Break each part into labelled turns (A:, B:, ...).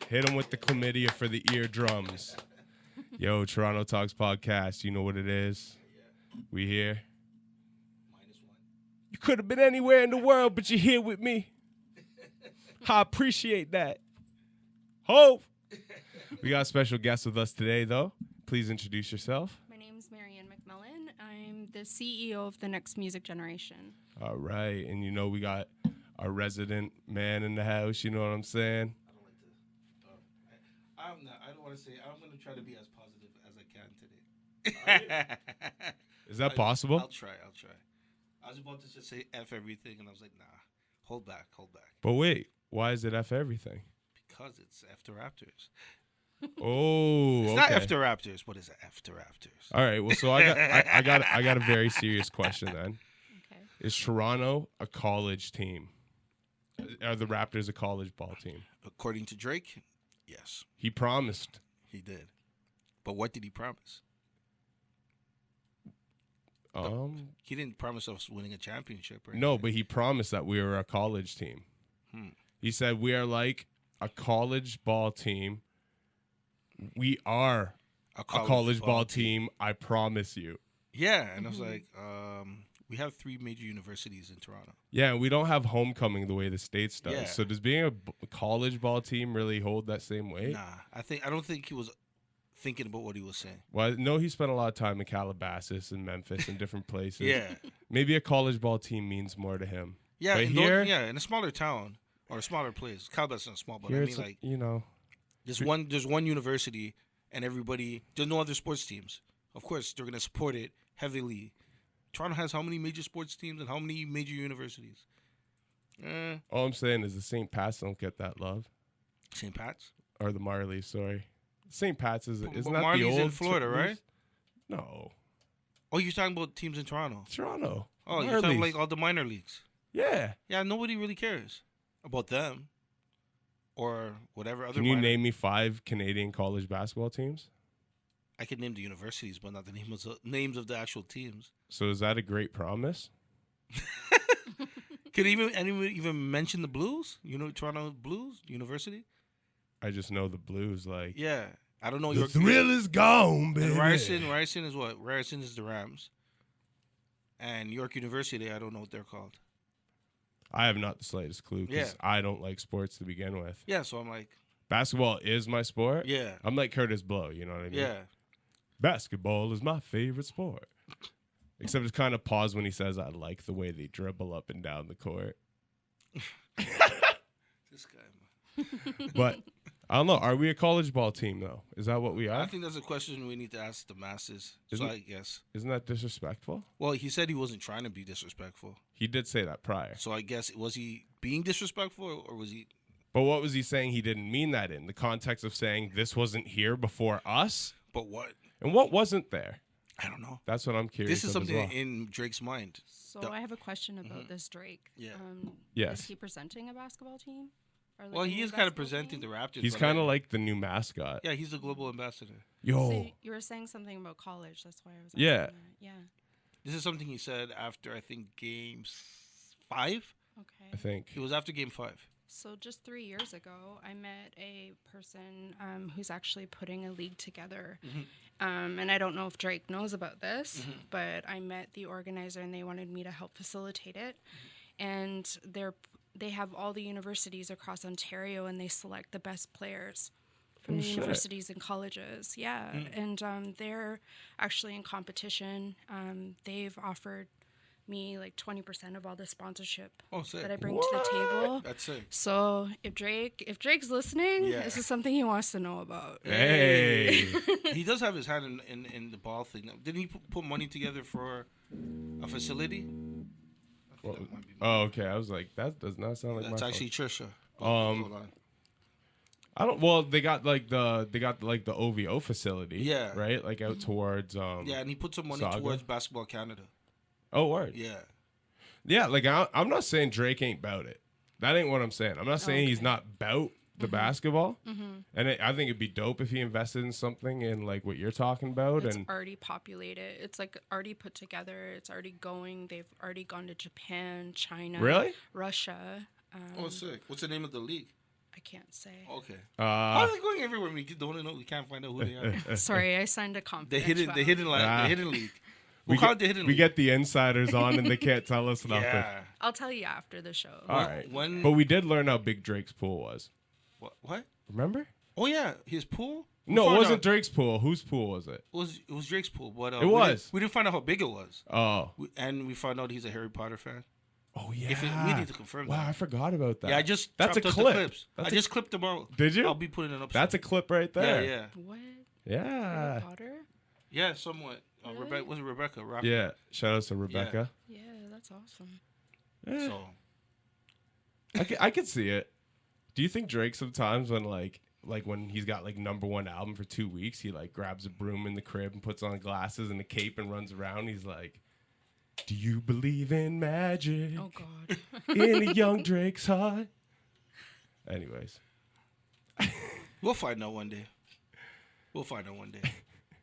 A: Hit him with the chlamydia for the eardrums. Yo, Turono Talks Podcast. You know what it is. We here. You could have been anywhere in the world, but you're here with me. I appreciate that. Ho! We got a special guest with us today, though. Please introduce yourself.
B: My name's Marieane McMullen. I'm the CEO of the Next Music Generation.
A: All right. And you know we got our resident man in the house. You know what I'm saying?
C: I don't want to say. I'm going to try to be as positive as I can today.
A: Is that possible?
C: I'll try. I was about to just say F everything, and I was like, nah, hold back.
A: But wait, why is it F everything?
C: Because it's after Raptors.
A: Oh,
C: it's not after Raptors, but it's after Raptors.
A: All right. Well, so I got a very serious question then.
B: Okay.
A: Is Toronto a college team? Are the Raptors a college ball team?
C: According to Drake, yes.
A: He promised.
C: He did. But what did he promise? He didn't promise us winning a championship, right?
A: No, but he promised that we were a college team. He said we are like a college ball team. We are a college ball team. I promise you.
C: Yeah, and I was like, we have 3 major universities in Toronto.
A: Yeah, and we don't have homecoming the way the States does.
C: Yeah.
A: So does being a college ball team really hold that same weight?
C: Nah, I don't think he was thinking about what he was saying.
A: Well, no, he spent a lot of time in Calabasas and Memphis and different places.
C: Yeah.
A: Maybe a college ball team means more to him.
C: Yeah,
A: but here,
C: in a smaller town or a smaller place. Calabasas isn't small, but I mean, like,
A: you know,
C: there's one university and everybody. There's no other sports teams. Of course, they're gonna support it heavily. Toronto has how many major sports teams and how many major universities?
A: All I'm saying is the St. Pat's don't get that love.
C: St. Pat's?
A: Or the Marley, sorry. St. Pat's isn't that
C: Marley's
A: the old
C: in Florida, right?
A: No.
C: Oh, you're talking about teams in Toronto?
A: Toronto.
C: Oh, you're talking like all the minor leagues?
A: Yeah.
C: Yeah, nobody really cares about them or whatever other.
A: Can you name me 5 Canadian college basketball teams?
C: I could name the universities, but not the names of the actual teams.
A: So is that a great promise?
C: Could anyone even mention the Blues? You know, Toronto Blues University.
A: I just know the Blues. Like,
C: yeah, I don't know.
A: The thrill is gone, baby.
C: And Ryerson is what? Ryerson is the Rams. And York University, I don't know what they're called.
A: I have not the slightest clue because I don't like sports to begin with.
C: Yeah, so I'm like,
A: basketball is my sport.
C: Yeah,
A: I'm like Curtis Blow. You know what I mean?
C: Yeah.
A: Basketball is my favorite sport. Except it's kind of paused when he says, I like the way they dribble up and down the court.
C: This guy.
A: But I don't know. Are we a college ball team, though? Is that what we are?
C: I think that's a question we need to ask the masses. I guess.
A: Isn't that disrespectful?
C: Well, he said he wasn't trying to be disrespectful.
A: He did say that prior.
C: So I guess, was he being disrespectful or was he?
A: But what was he saying he didn't mean that in? The context of saying this wasn't here before us?
C: But what?
A: And what wasn't there?
C: I don't know.
A: That's what I'm curious.
C: This is something in Drake's mind.
B: So I have a question about this Drake.
C: Yeah.
A: Yes.
B: Is he presenting a basketball team? Like
C: well, he is kind of presenting the Raptors.
A: He's kind of like the new mascot.
C: Yeah, he's the global ambassador.
A: Yo.
B: So you were saying something about college. That's why I was.
A: Yeah.
B: Yeah.
C: This is something he said after, I think, Game 5.
B: Okay.
A: I think.
C: It was after Game 5.
B: So just 3 years ago, I met a person who's actually putting a league together. And I don't know if Drake knows about this, but I met the organizer and they wanted me to help facilitate it. And they have all the universities across Ontario and they select the best players from the universities and colleges. Yeah. And they're actually in competition. They've offered me like 20% of all the sponsorship that I bring to the table.
C: That's it.
B: So if Drake's listening, this is something he wants to know about.
A: Hey.
C: He does have his hand in the ball thing. Didn't he put money together for a facility?
A: Oh, okay. I was like, that does not sound like
C: that's
A: my
C: actually Trisha.
A: Hold on. I don't. Well, they got like the OVO facility.
C: Yeah.
A: Right. Like out towards.
C: Yeah, and he put some money towards Basketball Canada.
A: Oh, word.
C: Yeah.
A: Yeah. Like I'm not saying Drake ain't about it. That ain't what I'm saying. I'm not saying he's not about the basketball. And I think it'd be dope if he invested in something in like what you're talking about.
B: It's already populated. It's like already put together. It's already going. They've already gone to Japan, China,
A: really,
B: Russia.
C: Oh, sick. What's the name of the league?
B: I can't say.
C: Okay. How are they going everywhere? We can't find out who they are.
B: Sorry, I signed a confidentiality.
C: The hidden league. We'll call it the hidden league.
A: We get the insiders on and they can't tell us nothing.
C: Yeah.
B: I'll tell you after the show.
A: All right. But we did learn how big Drake's pool was.
C: What?
A: Remember?
C: Oh yeah, his pool.
A: No, it wasn't Drake's pool. Whose pool was it?
C: It was Drake's pool, but
A: it was.
C: We didn't find out how big it was.
A: Oh.
C: And we found out he's a Harry Potter fan.
A: Oh yeah.
C: We need to confirm that.
A: Wow, I forgot about that.
C: Yeah, I just
A: that's a
C: clip.
A: clip.
C: The clips. I just clipped them out.
A: Did you?
C: I'll be putting it up.
A: That's a clip right there.
C: Yeah.
B: What?
A: Yeah.
B: Harry Potter?
C: Yeah, somewhat.
B: Really?
C: Rebecca, was it Rebecca?
A: Yeah. Shout out to Rebecca.
B: Yeah, that's awesome.
A: Yeah.
C: So
A: I could see it. Do you think Drake sometimes when like when he's got like #1 album for 2 weeks, he like grabs a broom in the crib and puts on glasses and a cape and runs around? He's like, "Do you believe in magic?
B: Oh God.
A: In a young Drake's heart." Anyways,
C: we'll find out one day.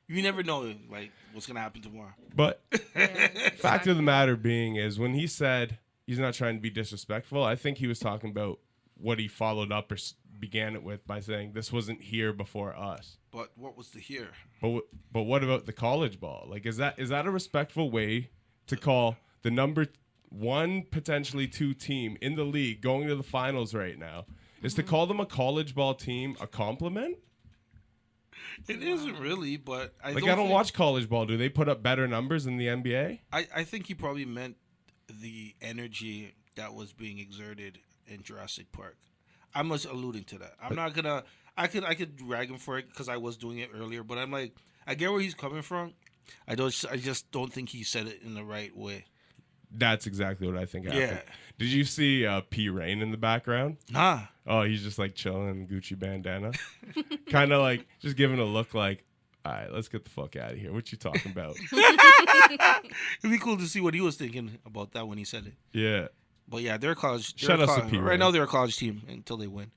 C: You never know, like, what's gonna happen tomorrow.
A: But
B: Yeah,
A: fact of the matter being is, when he said he's not trying to be disrespectful, I think he was talking about what he followed up or began it with by saying this wasn't here before us.
C: But what was the here?
A: But what about the college ball? Like, is that a respectful way to call the #1, potentially 2 team in the league going to the finals right now? Is to call them a college ball team a compliment?
C: It isn't really, but I
A: don't watch college ball. Do they put up better numbers than the NBA?
C: I think he probably meant the energy that was being exerted in Jurassic Park. I'm just alluding to that. I'm not gonna. I could drag him for it because I was doing it earlier, but I'm like, I get where he's coming from. I just don't think he said it in the right way.
A: That's exactly what I think happened.
C: Yeah.
A: Did you see P. Rain in the background?
C: Nah.
A: Oh, he's just like chilling in a Gucci bandana. Kind of like just giving a look like, all right, let's get the fuck out of here. What you talking about?
C: It'd be cool to see what he was thinking about that when he said it.
A: Yeah.
C: But yeah, they're a college.
A: Shout out to P.
C: Right now, they're a college team until they win.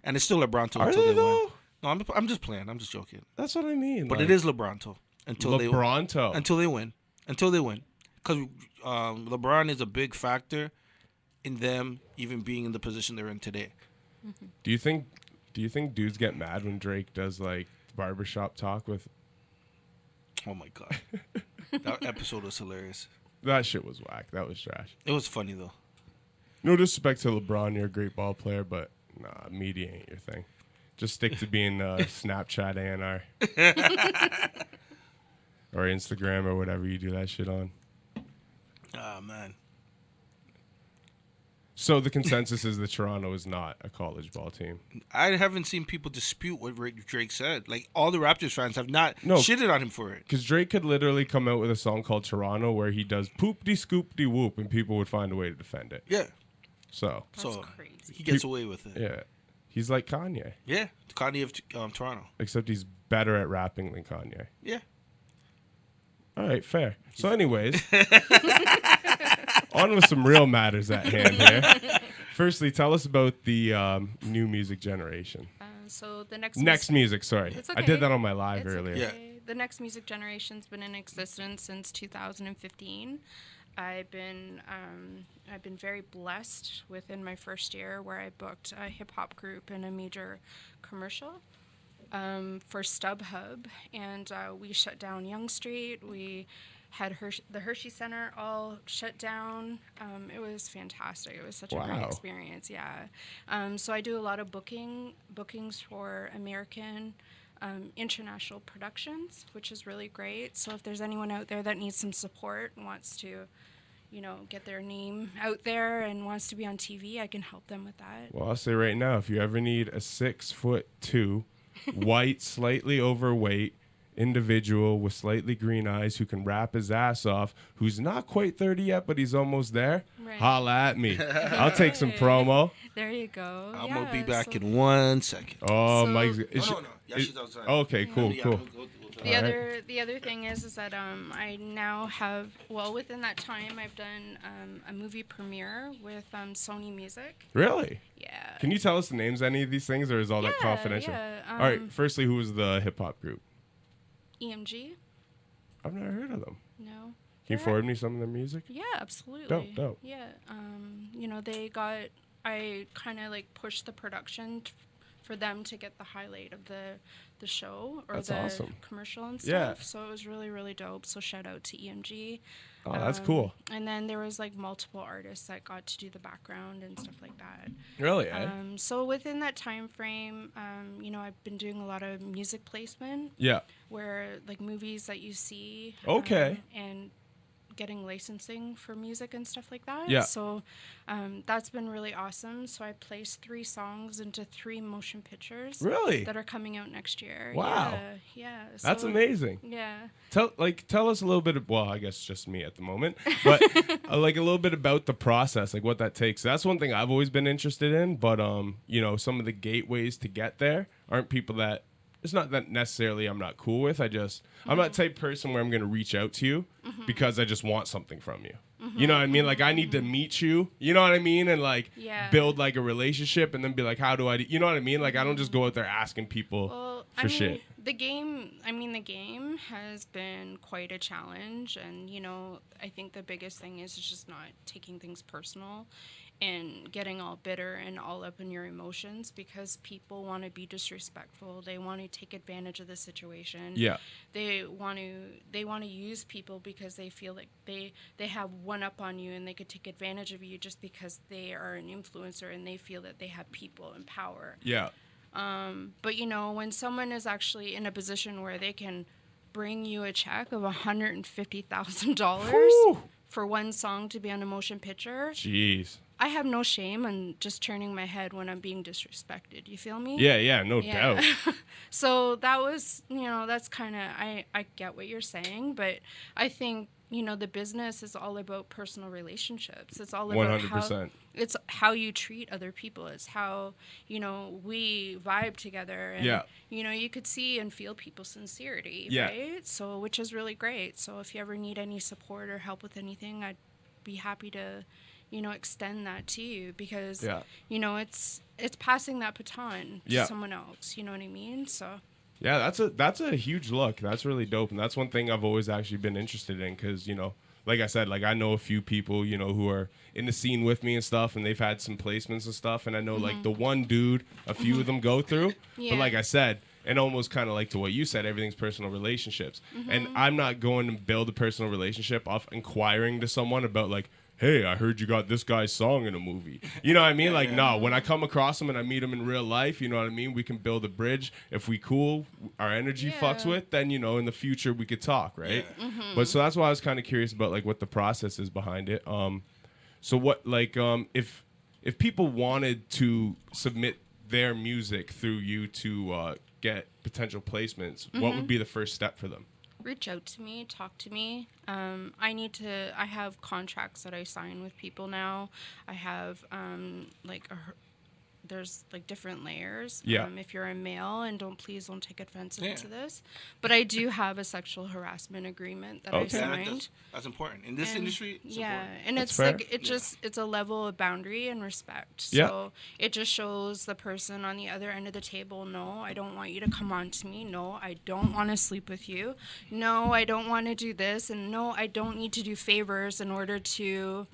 C: And it's still LeBronto
A: Are
C: until
A: they
C: they win.
A: though?
C: No, I'm just playing. I'm just joking.
A: That's what I mean.
C: But
A: like,
C: it is LeBronto until they win. Until they win. Because LeBron is a big factor in them even being in the position they're in today.
B: Mm-hmm.
A: Do you think dudes get mad when Drake does like barbershop talk with?
C: Oh my God, that episode was hilarious.
A: That shit was whack. That was trash.
C: It was funny though.
A: No disrespect to LeBron, you're a great ball player, but nah, media ain't your thing. Just stick to being Snapchat ANR or Instagram or whatever you do that shit on.
C: Oh man.
A: So the consensus is that Toronto is not a college ball team.
C: I haven't seen people dispute what Drake said. Like, all the Raptors fans have not shitted on him for it.
A: Because Drake could literally come out with a song called Toronto where he does poop-de-scoop-de-whoop and people would find a way to defend it.
C: Yeah.
B: That's crazy.
C: He gets away with it.
A: Yeah. He's like Kanye.
C: Yeah. The Kanye of Toronto.
A: Except he's better at rapping than Kanye.
C: Yeah.
A: All right, fair. So anyways, on with some real matters at hand here. Firstly, tell us about the new music generation.
B: So the
A: next music, sorry.
B: It's okay.
A: I did that on my live
B: It's
A: earlier.
B: okay.
C: Yeah.
B: The next music generation's been in existence since 2015. I've been very blessed within my first year where I booked a hip-hop group in a major commercial for StubHub, and we shut down Yonge Street. We had the Hershey Center all shut down. It was fantastic. It was such a great experience, yeah. So I do a lot of bookings for American international productions, which is really great. So if there's anyone out there that needs some support and wants to, get their name out there and wants to be on TV, I can help them with that.
A: Well, I'll say right now, if you ever need a 6'2", white, slightly overweight individual with slightly green eyes who can rap his ass off, who's not quite 30 yet, but he's almost there, holla at me. I'll take some promo.
B: There you go.
C: I'm going to be back in 1 second.
A: Oh, Mike's...
C: No. Yeah, she's outside.
A: Okay, cool.
B: The other thing is that I now have, within that time, I've done a movie premiere with Sony Music.
A: Really?
B: Yeah.
A: Can you tell us the names of any of these things, or is all that confidential?
B: Yeah.
A: All right, firstly, who was the hip-hop group?
B: EMG.
A: I've never heard of them.
B: No.
A: Can you forward me some of their music?
B: Yeah, absolutely.
A: Dope.
B: Yeah. They got I kind of like pushed the production for them to get the highlight of the show or
A: That's awesome.
B: commercial and
A: Yeah.
B: stuff. So it was really, really dope. So shout out to EMG.
A: Oh, that's cool.
B: And then there was like multiple artists that got to do the background and stuff like that.
A: Really, eh?
B: So within that time frame, you know, I've been doing a lot of music placement.
A: Yeah.
B: Where like movies that you see.
A: Okay.
B: And getting licensing for music and stuff like that.
A: Yeah.
B: So that's been really awesome. So I placed 3 songs into 3 motion pictures.
A: Really?
B: That are coming out next year.
A: Wow.
B: Yeah.
A: That's amazing.
B: Yeah.
A: Tell us a little bit of, well, I guess just me at the moment, but like a little bit about the process, like what that takes. That's one thing I've always been interested in, but you know, some of the gateways to get there aren't people that, it's not that necessarily I'm not cool with. I'm not the type of person where I'm going to reach out to you because I just want something from you. You know what I mean? Like I need to meet you, you know what I mean? And like build like a relationship and then be like, how do I, you know what I mean? Like I don't just go out there asking people for shit.
B: The game has been quite a challenge. And, you know, I think the biggest thing is just not taking things personal and getting all bitter and all up in your emotions because people want to be disrespectful. They want to take advantage of the situation.
A: Yeah.
B: They want to use people because they feel like they have one up on you and they could take advantage of you just because they are an influencer and they feel that they have people in power.
A: Yeah.
B: But you know, when someone is actually in a position where they can bring you a check of $150,000 for one song to be on a motion picture.
A: Jeez.
B: I have no shame in just turning my head when I'm being disrespected. You feel me?
A: Yeah, no doubt.
B: So that was, you know, that's kind of, I get what you're saying, but I think, you know, the business is all about personal relationships. It's all about
A: 100%.
B: It's how you treat other people. It's how, you know, we vibe together. And, you know, you could see and feel people's sincerity, right? So, which is really great. So if you ever need any support or help with anything, I'd be happy to, you know, extend that to you because, you know, it's passing that baton to someone else. You know what I mean? So.
A: Yeah, that's a huge look. That's really dope. And that's one thing I've always actually been interested in because, you know, like I said, like I know a few people, you know, who are in the scene with me and stuff, and they've had some placements and stuff. And I know like the one dude, a few of them go through. But like I said, and almost kind of like to what you said, everything's personal relationships. And I'm not going to build a personal relationship off inquiring to someone about like, hey, I heard you got this guy's song in a movie. You know what I mean? No, when I come across him and I meet him in real life, you know what I mean? We can build a bridge. If we cool, our energy fucks with, then, you know, in the future we could talk, right? But so that's why I was kind of curious about, like, what the process is behind it. So what, like, if people wanted to submit their music through you to get potential placements, what would be the first step for them?
B: Reach out to me, talk to me. I have contracts that I sign with people now. I have there's like different layers. If you're a male, and please don't take offense to this, but I do have a sexual harassment agreement that I signed.
C: That's important in this industry. It's important.
B: And
A: that's
B: it's
A: fair.
B: like it's a level of boundary and respect. So it just shows the person on the other end of the table. No, I don't want you to come on to me. No, I don't want to sleep with you. No, I don't want to do this, and no, I don't need to do favors in order to.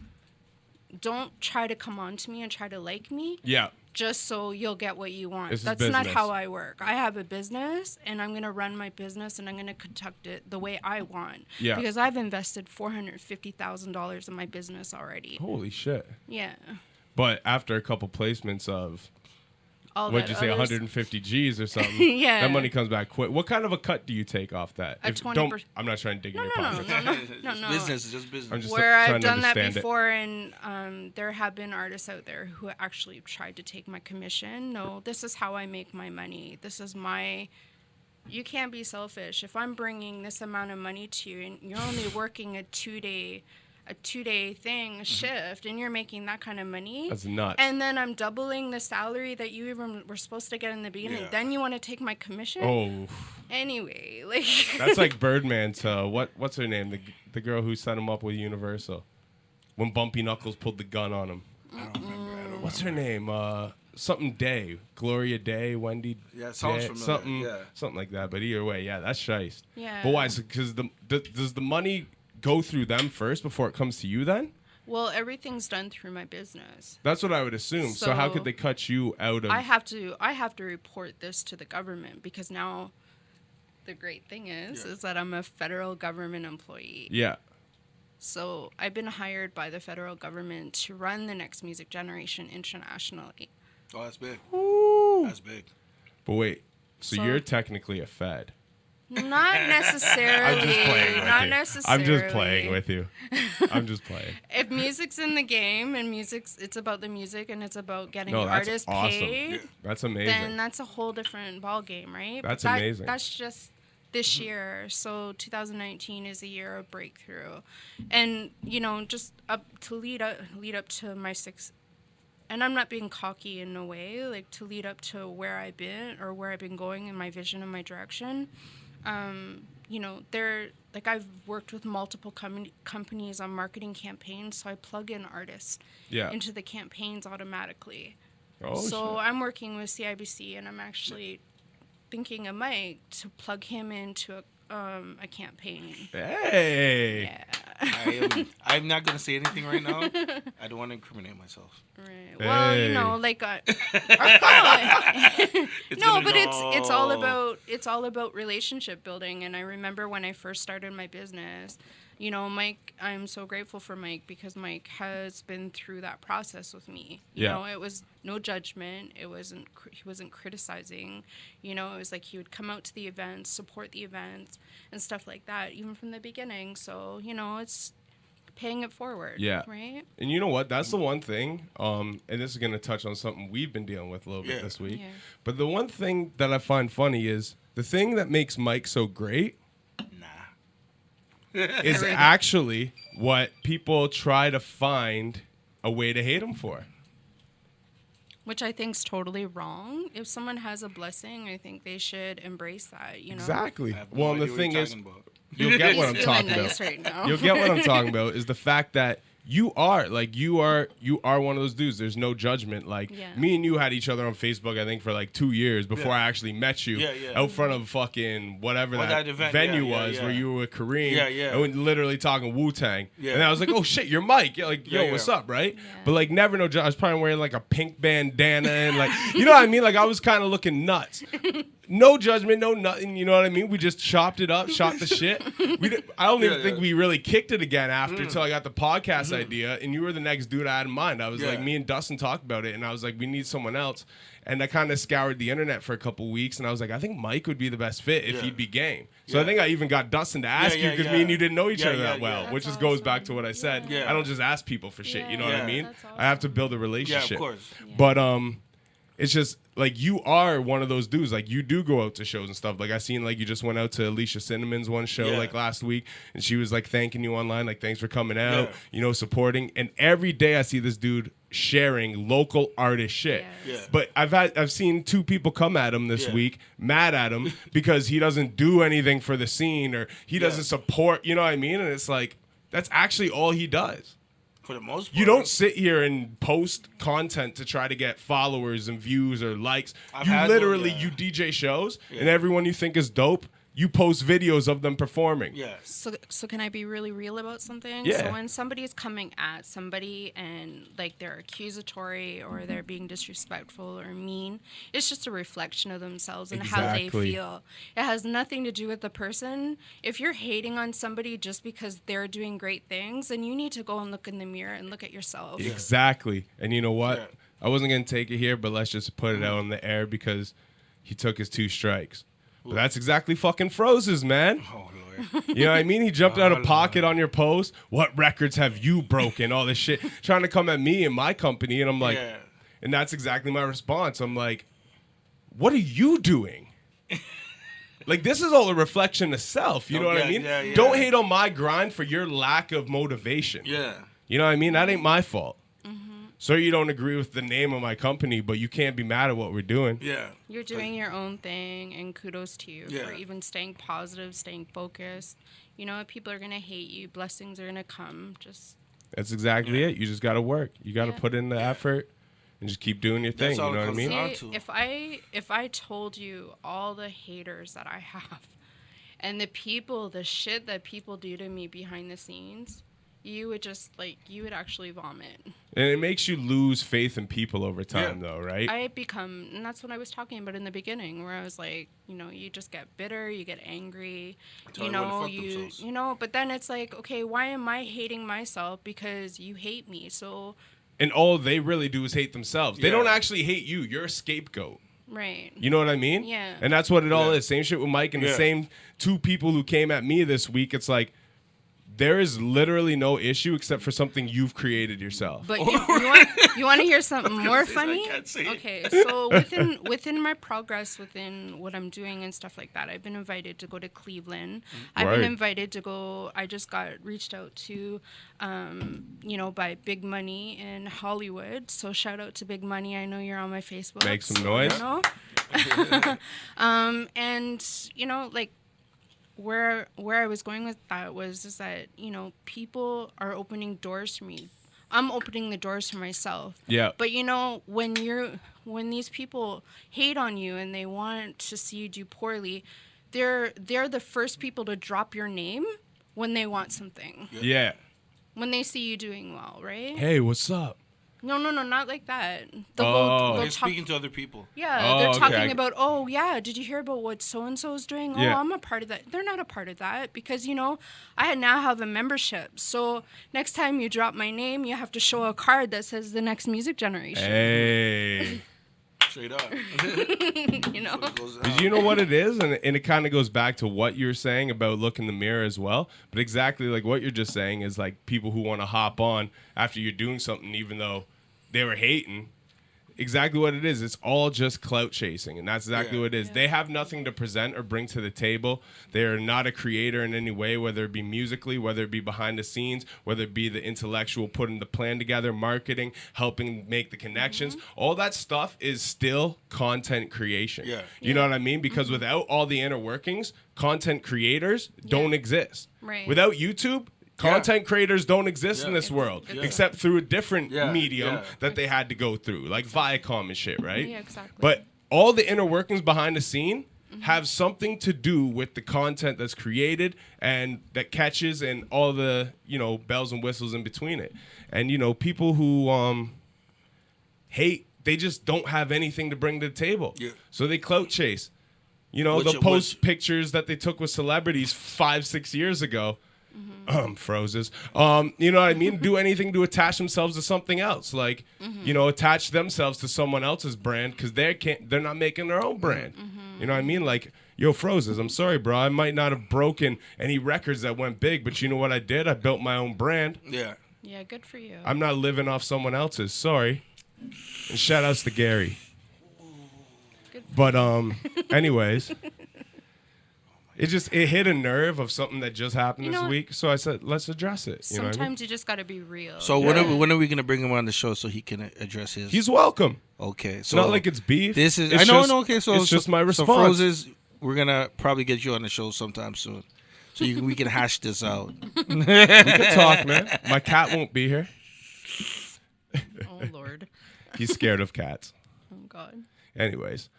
B: Don't try to come on to me and try to like me.
A: Yeah.
B: Just so you'll get what you want.
A: That's
B: not how I work. I have a business, and I'm going to run my business, and I'm going to conduct it the way I want. Yeah. Because I've invested $450,000 in my business already.
A: Holy shit.
B: Yeah.
A: But after a couple placements of, what'd you say, 150 G's or something? That money comes back quick. What kind of a cut do you take off that?
B: 20%.
A: I'm not trying to dig in your pocket.
B: No.
C: Business is just business.
A: I'm just
B: Where I've done that
A: understand
B: before, and there have been artists out there who actually tried to take my commission. No, this is how I make my money. This is my... You can't be selfish. If I'm bringing this amount of money to you, and you're only working a two-day thing shift, and you're making that kind of money.
A: That's nuts.
B: And then I'm doubling the salary that you even were supposed to get in the beginning. Then you want to take my commission?
A: Oh.
B: Anyway, like
A: that's like Birdman to what's her name? The girl who set him up with Universal. When Bumpy Knuckles pulled the gun on him.
C: I don't remember.
A: What's her name? Something Day. Gloria Day, Wendy.
C: Yeah, it sounds familiar.
A: Something like that. But either way, that's shiest.
B: Yeah.
A: But why? Because does the money go through them first before it comes to you then?
B: Well, everything's done through my business.
A: That's what I would assume. So how could they cut you out of?
B: I have to report this to the government, because now the great thing is that I'm a federal government employee.
A: Yeah.
B: So I've been hired by the federal government to run the next music generation internationally.
C: Oh, that's big.
A: Ooh.
C: That's big.
A: But wait, so you're technically a Fed.
B: Not necessarily.
A: I'm just playing with you. I'm just playing.
B: If music's in the game and it's about the music and it's about getting artists paid,
A: that's amazing.
B: Then that's a whole different ball game, right?
A: That's amazing.
B: That's just this year. So 2019 is a year of breakthrough, and just to lead up to my sixth. And I'm not being cocky in no way, like to lead up to where I've been going in my vision and my direction. I've worked with multiple companies on marketing campaigns, so I plug in artists into the campaigns automatically. So I'm working with CIBC, and I'm actually thinking of Mike to plug him into a campaign.
A: Hey.
B: Yeah.
C: I'm not gonna say anything right now. I don't want to incriminate myself.
B: Right. Well,
A: Hey.
B: It's all about relationship building. And I remember when I first started my business, Mike, I'm so grateful for Mike, because Mike has been through that process with me. You know, it was no judgment. He wasn't criticizing. It was like he would come out to the events, support the events, and stuff like that, even from the beginning. So, it's paying it forward. Yeah. Right?
A: And you know what? That's the one thing, and this is going to touch on something we've been dealing with a little bit this week. Yeah. But the one thing that I find funny is the thing that makes Mike so great is actually what people try to find a way to hate him for.
B: Which I think is totally wrong. If someone has a blessing, I think they should embrace that,
A: Exactly. Well, and the thing is, you'll get what I'm talking about. Right now. You'll get what I'm talking about is the fact that you are one of those dudes. There's no judgment. Like me and you had each other on Facebook, I think, for like 2 years before I actually met you out front of fucking whatever that venue was where you were with Kareem. And we literally talking Wu-Tang. And I was like, oh shit, you're Mike. Like, yo, what's up, right? Yeah. But like never I was probably wearing like a pink bandana and like, you know what I mean? Like I was kind of looking nuts. No judgment, no nothing, you know what I mean? We just chopped it up, shot the shit. I don't even think we really kicked it again after until I got the podcast idea, and you were the next dude I had in mind. I was like, me and Dustin talked about it, and I was like, we need someone else. And I kind of scoured the internet for a couple weeks, and I was like, I think Mike would be the best fit if he'd be game. So I think I even got Dustin to ask you, because me and you didn't know each other that well, which just goes back to what I said. I don't just ask people for shit, you know what I mean? Awesome. I have to build a relationship.
C: Yeah, of course.
A: But it's just like you are one of those dudes. Like you do go out to shows and stuff. Like I seen like you just went out to Alicia Cinnamon's one show like last week, and she was like thanking you online, like thanks for coming out, supporting. And every day I see this dude sharing local artist shit. But I've seen 2 people come at him this week, mad at him because he doesn't do anything for the scene or he doesn't support. You know what I mean? And it's like that's actually all he does.
C: For the most part.
A: You don't sit here and post content to try to get followers and views or likes. You DJ shows, and everyone you think is dope, you post videos of them performing.
B: So can I be really real about something?
A: Yeah.
B: So when somebody's coming at somebody and like they're accusatory or they're being disrespectful or mean, it's just a reflection of themselves and how they feel. It has nothing to do with the person. If you're hating on somebody just because they're doing great things, then you need to go and look in the mirror and look at yourself.
A: Exactly. And you know what? I wasn't going to take it here, but let's just put it out on the air because he took his 2 strikes. But that's exactly fucking Froze's, man.
C: Oh, Lord.
A: You know what I mean? He jumped out of pocket on your post. What records have you broken? All this shit. Trying to come at me and my company. And I'm like, and that's exactly my response. I'm like, what are you doing? Like, this is all a reflection of self. You know what I mean? Don't hate on my grind for your lack of motivation. You know what I mean? That ain't my fault. So you don't agree with the name of my company, but you can't be mad at what we're doing.
B: You're doing your own thing, and kudos to you for even staying positive, staying focused. You know, people are going to hate you. Blessings are going to come.
A: That's exactly it. You just got to work. You got to put in the effort and just keep doing your thing. You know what I mean?
B: See, if I told you all the haters that I have and the shit that people do to me behind the scenes, you would just you would actually vomit.
A: And it makes you lose faith in people over time, though, right?
B: And that's what I was talking about in the beginning, where I was like, you just get bitter, you get angry, but then it's like, okay, why am I hating myself? Because you hate me. So.
A: And all they really do is hate themselves. They don't actually hate you. You're a scapegoat.
B: Right.
A: You know what I mean?
B: Yeah.
A: And that's what it all is. Same shit with Mike and the same two people who came at me this week. It's like, there is literally no issue except for something you've created yourself.
B: But you want to hear something more funny? Okay, so within my progress, within what I'm doing and stuff like that, I've been invited to go to Cleveland. I've been invited to go. I just got reached out to, by Big Money in Hollywood. So shout out to Big Money. I know you're on my Facebook.
A: Make some noise.
B: And where I was going with that is that people are opening doors for me. I'm opening the doors for myself.
A: Yeah.
B: But when these people hate on you and they want to see you do poorly, they're the first people to drop your name when they want something.
A: Yeah.
B: When they see you doing well, right?
A: Hey, what's up?
B: No, not like that.
C: They're speaking to other people.
B: Yeah, they're talking about, did you hear about what so-and-so is doing? Oh, I'm a part of that. They're not a part of that because, I now have a membership. So next time you drop my name, you have to show a card that says the next music generation.
A: Hey.
C: Straight up.
A: Because you know what it is? And it kind of goes back to what you're saying about look in the mirror as well. But exactly like what you're just saying is like people who want to hop on after you're doing something even though they were hating. Exactly what it is. It's all just clout chasing, and that's exactly what it is. Yeah. They have nothing to present or bring to the table. They are not a creator in any way, whether it be musically, whether it be behind the scenes, whether it be the intellectual putting the plan together, marketing, helping make the connections. All that stuff is still content creation. Yeah. You know what I mean? Because without all the inner workings, content creators don't exist.
B: Right.
A: Without YouTube, content creators don't exist in this world, except through a different medium that they had to go through, like Viacom and shit, right?
B: Yeah, exactly.
A: But all the inner workings behind the scene have something to do with the content that's created and that catches and all the, bells and whistles in between it. And, people who hate, they just don't have anything to bring to the table. Yeah. So they clout chase. They'll post pictures that they took with celebrities 5-6 years ago. Frozes. You know what I mean? Do anything to attach themselves to something else. Like, attach themselves to someone else's brand because they're not making their own brand. You know what I mean? Like, yo, Frozes, I'm sorry, bro. I might not have broken any records that went big, but you know what I did? I built my own brand.
C: Yeah.
B: Yeah, good for you.
A: I'm not living off someone else's. Sorry. And shout outs to Gary. But anyways. It hit a nerve of something that just happened this week, so I said, let's address it.
B: Sometimes you just got to be real.
C: So when are we going to bring him on the show so he can address his?
A: He's welcome.
C: Okay,
A: it's not like it's beef.
C: This is okay. So
A: it's just my response.
C: So Frozes, we're gonna probably get you on the show sometime soon, so we can hash this out.
A: We can talk, man. My cat won't be here.
B: Oh Lord.
A: He's scared of cats.
B: Oh God.
A: Anyways,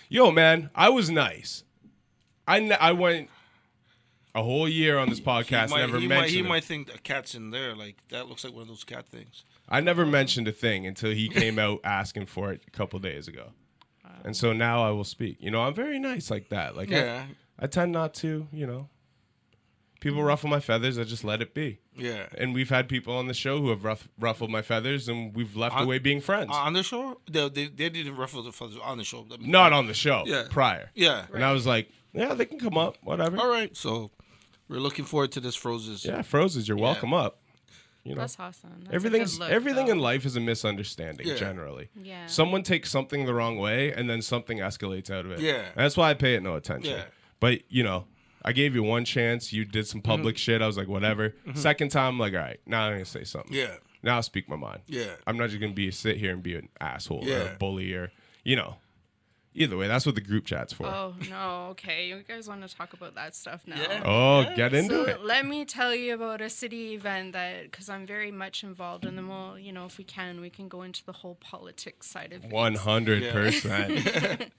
A: yo, man, I was nice. I went a whole year on this podcast,
C: He might think a cat's in there. Like, that looks like one of those cat things.
A: I never mentioned a thing until he came out asking for it a couple days ago. Wow. And so now I will speak. I'm very nice like that. Like, I tend not to, People ruffle my feathers, I just let it be.
C: Yeah.
A: And we've had people on the show who have ruffled my feathers, and we've left away being friends.
C: On the show? They didn't ruffle the feathers on the show.
A: Not on the show.
C: Yeah.
A: Prior.
C: Yeah.
A: And I was like, yeah, they can come up. Whatever.
C: All right. So we're looking forward to this Frozes.
A: Yeah, Frozes, you're welcome up.
B: That's awesome. That's
A: everything in life is a misunderstanding, generally.
B: Yeah.
A: Someone takes something the wrong way, and then something escalates out of it.
C: Yeah.
A: And that's why I pay it no attention.
C: Yeah.
A: But, I gave you one chance. You did some public shit. I was like, whatever. Second time, I'm like, all right, now I'm going to say something.
C: Yeah.
A: Now I'll speak my mind.
C: Yeah.
A: I'm not just going to sit here and be an asshole or a bully or, Either way, that's what the group chat's for.
B: Oh, no. Okay. You guys want to talk about that stuff now?
C: Yeah.
A: Oh, get into
B: So
A: it.
B: let me tell you about a city event because I'm very much involved, and then we'll, if we can go into the whole politics side of things.
A: 100%.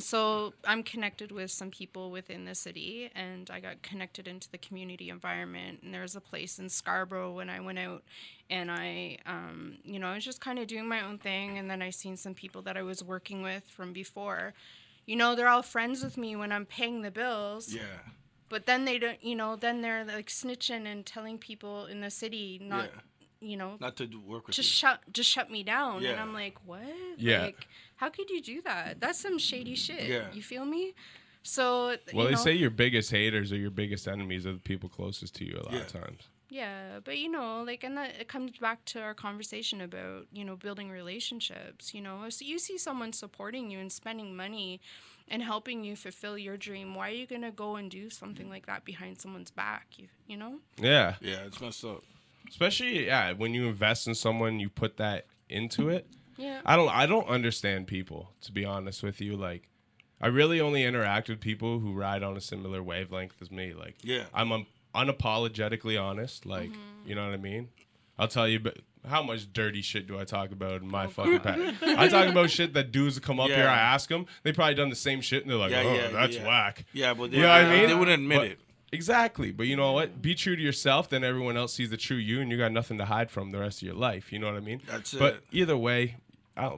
B: So I'm connected with some people within the city, and I got connected into the community environment. And there was a place in Scarborough when I went out, and I was just kind of doing my own thing. And then I seen some people that I was working with from before. They're all friends with me when I'm paying the bills.
C: Yeah.
B: But then they don't, then they're like snitching and telling people in the city not
C: to work with
B: just shut me down.
C: Yeah.
B: And I'm like, what?
A: Yeah.
B: Like, how could you do that? That's some shady shit.
C: Yeah.
B: You feel me? So,
A: Well, they say your biggest haters or your biggest enemies are the people closest to you a lot
C: Yeah.
A: of times.
B: yeah, but and that it comes back to our conversation about, building relationships, So you see someone supporting you and spending money and helping you fulfill your dream. Why are you going to go and do something like that behind someone's back? You know?
A: Yeah.
C: Yeah, it's messed up.
A: Especially, when you invest in someone, you put that into it.
B: Yeah.
A: I don't understand people, to be honest with you. Like, I really only interact with people who ride on a similar wavelength as me. Like,
C: Yeah.
A: I'm unapologetically honest. Like, you know what I mean? I'll tell you, but how much dirty shit do I talk about in my fucking past? I talk about shit that dudes come up
C: Yeah.
A: here, I ask them, they probably done the same shit, and they're like, that's whack.
C: Yeah, but they,
A: You know what I mean?
C: they wouldn't admit
A: But-
C: it.
A: Exactly. But you know what? Be true to yourself, then everyone else sees the true you, and you got nothing to hide from the rest of your life. You know what I mean?
C: That's
A: But
C: it.
A: either way,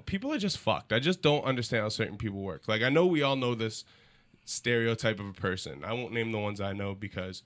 A: people are just fucked. I just don't understand how certain people work. Like, I know we all know this stereotype of a person. I won't name the ones I know because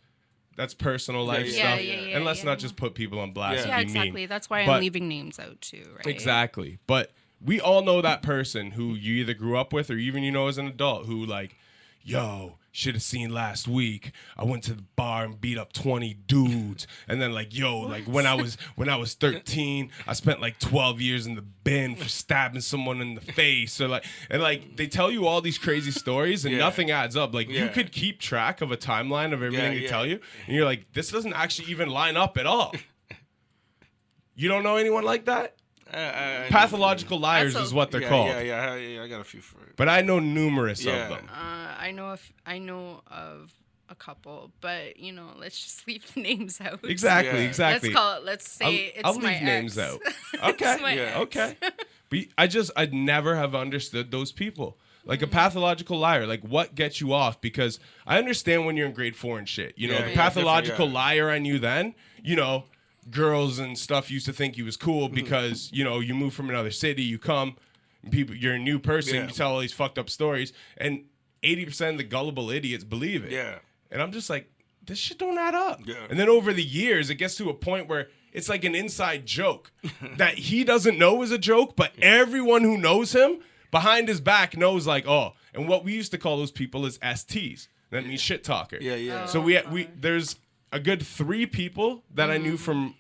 A: that's personal life
C: yeah,
A: stuff.
B: yeah,
A: and let's
B: yeah.
A: not just put people on blast
B: Yeah,
A: and be mean.
B: exactly. That's why
A: But-
B: I'm leaving names out too, right?
A: Exactly. But we all know that person who you either grew up with or even as an adult who like, yo, should have seen last week. I went to the bar and beat up 20 dudes. And then like, yo, like when I was 13, I spent like 12 years in the bin for stabbing someone in the face. Or like, and like they tell you all these crazy stories and
C: Yeah.
A: nothing adds up. Like you
C: Yeah.
A: could keep track of a timeline of everything they
C: yeah.
A: tell you. And you're like, this doesn't actually even line up at all. You don't know anyone like that?
C: I
A: Pathological liars
B: That's
A: is what they're
C: yeah,
A: called.
C: Yeah, I got a few for it.
A: But I know numerous
C: Yeah.
A: of them.
B: I know of a couple, but let's just leave the names out.
A: Exactly,
C: Yeah.
A: exactly.
B: Let's say it's
A: I'll
B: my
A: leave names
B: ex.
A: out.
B: It's
A: Okay,
B: my
C: Yeah.
B: ex.
A: okay. But I'd never have understood those people. Like a pathological liar, like what gets you off? Because I understand when you're in grade 4 and shit.
C: Yeah,
A: The
C: yeah,
A: pathological
C: different,
A: liar I knew then, girls and stuff used to think you was cool because, you move from another city, you come, and you're a new person,
C: Yeah.
A: you tell all these fucked up stories, and 80% of the gullible idiots believe it.
C: Yeah.
A: And I'm just like, this shit don't add up.
C: Yeah.
A: And then over the years, it gets to a point where it's like an inside joke that he doesn't know is a joke, but everyone who knows him behind his back knows like, oh, and what we used to call those people is STs. That means shit talker.
C: Yeah, yeah.
A: So we there's a good 3 people that I knew from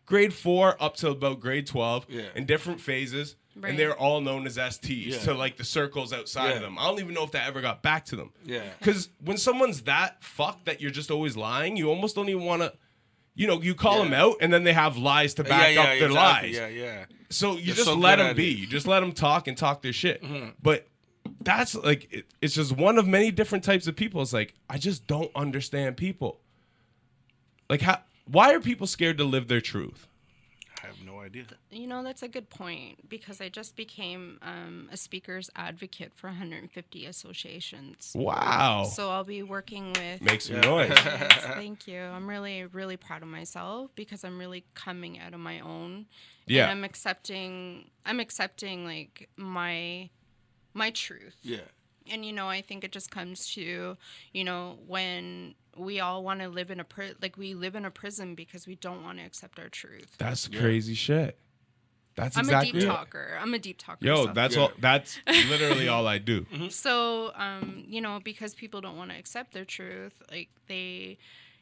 A: grade 4 up to about grade 12
C: Yeah.
A: in different phases.
B: Right.
A: And they're all known as STs
C: Yeah.
A: to like the circles outside
C: Yeah.
A: of them. I don't even know if that ever got back to them.
C: Yeah.
A: Because when someone's that fucked that you're just always lying, you almost don't even want to, you call
C: Yeah.
A: them out and then they have lies to back up their
C: exactly.
A: lies.
C: Yeah, yeah.
A: So you
C: They're
A: just
C: so
A: let
C: good
A: them
C: at
A: be.
C: it.
A: You just let them talk and talk their shit. But that's like, it's just one of many different types of people. It's like, I just don't understand people. Like, why are people scared to live their truth?
C: I have no idea.
B: That's a good point because I just became a speaker's advocate for 150 associations.
A: Wow.
B: So I'll be working with.
A: Make some
C: Yeah.
A: noise.
B: Yes, thank you. I'm really, really proud of myself because I'm really coming out of my own.
A: Yeah.
B: And I'm accepting like my truth.
C: Yeah.
B: And I think it just comes to, when we all want to live in we live in a prison because we don't want to accept our truth.
A: That's crazy shit. That's
B: I'm
A: exactly
B: a deep
A: it.
B: talker. I'm a deep talker.
A: Yo,
B: so-
A: that's
C: Yeah.
A: all. That's literally all I do.
B: So, because people don't want to accept their truth, like they,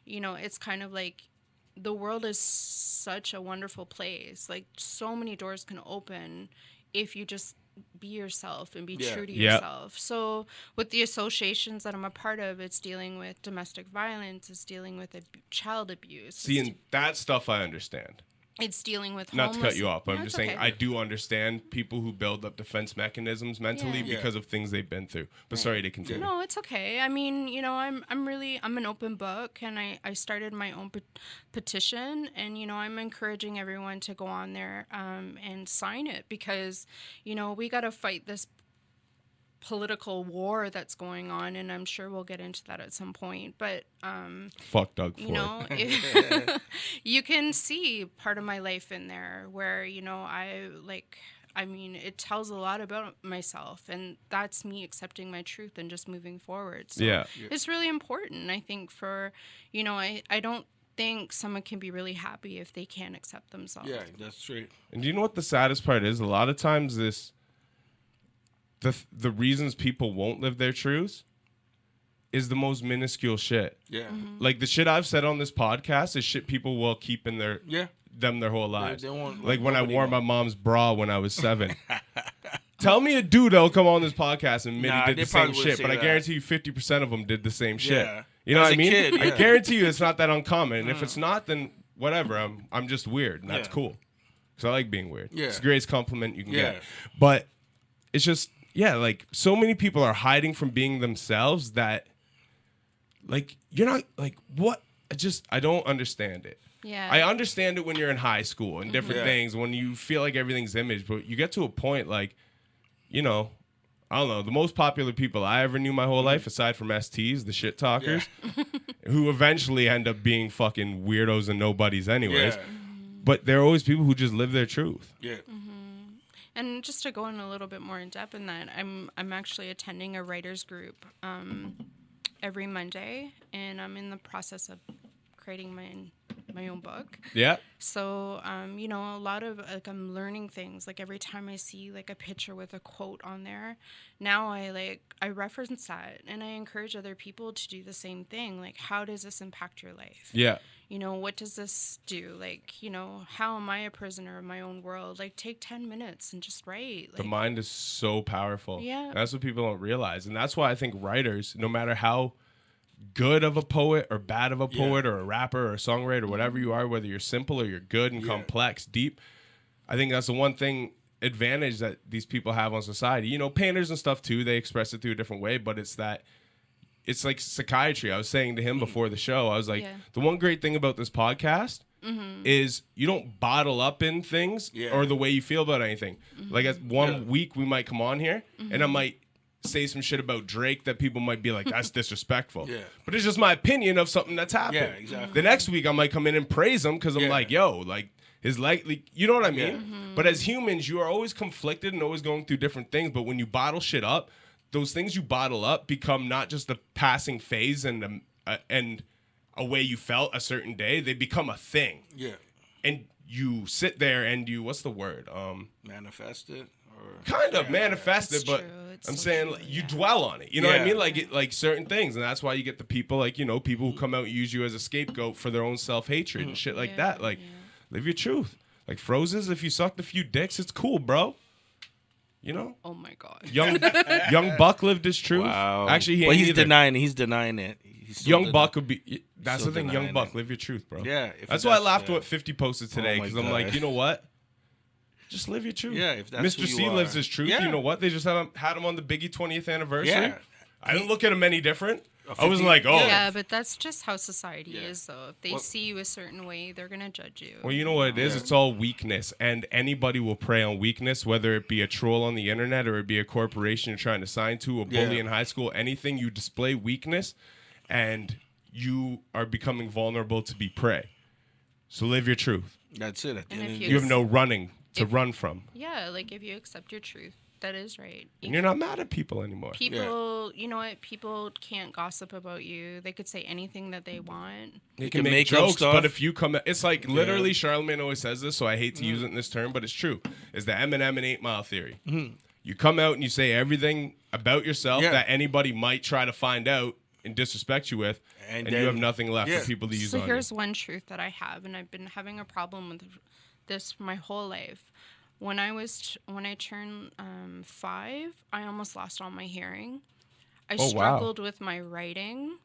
B: it's kind of like the world is such a wonderful place. Like so many doors can open if you just be yourself and be
C: Yeah.
B: true to
A: Yeah.
B: yourself. So with the associations that I'm a part of, it's dealing with domestic violence, it's dealing with child abuse.
A: See, and that stuff I understand.
B: it's dealing with
A: not to cut you off, but
B: No,
A: I'm just
B: it's
A: saying
B: okay.
A: I do understand people who build up defense mechanisms mentally
B: Yeah.
A: because of things they've been through. But sorry to continue.
B: No, it's okay. I mean, you know, I'm an open book, and I started my own petition, and you know, I'm encouraging everyone to go on there and sign it, because you know, we got to fight this political war that's going on, and I'm sure we'll get into that at some point. But
A: Fuck Doug Ford.
B: you know, you can see part of my life in there where, you know, I mean, it tells a lot about myself, and that's me accepting my truth and just moving forward. So
A: Yeah.
B: it's really important, I think, for, you know, I don't think someone can be really happy if they can't accept themselves.
C: Yeah, that's right.
A: And do you know what the saddest part is? A lot of times the reasons people won't live their truths is the most minuscule shit.
C: Yeah.
A: Like the shit I've said on this podcast is shit people will keep in their whole lives.
C: They won't,
A: like when I
C: nobody
A: wore
C: knows.
A: my mom's bra when I was 7. Tell me a dude that'll come on this podcast and admit
C: Nah,
A: he
C: they
A: did the same
C: probably wouldn't
A: shit, but
C: say
A: I
C: that.
A: guarantee you 50% of them did the same shit.
C: Yeah.
A: You know
C: As
A: what I
C: a
A: mean?
C: kid,
A: I
C: yeah.
A: guarantee you it's not that uncommon. And if it's not, then whatever. I'm just weird, and that's
C: Yeah.
A: cool. Because I like being weird.
C: Yeah.
A: It's the greatest compliment you can
C: Yeah.
A: get. But it's just, yeah, like so many people are hiding from being themselves that, like, you're not, like, what? I don't understand it.
B: Yeah.
A: I understand it when you're in high school and different
C: Yeah.
A: things, when you feel like everything's image, but you get to a point like, you know, I don't know, the most popular people I ever knew my whole life, aside from STs, the shit talkers, who eventually end up being fucking weirdos and nobodies anyways.
C: Yeah.
A: But there are always people who just live their truth.
C: Yeah.
B: And just to go in a little bit more in depth in that, I'm actually attending a writers group every Monday, and I'm in the process of creating my own book.
A: Yeah.
B: So, you know, a lot of, like, I'm learning things. Like, every time I see, like, a picture with a quote on there, now I reference that, and I encourage other people to do the same thing. Like, how does this impact your life?
A: Yeah.
B: You know, what does this do? Like, you know, how am I a prisoner of my own world? Like, take 10 minutes and just write.
A: The
B: Like,
A: mind is so powerful.
B: Yeah.
A: And that's what people don't realize. And that's why I think writers, no matter how good of a poet or bad of a poet or a rapper or a songwriter or whatever you are, whether you're simple or you're good and complex, deep, I think that's the one thing advantage that these people have on society. You know, painters and stuff too, they express it through a different way, but it's like psychiatry. I was saying to him before the show, I was like, the one great thing about this podcast is you don't bottle up in things or the way you feel about anything. Like one week we might come on here and I might say some shit about Drake that people might be like, that's disrespectful. But it's just my opinion of something that's happened.
C: Yeah, exactly.
A: The next week I might come in and praise him because I'm like, yo, like his you know what I mean? But as humans, you are always conflicted and always going through different things. But when you bottle shit up, those things you bottle up become not just a passing phase and a way you felt a certain day. They become a thing.
C: Yeah.
A: And you sit there and you, what's the word?
C: Manifest it.
A: Kind of manifest
B: It's
A: it, but
B: true. It's
A: I'm
B: so
A: saying
B: true,
A: like, you dwell on it. You know what I
C: Yeah.
A: mean? Like certain things, and that's why you get the people like, you know, people who come out and use you as a scapegoat for their own self-hatred and shit like that. Like, live your truth. Like Frozes, if you sucked a few dicks, it's cool, bro. You know?
B: oh my God.
A: Young Buck lived his truth.
C: Wow.
A: Actually, he
C: but
A: ain't
C: he's
A: either.
C: denying it. He's still
A: Young
C: denying-
A: Buck would be. That's
C: still
A: the thing. Young
C: denying
A: Buck,
C: it.
A: live your truth, bro.
C: Yeah.
A: That's why I laughed at what 50 posted today
C: my
A: because I'm like,
C: God.
A: you know what? Just live your truth.
C: Yeah, if that's
A: Mr.
C: who
A: C
C: you
A: lives
C: are.
A: his truth.
C: Yeah.
A: You know what? They just had him on the Biggie 20th anniversary.
C: Yeah.
A: I didn't look at him any different. I
C: 50
A: wasn't like, oh.
B: Yeah, but that's just how society
C: Yeah.
B: is, though. If they
C: Well-
B: see you a certain way, they're going to judge you.
A: Well, you know what it is?
C: Yeah.
A: It's all weakness. And anybody will prey on weakness, whether it be a troll on the internet or it be a corporation you're trying to sign to, a bully
C: Yeah.
A: in high school, anything, you display weakness and you are becoming vulnerable to be prey. So live your truth.
C: That's it. At the
B: And
C: end
B: if
C: of
B: you
C: the
A: You have
C: day.
A: no running to run from.
B: Yeah, like if you accept your truth, that is right.
A: And you're not mad at people anymore.
B: People, you know what? People can't gossip about you. They could say anything that they want.
A: They
C: can
A: can make
C: make up
A: jokes,
C: stuff.
A: but if you come, it's like literally Charlemagne always says this, so I hate to use it in this term, but it's true. Is the Eminem and 8 Mile theory. You come out and you say everything about yourself
C: Yeah.
A: that anybody might try to find out and disrespect you with, and you
C: then-
A: have nothing left
C: yeah.
A: for people to use
B: So
A: on
B: here's
A: you.
B: one truth that I have, and I've been having a problem with this my whole life. When I turned 5, I almost lost all my hearing. I
A: Oh, wow.
B: struggled with my writing.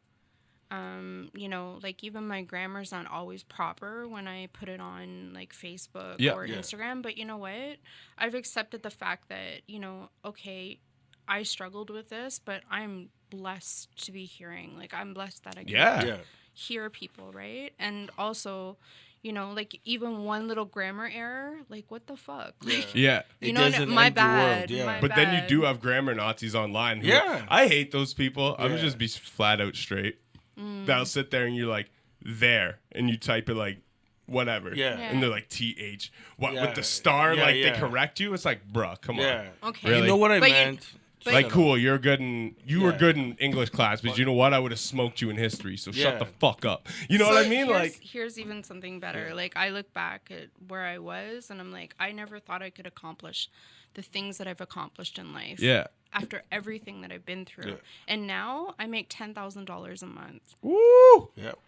B: You know, like even my grammar's not always proper when I put it on like Facebook or Instagram. But you know what? I've accepted the fact that, you know, okay, I struggled with this, but I'm blessed to be hearing. Like, I'm blessed that I can hear people, right? And also, you know, like even one little grammar error, like what the fuck? Like, you know, my bad.
A: But then you do have grammar Nazis online. Who, I hate those people. I would just be flat out straight. That'll sit there and you're like, there. And you type it like, whatever. And they're like, TH. What, with the star? Like, they correct you? It's like, bruh, come on.
C: Okay. Really? You know what I meant?
A: Like, cool, you're good in, you were good in English class, but you know what? I would have smoked you in history, so shut the fuck up. You know what I mean?
B: Here's even something better. Like, I look back at where I was, and I'm like, I never thought I could accomplish the things that I've accomplished in life. After everything that I've been through. And now, I make $10,000 a month.
A: Woo!
C: Yep.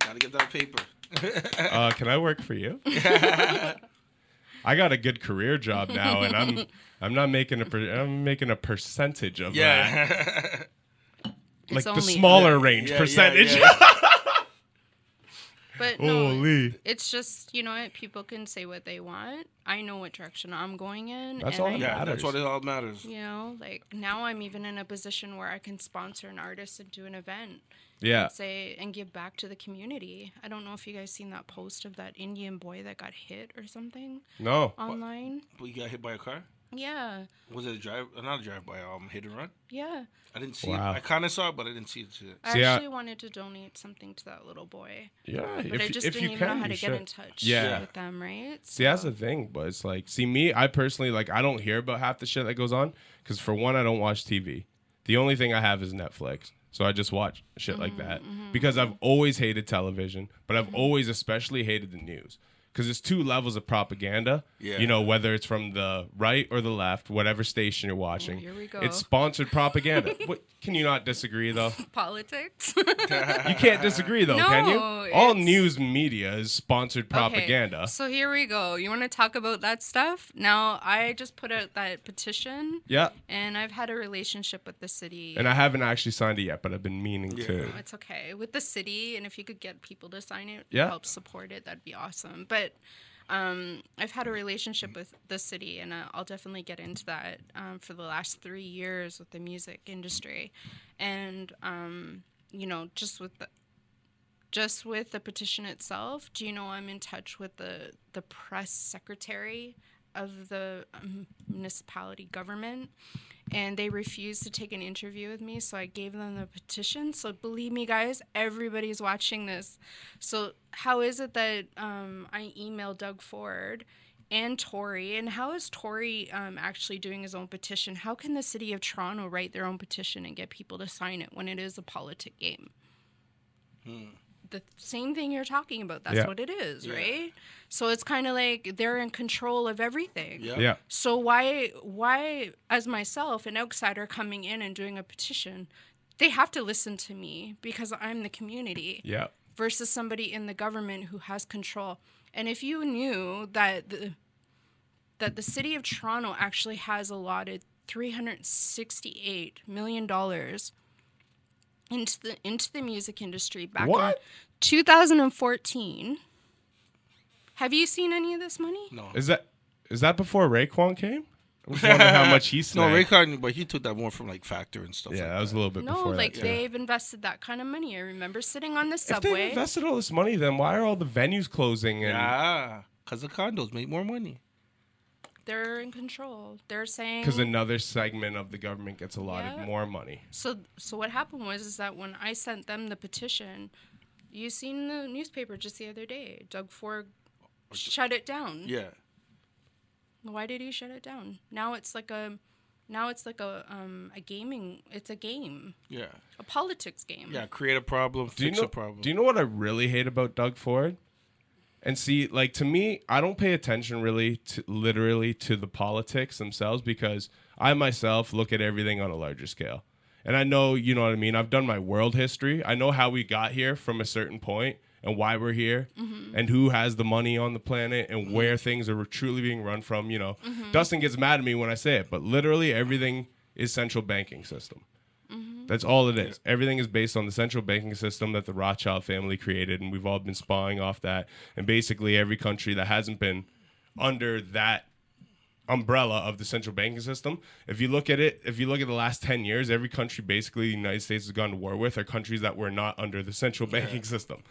C: Gotta get that paper.
A: Can I work for you? I got a good career job now, and I'm not making I'm making a percentage of that. Like the smaller range percentage.
B: But no, it's just, you know what, people can say what they want. I know what direction I'm going in.
A: That's all that matters.
C: That's what it all matters.
B: You know, like now I'm even in a position where I can sponsor an artist and do an event. And give back to the community. I don't know if you guys seen that post of that Indian boy that got hit or something.
A: No.
B: Online.
C: But he got hit by a car?
B: Yeah.
C: Was it not a drive-by, hit and run?
B: Yeah.
C: I didn't see it. I kind of saw it, but I didn't see it.
B: I actually wanted to donate something to that little boy.
A: Yeah.
B: But I just didn't even know how to get in touch with them, right?
A: See, that's the thing. But it's like, me, I personally, like, I don't hear about half the shit that goes on. Because for one, I don't watch TV. The only thing I have is Netflix. So I just watch shit like that. Because I've always hated television. But I've always especially hated the news. Because there's two levels of propaganda. You know, whether it's from the right or the left, whatever station you're watching.
B: Here we go.
A: It's sponsored propaganda. Can you not disagree, though?
B: Politics?
A: You can't disagree, though, can you? All news media is sponsored propaganda.
B: Okay, so here we go. You want to talk about that stuff? Now, I just put out that petition.
A: Yeah.
B: And I've had a relationship with the city.
A: And I haven't actually signed it yet, but I've been meaning to.
B: No, it's okay. With the city, and if you could get people to sign it, help support it, that'd be awesome. But I've had a relationship with the city, and I'll definitely get into that for the last 3 years with the music industry. And, you know, just with the petition itself, do you know I'm in touch with the press secretary of the municipality government, and they refused to take an interview with me, so I gave them the petition. So believe me, guys, everybody's watching this. So how is it that I emailed Doug Ford and Tory, and how is Tory actually doing his own petition? How can the city of Toronto write their own petition and get people to sign it when it is a politic game? The same thing you're talking about. That's what it is, right? So it's kind of like they're in control of everything. So why, as myself, an outsider coming in and doing a petition, they have to listen to me because I'm the community. Versus somebody in the government who has control. And if you knew that the city of Toronto actually has allotted $368 million into the music industry back in 2014. Have you seen any of this money?
C: No.
A: Is that before Raekwon came? I was wondering how much he snagged.
C: No, Raekwon, but he took that more from like Factor and stuff.
A: Yeah, that was a little bit before.
B: No, like they've invested that kind of money. I remember sitting on the subway.
A: If they invested all this money, then why are all the venues closing?
C: Because the condos make more money.
B: They're in control. They're saying
A: because another segment of the government gets allotted more money.
B: So what happened was that when I sent them the petition, you seen the newspaper just the other day. Doug Ford shut it down.
C: Yeah.
B: Why did he shut it down? Now it's like a gaming. It's a game. Yeah. A politics game.
C: Yeah. Create a problem. Fix a problem.
A: Do you know what I really hate about Doug Ford? And see, like, to me, I don't pay attention really literally to the politics themselves because I myself look at everything on a larger scale. And I know, you know what I mean? I've done my world history. I know how we got here from a certain point and why we're here and who has the money on the planet and where things are truly being run from, you know. Dustin gets mad at me when I say it, but literally everything is central banking system. That's all it is. Everything is based on the central banking system that the Rothschild family created, and we've all been spawning off that. And basically every country that hasn't been under that umbrella of the central banking system, if you look at the last 10 years, every country basically the United States has gone to war with are countries that were not under the central banking system.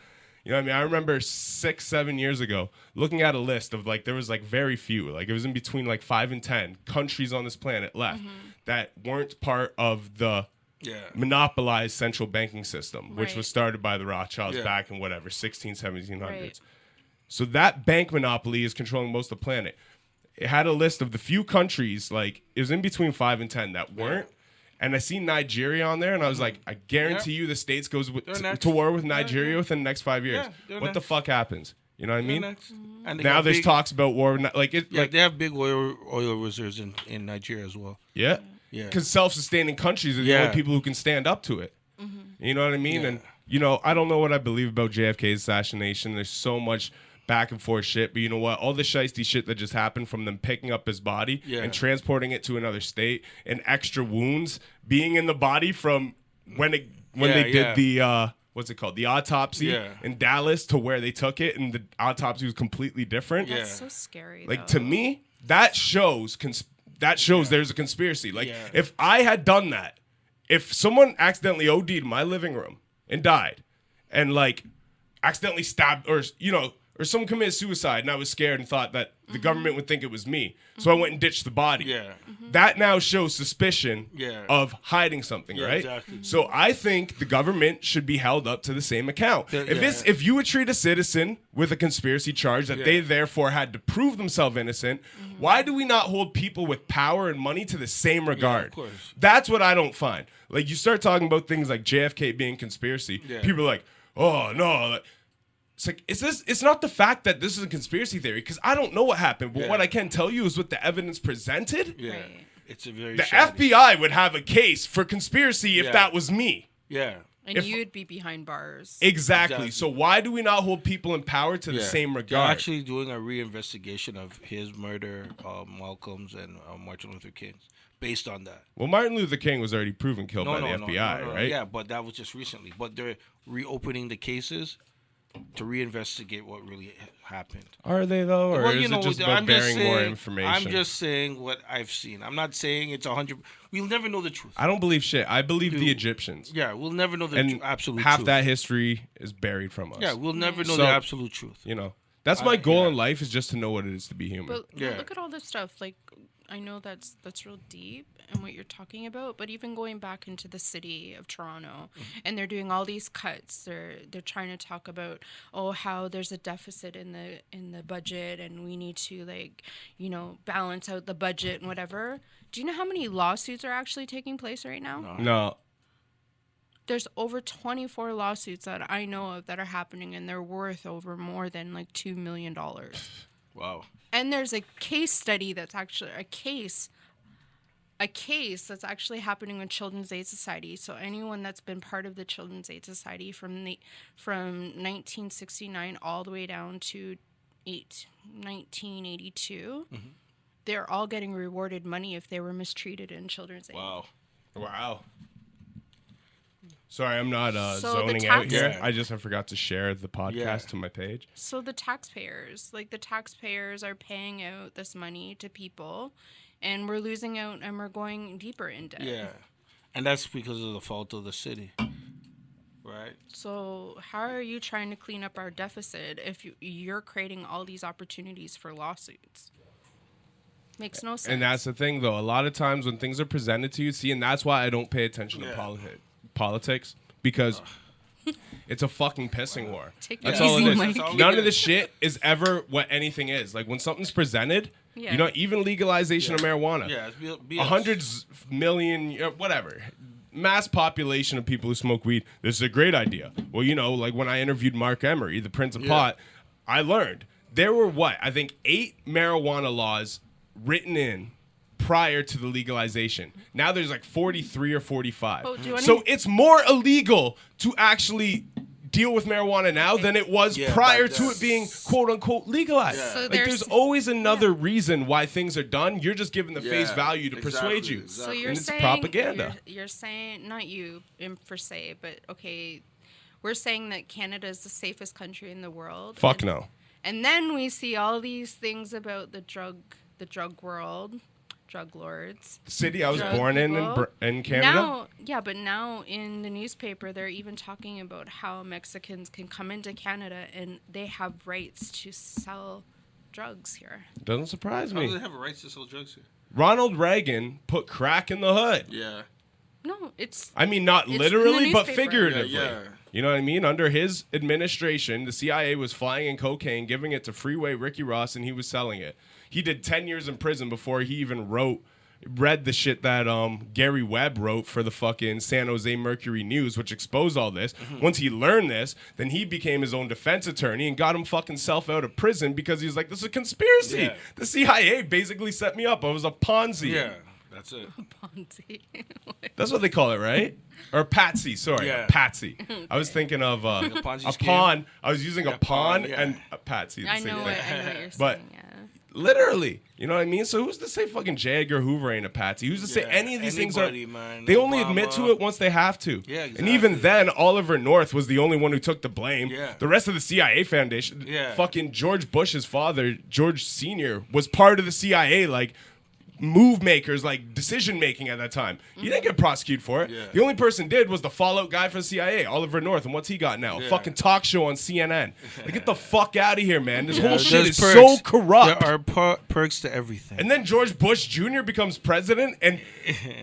A: You know what I mean? I remember 6-7 years ago looking at a list of like, there was like very few, like it was in between like 5 and 10 countries on this planet left that weren't part of the monopolized central banking system, which was started by the Rothschilds back in whatever, 1700s. Right. So that bank monopoly is controlling most of the planet. It had a list of the few countries, like it was in between 5 and 10 that weren't. And I seen Nigeria on there, and I was like, I guarantee you the States goes to war with Nigeria within the next 5 years. What the fuck happens? You know what I mean? And now there's talks about war. Like
C: they have big oil reserves in Nigeria as well.
A: Yeah. Because self-sustaining countries are the only people who can stand up to it. You know what I mean? And, you know, I don't know what I believe about JFK's assassination. There's so much back and forth shit, but you know what? All the shiesty shit that just happened from them picking up his body and transporting it to another state, and extra wounds being in the body from when they did the what's it called? The autopsy in Dallas to where they took it, and the autopsy was completely different.
B: That's so scary.
A: Like to me, that shows there's a conspiracy. Like if I had done that, if someone accidentally OD'd in my living room and died, and like accidentally stabbed, or you know, or someone committed suicide, and I was scared and thought that the government would think it was me, so I went and ditched the body. That now shows suspicion of hiding something, right?
C: Exactly.
A: So I think the government should be held up to the same account. If you would treat a citizen with a conspiracy charge that they therefore had to prove themselves innocent, why do we not hold people with power and money to the same regard?
C: Of course.
A: That's what I don't find. Like, you start talking about things like JFK being conspiracy, people are like, oh no. It's like, it's not the fact that this is a conspiracy theory, because I don't know what happened, but what I can tell you is what the evidence presented.
C: It's a very
A: the FBI would have a case for conspiracy if that was me.
B: And you'd be behind bars.
A: Exactly. So why do we not hold people in power to the same regard?
C: They're actually doing a reinvestigation of his murder, Malcolm's, and Martin Luther King's, based on that.
A: Well, Martin Luther King was already proven killed by the FBI, right?
C: Yeah, but that was just recently. But they're reopening the cases to reinvestigate what really happened.
A: Are they though, or is it just about bearing more information?
C: I'm just saying what I've seen. I'm not saying it's 100. We'll never know the truth.
A: I don't believe shit. I believe the Egyptians.
C: Yeah, we'll never know the absolute truth.
A: Half that history is buried from us.
C: Yeah, we'll never know the absolute truth.
A: You know, that's my goal in life, is just to know what it is to be human.
B: But look at all this stuff. Like, I know that's real deep and what you're talking about, but even going back into the city of Toronto, and they're doing all these cuts. They're trying to talk about how there's a deficit in the budget, and we need to, like, you know, balance out the budget and whatever. Do you know how many lawsuits are actually taking place right now?
A: No.
B: There's over 24 lawsuits that I know of that are happening, and they're worth over more than like $2 million.
C: Wow.
B: And there's a case study that's actually a case that's actually happening with Children's Aid Society. So anyone that's been part of the Children's Aid Society from 1969 all the way down to 1982, they're all getting rewarded money if they were mistreated in Children's Aid.
A: Wow. Sorry, I'm not zoning out here. I forgot to share the podcast to my page.
B: So the taxpayers are paying out this money to people, and we're losing out, and we're going deeper in debt.
C: Yeah, and that's because of the fault of the city, right?
B: So how are you trying to clean up our deficit if you're creating all these opportunities for lawsuits? Makes no sense.
A: And that's the thing, though. A lot of times when things are presented to you, and that's why I don't pay attention to politics, because it's a fucking pissing war.
B: That's all it is.
A: None of this shit is ever what anything is. Like, when something's presented, you know, even legalization of marijuana, 100 million, whatever, mass population of people who smoke weed, this is a great idea. Well, you know, like when I interviewed Mark Emery, the Prince of Pot, I learned there were 8 marijuana laws written in prior to the legalization. Now there's like 43 or 45. So it's more illegal to actually deal with marijuana now than it was prior to it being quote unquote legalized.
C: Yeah.
B: So
A: Like there's always another reason why things are done. You're just giving the face value to persuade you.
B: So you're
A: and it's
B: saying
A: propaganda.
B: You're saying, not you per se, but okay, we're saying that Canada is the safest country in the world.
A: Fuck no.
B: And then we see all these things about the drug world, drug lords.
A: The city I was
B: drug
A: born
B: people.
A: in Canada.
B: But now in the newspaper, they're even talking about how Mexicans can come into Canada and they have rights to sell drugs here.
A: Doesn't surprise
C: How do
A: me.
C: they have rights to sell drugs here?
A: Ronald Reagan put crack in the hood.
C: Yeah.
B: No, it's...
A: I mean, not
B: It's
A: literally,
B: in the
A: but
B: newspaper.
A: figuratively.
C: Yeah.
A: You know what I mean? Under his administration, the CIA was flying in cocaine, giving it to Freeway Ricky Ross, and he was selling it. He did 10 years in prison before he even read the shit that Gary Webb wrote for the fucking San Jose Mercury News, which exposed all this. Once he learned this, then he became his own defense attorney and got him fucking self out of prison because he was like, this is a conspiracy.
C: Yeah.
A: The CIA basically set me up. I was a Ponzi.
C: Yeah. That's it.
B: Ponzi.
A: That's what they call it, right? Or Patsy, sorry.
C: Yeah.
A: Patsy. I was thinking of a
C: Ponzi scheme?
A: pawn. I was using a pawn
C: pawn, yeah.
A: and a Patsy.
B: I know what you're saying,
A: But-
B: yeah.
A: Literally. You know what I mean? So who's to say fucking J. Edgar Hoover ain't a Patsy? Who's to say any of these things are...
C: Man.
A: They only
C: Obama.
A: admit to it once they have to.
C: Yeah,
A: And even
C: exactly.
A: then, Oliver North was the only one who took the blame.
C: Yeah.
A: The rest of the CIA Foundation,
C: Yeah.
A: fucking George Bush's father, George Sr., was part of the CIA, like, move makers, like, decision making at that time. He didn't get prosecuted for it.
C: Yeah.
A: The only person did was the fallout guy for the CIA, Oliver North. And what's he got now? A
C: Yeah.
A: fucking talk show on CNN. Like, get the fuck out of here, man. This whole shit
C: There's
A: is
C: perks.
A: so corrupt.
C: There are perks to everything.
A: And then George Bush Jr. becomes president, and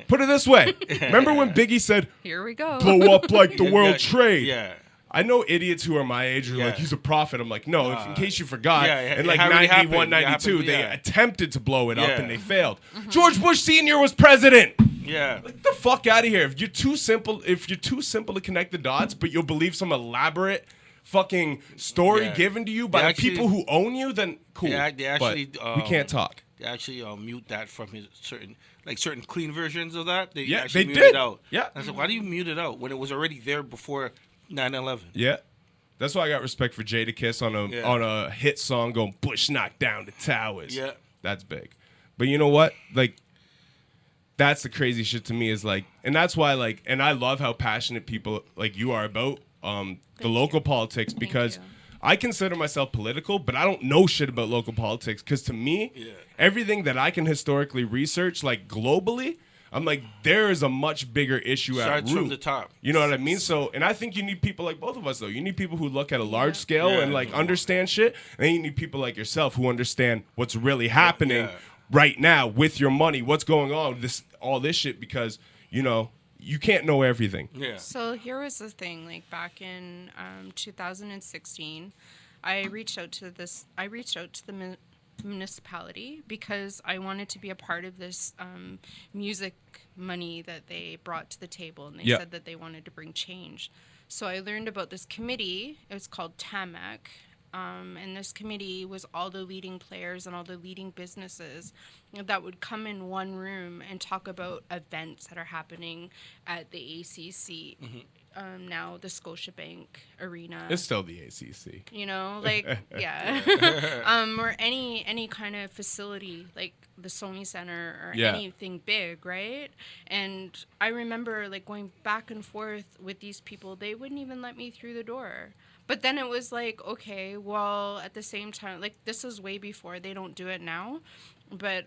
A: put it this way. Remember when Biggie said,
B: Here we go.
A: blow up like the World Trade?
C: Yeah.
A: I know idiots who are my age who are
C: Yeah.
A: like, he's a prophet. I'm like, no, if, in case you forgot,
C: yeah,
A: in
C: it
A: like
C: already
A: 91,
C: happened. It
A: 92,
C: happened,
A: they
C: yeah.
A: attempted to blow it up
C: Yeah.
A: and they failed. George Bush Sr. was president.
C: Yeah.
A: Get the fuck out of here. If you're too simple to connect the dots, but you'll believe some elaborate fucking story
C: Yeah.
A: given to you by
C: They
A: the
C: actually-
A: people who own you, then cool.
C: They actually,
A: but we can't talk.
C: They actually mute that from his certain clean versions of that. They
A: Yeah,
C: actually
A: they
C: mute
A: did.
C: it out.
A: Yeah.
C: I said, why do you mute it out when it was already there before 9/11?
A: Yeah. That's why I got respect for Jadakiss on a hit song going Bush knocked down the towers.
C: Yeah.
A: That's big. But you know what? Like, that's the crazy shit to me is like, and that's why like, and I love how passionate people like you are about the local politics because
B: you.
A: I consider myself political, but I don't know shit about local politics because to me, everything that I can historically research like globally, I'm like, there is a much bigger issue
C: Starts
A: at root.
C: from the top.
A: You know what I mean? So, and I think you need people like both of us, though. You need people who look at a large scale
C: Yeah.
A: and like understand shit, and then you need people like yourself who understand what's really happening
C: Yeah.
A: right now with your money, what's going on, all this shit, because you know you can't know everything.
C: Yeah.
B: So here was the thing, like back in 2016, I reached out to the municipality because I wanted to be a part of this music money that they brought to the table, and they said that they wanted to bring change. So I learned about this committee. It was called TAMAC. And this committee was all the leading players and all the leading businesses that would come in one room and talk about events that are happening at the ACC. Now the Scotiabank Arena.
A: It's still the ACC.
B: You know, like, yeah. Or any kind of facility, like the Sony Center or anything big, right? And I remember, like, going back and forth with these people. They wouldn't even let me through the door. But then it was like, okay, well, at the same time, like, this is way before. They don't do it now. But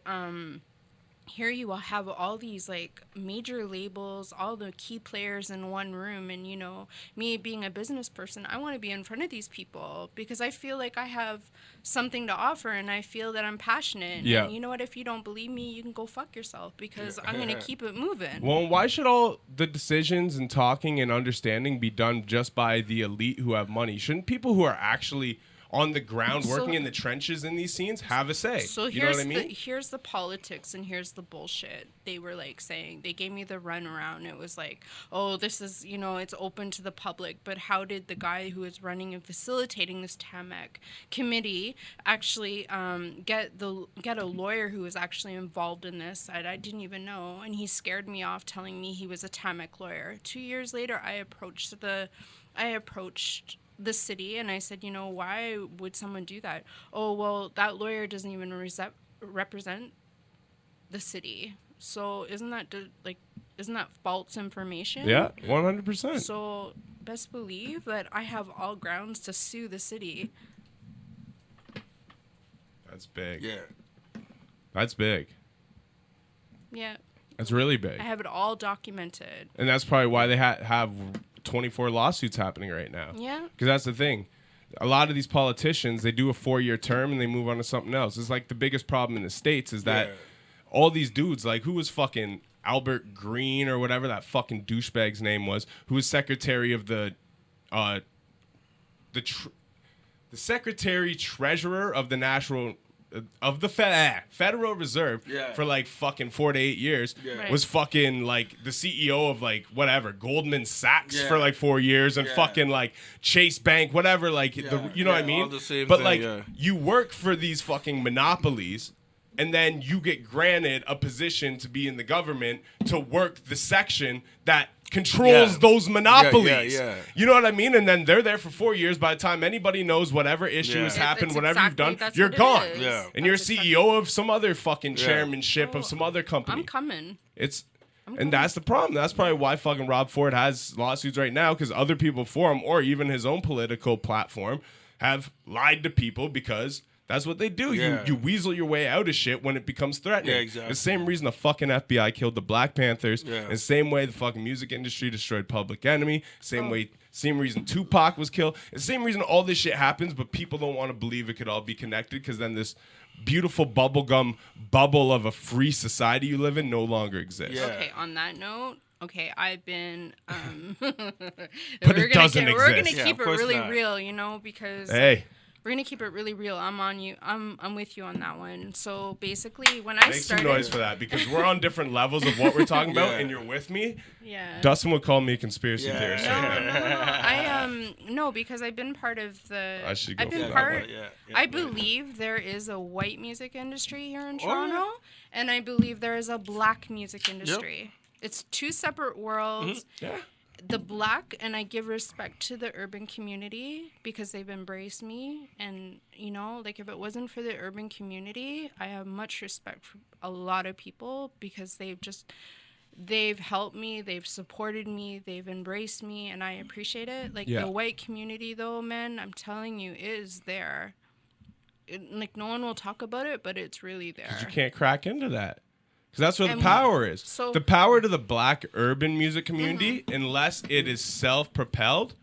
B: here you will have all these, like, major labels, all the key players in one room. And, you know, me being a business person, I want to be in front of these people because I feel like I have something to offer and I feel that I'm passionate.
A: Yeah.
B: And you know what? If you don't believe me, you can go fuck yourself because I'm going to keep it moving.
A: Well, why should all the decisions and talking and understanding be done just by the elite who have money? Shouldn't people who are actually on the ground working in the trenches in these scenes have a say?
B: So
A: you know what I mean?
B: Here's the politics and here's the bullshit. They were like saying, they gave me the runaround. It was like, oh, this is, you know, it's open to the public. But how did the guy who is running and facilitating this TAMAC committee actually get a lawyer who was actually involved in this? I didn't even know. And he scared me off telling me he was a TAMAC lawyer. 2 years later, I approached the I approached the city and I said, you know, why would someone do that? Oh, well, that lawyer doesn't even represent the city. So isn't that false information?
A: Yeah, 100%.
B: So best believe that I have all grounds to sue the city.
A: That's big.
C: Yeah.
A: That's big.
B: Yeah.
A: That's really big.
B: I have it all documented.
A: And that's probably why they have 24 lawsuits happening right now.
B: Yeah.
A: Because that's the thing. A lot of these politicians, they do a 4-year term and they move on to something else. It's like the biggest problem in the States is that all these dudes, like who was fucking Albert Green or whatever that fucking douchebag's name was, who was secretary of the secretary treasurer of the national of the Federal Reserve for like fucking 4 to 8 years was fucking like the CEO of like whatever Goldman Sachs for like 4 years and fucking like Chase Bank, whatever, like you know what I mean?
C: All the same
A: but
C: thing,
A: like you work for these fucking monopolies and then you get granted a position to be in the government to work the section that controls those monopolies. You know what I mean? And then they're there for 4 years. By the time anybody knows whatever issue has happened, whatever you've done, you're gone. And you're CEO of some other fucking chairmanship of some other company.
B: I'm coming.
A: And that's the problem. That's probably why fucking Rob Ford has lawsuits right now, because other people for him, or even his own political platform, have lied to people because that's what they do. You weasel your way out of shit when it becomes threatening.
C: Yeah, exactly.
A: The same reason the fucking FBI killed the Black Panthers. The same way the fucking music industry destroyed Public Enemy. Same reason Tupac was killed. The same reason all this shit happens, but people don't want to believe it could all be connected, because then this beautiful bubblegum bubble of a free society you live in no longer exists.
B: Okay, on that note, I've been
A: but it doesn't exist.
B: We're gonna keep it really real, you know, because we're gonna keep it really real. I'm on you. I'm with you on that one. So basically, when I started,
A: make some noise for that, because we're on different levels of what we're talking about, and you're with me.
B: Yeah.
A: Dustin would call me a conspiracy theorist.
B: No, because I've been part of the.
A: I should go.
B: I've been part. I believe there is a white music industry here in Toronto, and I believe there is a Black music industry. It's two separate worlds. The Black, and I give respect to the urban community because they've embraced me, and you know, like if it wasn't for the urban community, I have much respect for a lot of people because they've helped me, they've supported me, they've embraced me, and I appreciate it. Like the white community though, man, I'm telling you, is there. Like no one will talk about it, but it's really there.
A: 'Cause you can't crack into that. Because that's where the power is. So, the power to the Black urban music community, unless it is self-propelled,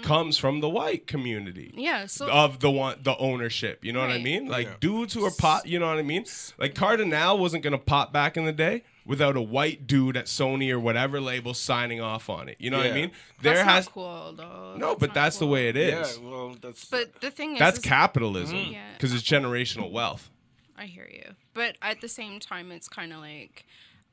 A: comes from the white community.
B: Yeah. So
A: of the ownership. You know what I mean? Like dudes who are you know what I mean? Like Cardinal wasn't gonna pop back in the day without a white dude at Sony or whatever label signing off on it. You know what I mean?
B: That's not cool though.
A: No, but that's the way it is.
C: Yeah, well, that's.
B: But the thing is,
A: that's capitalism. Because it's generational wealth.
B: I hear you. But at the same time, it's kind of like,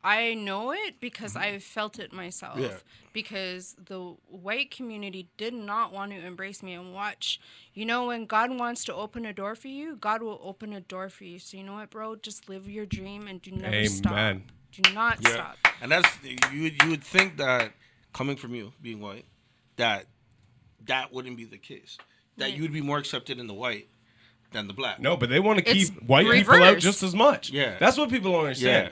B: I know it because I've felt it myself. Yeah. Because the white community did not want to embrace me and watch. You know, when God wants to open a door for you, God will open a door for you. So you know what, bro? Just live your dream and do never stop. Do not stop.
C: And that's, you would think that, coming from you, being white, that wouldn't be the case. That you would be more accepted in the white than the Black.
A: No, but they want to keep white people out just as much. Yeah. That's what people don't understand.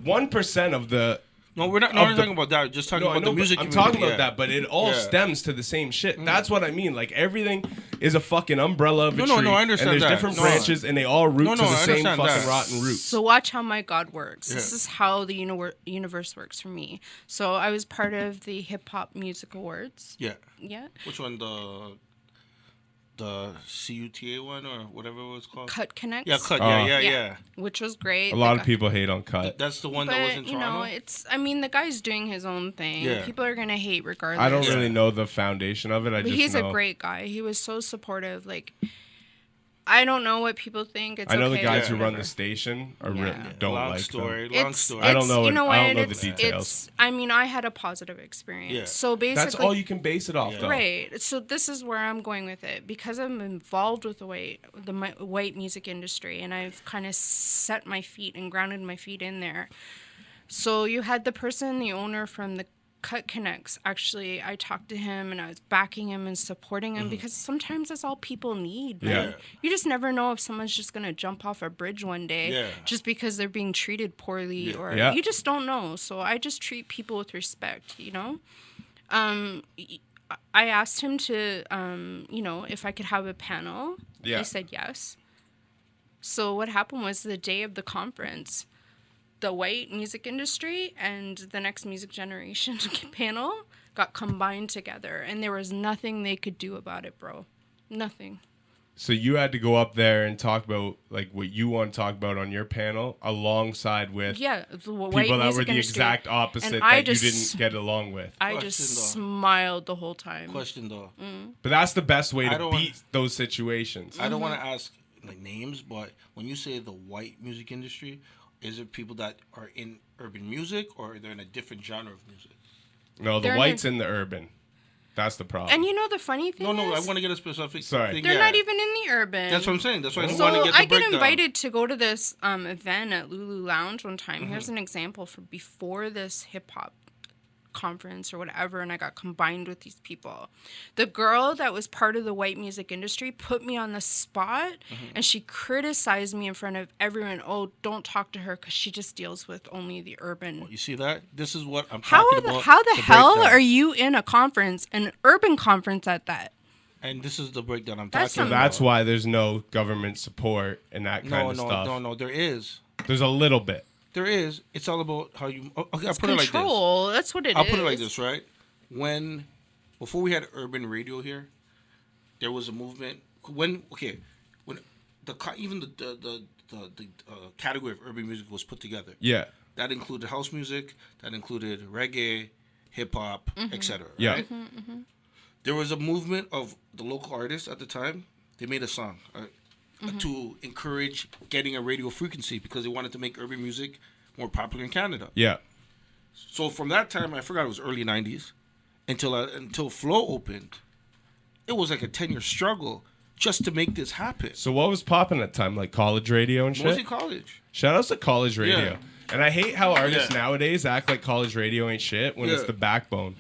A: 1% of the...
C: No, we're not talking about that. Just talking about the music community.
A: I'm talking about that, but it all stems to the same shit. That's what I mean. Like, everything is a fucking umbrella of a tree.
C: No, I understand
A: and there's different branches, and they all root to the same fucking rotten roots.
B: So watch how my God works. This is how the universe works for me. So I was part of the HipHop Music Awards. Yeah.
C: Which one? The CUTA one or whatever it was called?
B: Cut Connects.
C: Yeah, Cut. Yeah.
B: Which was great.
A: A lot of people hate on Cut.
C: That's the one that was in Toronto?
B: I mean, the guy's doing his own thing. Yeah. People are going to hate regardless.
A: I don't really know the foundation of it. But
B: he's a great guy. He was so supportive. Like, I don't know what people think.
A: I know the guys who run the station don't like them.
C: Long story.
A: I don't know. I don't know the details.
B: I mean, I had a positive experience. Yeah. So basically,
A: that's all you can base it off, though.
B: Right. So this is where I'm going with it, because I'm involved with the white music industry, and I've kind of set my feet and grounded my feet in there. So you had the owner from Cut Connects, actually, I talked to him and I was backing him and supporting him because sometimes that's all people need, man.
C: Yeah.
B: You just never know if someone's just going to jump off a bridge one day just because they're being treated poorly or you just don't know. So I just treat people with respect, you know? I asked him to, you know, if I could have a panel.
A: Yeah.
B: He said yes. So what happened was the day of the conference, the white music industry and the next music generation panel got combined together, and there was nothing they could do about it, bro. Nothing.
A: So you had to go up there and talk about like what you want to talk about on your panel alongside with
B: the white
A: people that
B: music
A: were the
B: industry.
A: exact opposite
B: And
A: that you didn't get along with.
B: I just smiled the whole time.
C: Question though.
A: But that's the best way to beat those situations.
C: I don't want to ask like names, but when you say the white music industry, is it people that are in urban music or they're in a different genre of music?
A: No, the white's in the urban. That's the problem.
B: And you know the funny thing
C: No,
B: is,
C: I want to get a specific thing.
B: They're not even in the urban.
C: That's what I'm saying. That's why I want to get the
B: I
C: breakdown.
B: get invited to go to this event at Lulu Lounge one time. Here's an example for before this hip-hop conference or whatever, and I got combined with these people. The girl that was part of the white music industry put me on the spot, and she criticized me in front of everyone. Oh, don't talk to her because she just deals with only the urban.
C: You see that? This is what I'm talking about.
B: How the hell are you in a conference, an urban conference at that?
C: And this is the breakdown I'm talking about.
A: That's why there's no government support and that kind of stuff.
C: No, there is.
A: There's a little bit.
C: There is. It's all about how you. Okay, I'll
B: It's
C: put it like this.
B: control. That's what it is.
C: I'll put it like this, right? Before we had urban radio here, there was a movement. When the category of urban music was put together.
A: Yeah.
C: That included house music. That included reggae, hip hop, etc.
A: Yeah.
C: Right? There was a movement of the local artists at the time. They made a song. To encourage getting a radio frequency because they wanted to make urban music more popular in Canada.
A: Yeah.
C: So from that time, I forgot it was early 90s, until Flow opened, it was like a 10-year struggle just to make this happen.
A: So what was popping at the time? Like college radio and shit?
C: Mostly college.
A: Shout outs to college radio.
C: Yeah.
A: And I hate how artists nowadays act like college radio ain't shit when it's the backbone.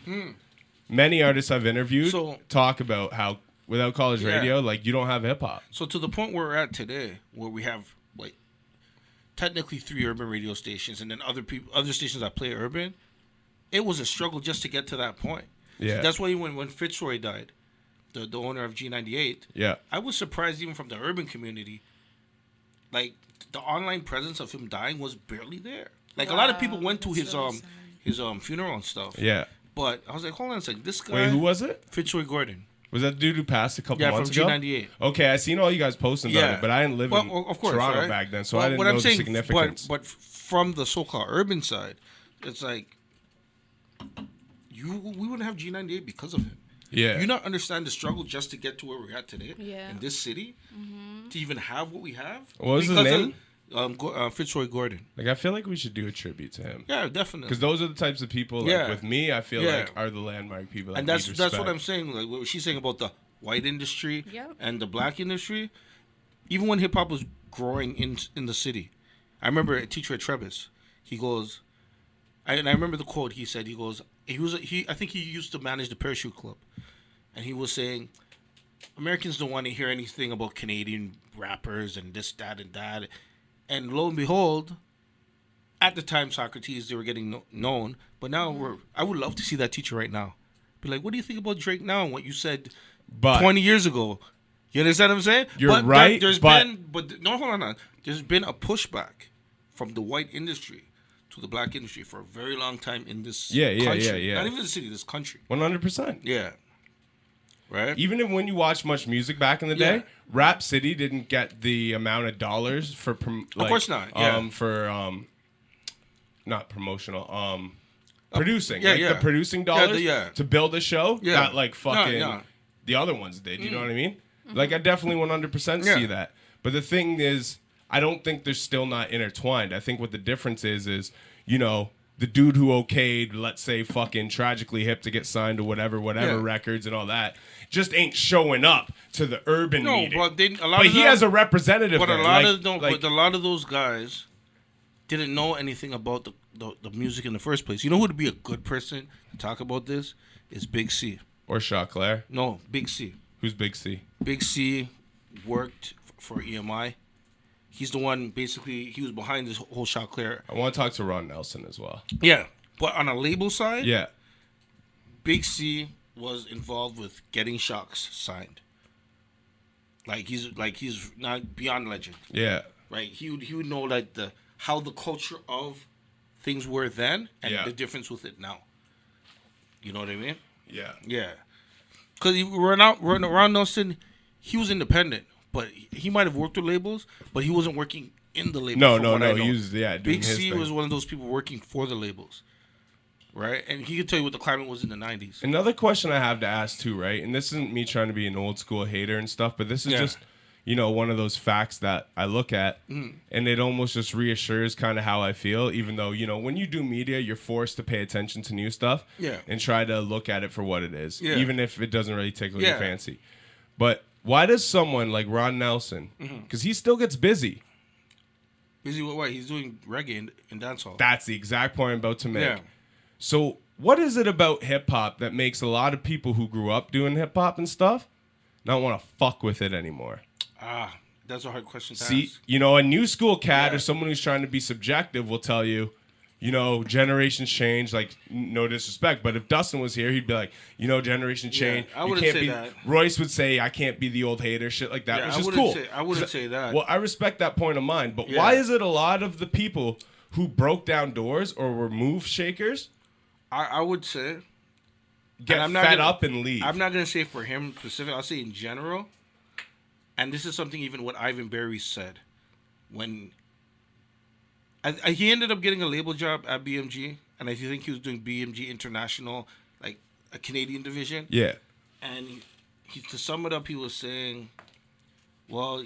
A: Many artists I've interviewed talk about how without college radio, like, you don't have hip-hop.
C: So to the point where we're at today, where we have, like, technically 3 urban radio stations and then other stations that play urban, it was a struggle just to get to that point.
A: Yeah.
C: So that's why when Fitzroy died, the owner of G98,
A: I
C: was surprised even from the urban community. Like, the online presence of him dying was barely there. Like, a lot of people went to his funeral and stuff.
A: Yeah.
C: But I was like, hold on a second. This guy...
A: Wait, who was it?
C: Fitzroy Gordon.
A: Was that the dude who passed a couple months ago?
C: Yeah, from G98.
A: Okay, I seen all you guys posting about it, but I didn't live in Toronto back then, so I didn't know the significance.
C: But from the so-called urban side, it's like, we wouldn't have G98 because of him.
A: Yeah.
C: You not understand the struggle just to get to where we're at today in this city, to even have what we have?
A: What was his name?
C: Fitzroy Gordon.
A: Like, I feel like we should do a tribute to him.
C: Yeah, definitely.
A: Because those are the types of people, like, with me, I feel like are the landmark people that
C: and that's what I'm saying. Like what she's saying about the white industry and the black industry. Even when hip hop was growing in the city, I remember a teacher at Trebas. He goes, and I remember the quote he said. He goes, I think he used to manage the Parachute Club, and he was saying, Americans don't want to hear anything about Canadian rappers and this, that, and that. And lo and behold, at the time, Socrates, they were getting known. But now I would love to see that teacher right now. Be like, what do you think about Drake now and what you said 20 years ago? You understand what I'm saying?
A: You're right.
C: There's been a pushback from the white industry to the black industry for a very long time in this country. Not even the city, this country.
A: 100%.
C: Yeah. Right.
A: Even when you watch much music back in the day, Rap City didn't get the amount of dollars for
C: of course not.
A: For not promotional producing. The producing dollars to build a show that like fucking the other ones did. You know what I mean? Like, I definitely 100% see that. But the thing is, I don't think they're still not intertwined. I think what the difference is, you know, the dude who okayed, let's say, fucking Tragically Hip to get signed to whatever records and all that, just ain't showing up to the urban meeting.
C: But
A: he has a representative.
C: But a lot of those guys didn't know anything about the music in the first place. You know who would be a good person to talk about this? Is Big C.
A: Or Chaclair.
C: No, Big C.
A: Who's Big C?
C: Big C worked for EMI. He's the one, basically, he was behind this whole Chaclair.
A: I want to talk to Ron Nelson as well.
C: Yeah, but on a label side,
A: Yeah.
C: Big C was involved with getting Shocks signed. He's not beyond legend.
A: Yeah.
C: Right? He would know like how the culture of things were then and
A: Yeah.
C: the difference with it now. You know what I mean?
A: Yeah.
C: Yeah. Because Ron Nelson, he was independent, but he might have worked with labels, but he wasn't working in the labels.
A: No. He was doing
C: Big
A: his
C: C
A: thing.
C: was one of those people working for the labels, right? And he could tell you what the climate was in the 90s.
A: Another question I have to ask too, right? And this isn't me trying to be an old school hater and stuff, but this is just, one of those facts that I look at and it almost just reassures kind of how I feel, even though, when you do media, you're forced to pay attention to new stuff and try to look at it for what it is, even if it doesn't really tickle your fancy. But why does someone like Ron Nelson, because he still gets busy.
C: Busy with what? He's doing reggae and dancehall.
A: That's the exact point I'm about to make.
C: Yeah.
A: So what is it about hip-hop that makes a lot of people who grew up doing hip-hop and stuff not want to fuck with it anymore?
C: That's a hard question to
A: See,
C: ask.
A: a new school cat or someone who's trying to be subjective will tell you, generations change, like, no disrespect. But if Dustin was here, he'd be like, generations change.
C: I wouldn't say that.
A: Royce would say, I can't be the old hater, shit like that, which is cool.
C: I wouldn't say that.
A: Well, I respect that point of mine. But why is it a lot of the people who broke down doors or were move shakers
C: I would say
A: get fed up and leave?
C: I'm not going to say for him specific. I'll say in general. And this is something even what Ivan Berry said when he ended up getting a label job at BMG, and I think he was doing BMG International, like a Canadian division.
A: Yeah.
C: And he to sum it up, he was saying, well,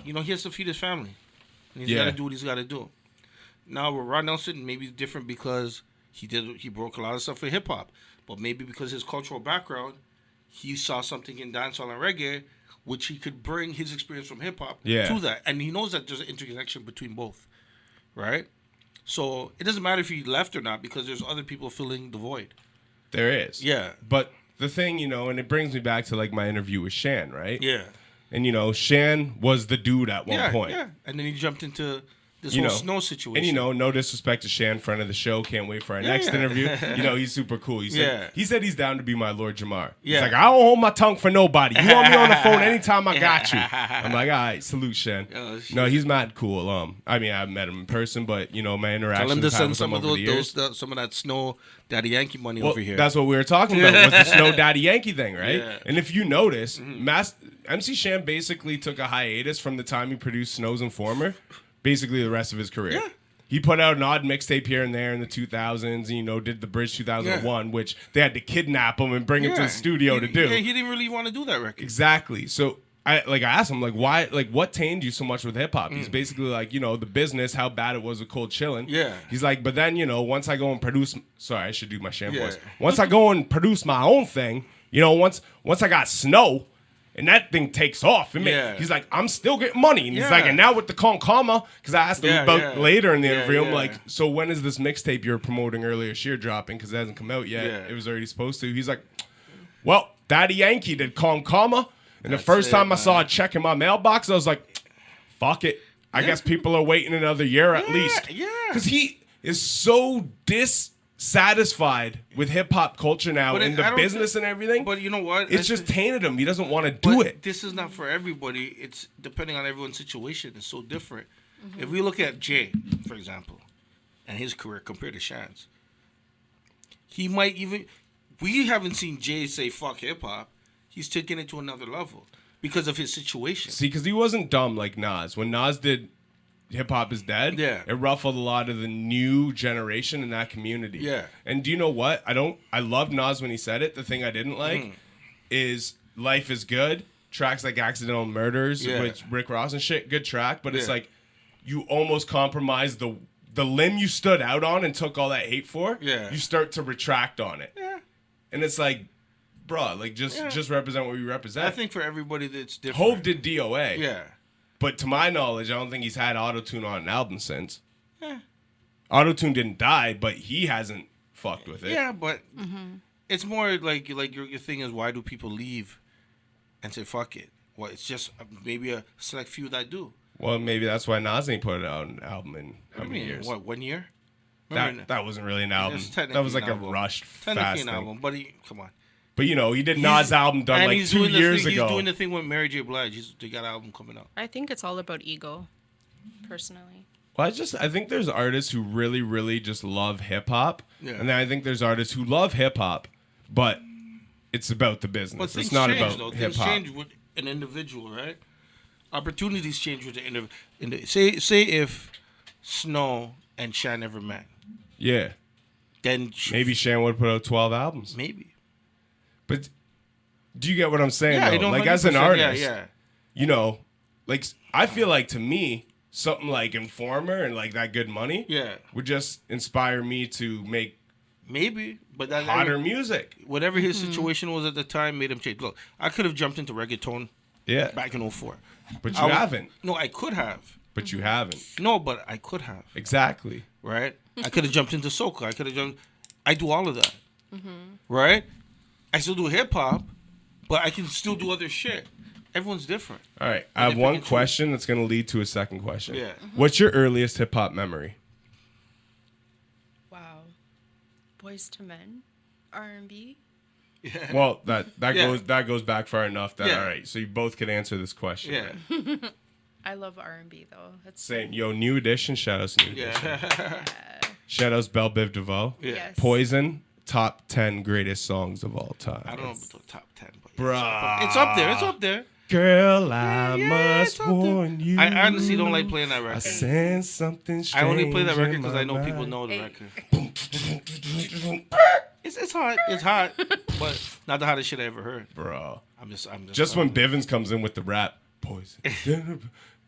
C: he has to feed his family. And he's got to do what he's got to do. Now, with Ron Nelson, maybe different because he broke a lot of stuff for hip-hop. But maybe because his cultural background, he saw something in dancehall and reggae, which he could bring his experience from hip-hop to that. And he knows that there's an interconnection between both, right? So it doesn't matter if he left or not because there's other people filling the void.
A: There is.
C: Yeah.
A: But the thing, and it brings me back to, like, my interview with Shan, right?
C: Yeah.
A: And, Shan was the dude at one point.
C: Yeah, and then he jumped into this whole snow situation.
A: And, no disrespect to Shan, friend of the show. Can't wait for our next interview. He's super cool. He said he's down to be my Lord Jamar.
C: Yeah.
A: He's like, I don't hold my tongue for nobody. You want me on the phone anytime I got you. I'm like, all right, salute, Shan.
C: Oh,
A: no, he's mad cool. I mean, I've met him in person, but, my interactions
C: Tell him to send some of
A: some
C: of that Snow Daddy Yankee money over here.
A: That's what we were talking about, was the Snow Daddy Yankee thing, right? Yeah. And if you notice, MC Shan basically took a hiatus from the time he produced Snow's Informer, basically the rest of his career. Yeah. He put out an odd mixtape here and there in the 2000s, did the Bridge 2001, which they had to kidnap him and bring him to the studio to do.
C: Yeah, he didn't really want to do that record.
A: Exactly. So I asked him, like, why, like, what tamed you so much with hip hop? He's basically like, the business, how bad it was with Cold Chillin'.
C: Yeah.
A: He's like, but then, once I go and produce, sorry, I should do my Shan voice. Once I go and produce my own thing, once I got Snow, and that thing takes off. He's like, I'm still getting money. And he's like, and now with the Concama, because I asked him about later in the interview, I'm like, so when is this mixtape you were promoting earlier this year dropping? Because it hasn't come out yet. It was already supposed to. He's like, well, Daddy Yankee did Concama. And the first time I saw a check in my mailbox, I was like, fuck it. I guess people are waiting another year at least.
C: Yeah.
A: Because he is so dissatisfied with hip-hop culture now and the business and everything.
C: But you know what?
A: It's just tainted him. He doesn't want to do it.
C: This is not for everybody. It's depending on everyone's situation. It's so different. If we look at Jay, for example, and his career compared to Shan's, he might even... We haven't seen Jay say, fuck hip-hop. He's taking it to another level because of his situation.
A: See, because he wasn't dumb like Nas. When Nas did Hip Hop Is Dead, it ruffled a lot of the new generation in that community.
C: Yeah.
A: And do you know what? I loved Nas when he said it. The thing I didn't like is Life Is Good. Tracks like Accidental Murders with Rick Ross and shit. Good track. But it's like you almost compromise the limb you stood out on and took all that hate for.
C: Yeah.
A: You start to retract on it.
C: Yeah.
A: And it's like, bruh, like just represent what you represent.
C: I think for everybody that's different.
A: Hove did DOA.
C: Yeah.
A: But to my knowledge, I don't think he's had auto-tune on an album since.
C: Yeah.
A: Auto-tune didn't die, but he hasn't fucked with it.
C: Yeah, but it's more like your thing is, why do people leave and say fuck it? Well, it's just maybe a select few that do.
A: Well, maybe that's why Nas ain't put out an album in how many years?
C: What, 1 year?
A: That wasn't really an album. That was like a rushed, fast thing.
C: album, but come on.
A: But, you know, he did Nas' album done like 2 years ago.
C: He's doing the thing with Mary J. Blige. They got an album coming out.
B: I think it's all about ego, personally.
A: Well, I think there's artists who really, really just love hip-hop. Yeah. And then I think there's artists who love hip-hop, but it's about the business.
C: But
A: it's not
C: change,
A: about
C: though.
A: hip-hop.
C: Things change with an individual, right? Opportunities change with the individual. Say if Snow and Shan never met.
A: Yeah.
C: Then
A: maybe Shan would put out 12 albums.
C: Maybe.
A: But do you get what I'm saying,
C: yeah,
A: though? Like, as an artist,
C: yeah.
A: You know, like, I feel like, to me, something like Informer and, like, That Good Money would just inspire me to make
C: but that
A: hotter music.
C: Whatever his situation was at the time made him change. Look, I could have jumped into reggaeton back in 2004.
A: But you haven't.
C: No, I could have.
A: But you haven't.
C: No, but I could have.
A: Exactly.
C: Right? I could have jumped into soca. I do all of that. Right? I still do hip-hop, but I can still do other shit. Everyone's different.
A: All right. I have one question that's going to lead to a second question.
C: Yeah.
A: What's your earliest hip-hop memory?
B: Wow. Boys to Men? R&B?
A: Yeah. Well, that goes back far enough that all right. So you both can answer this question.
C: Yeah.
B: I love R&B though. That's
A: same. Yo, New Edition. Shout outs New Edition. Shout outs Belle Biv DeVoe.
C: Yeah.
B: Yes.
A: Poison. Top 10 greatest songs of all time.
C: I don't know about the top 10, but
A: bruh,
C: it's up there. It's up there.
A: Girl, I must warn you.
C: I honestly don't like playing that record.
A: I sense something strange.
C: I only play that record because I know people know the record. It's hot. It's hot, but not the hottest shit I ever heard.
A: Bro,
C: I'm
A: just when Bivens comes in with the rap, Poison,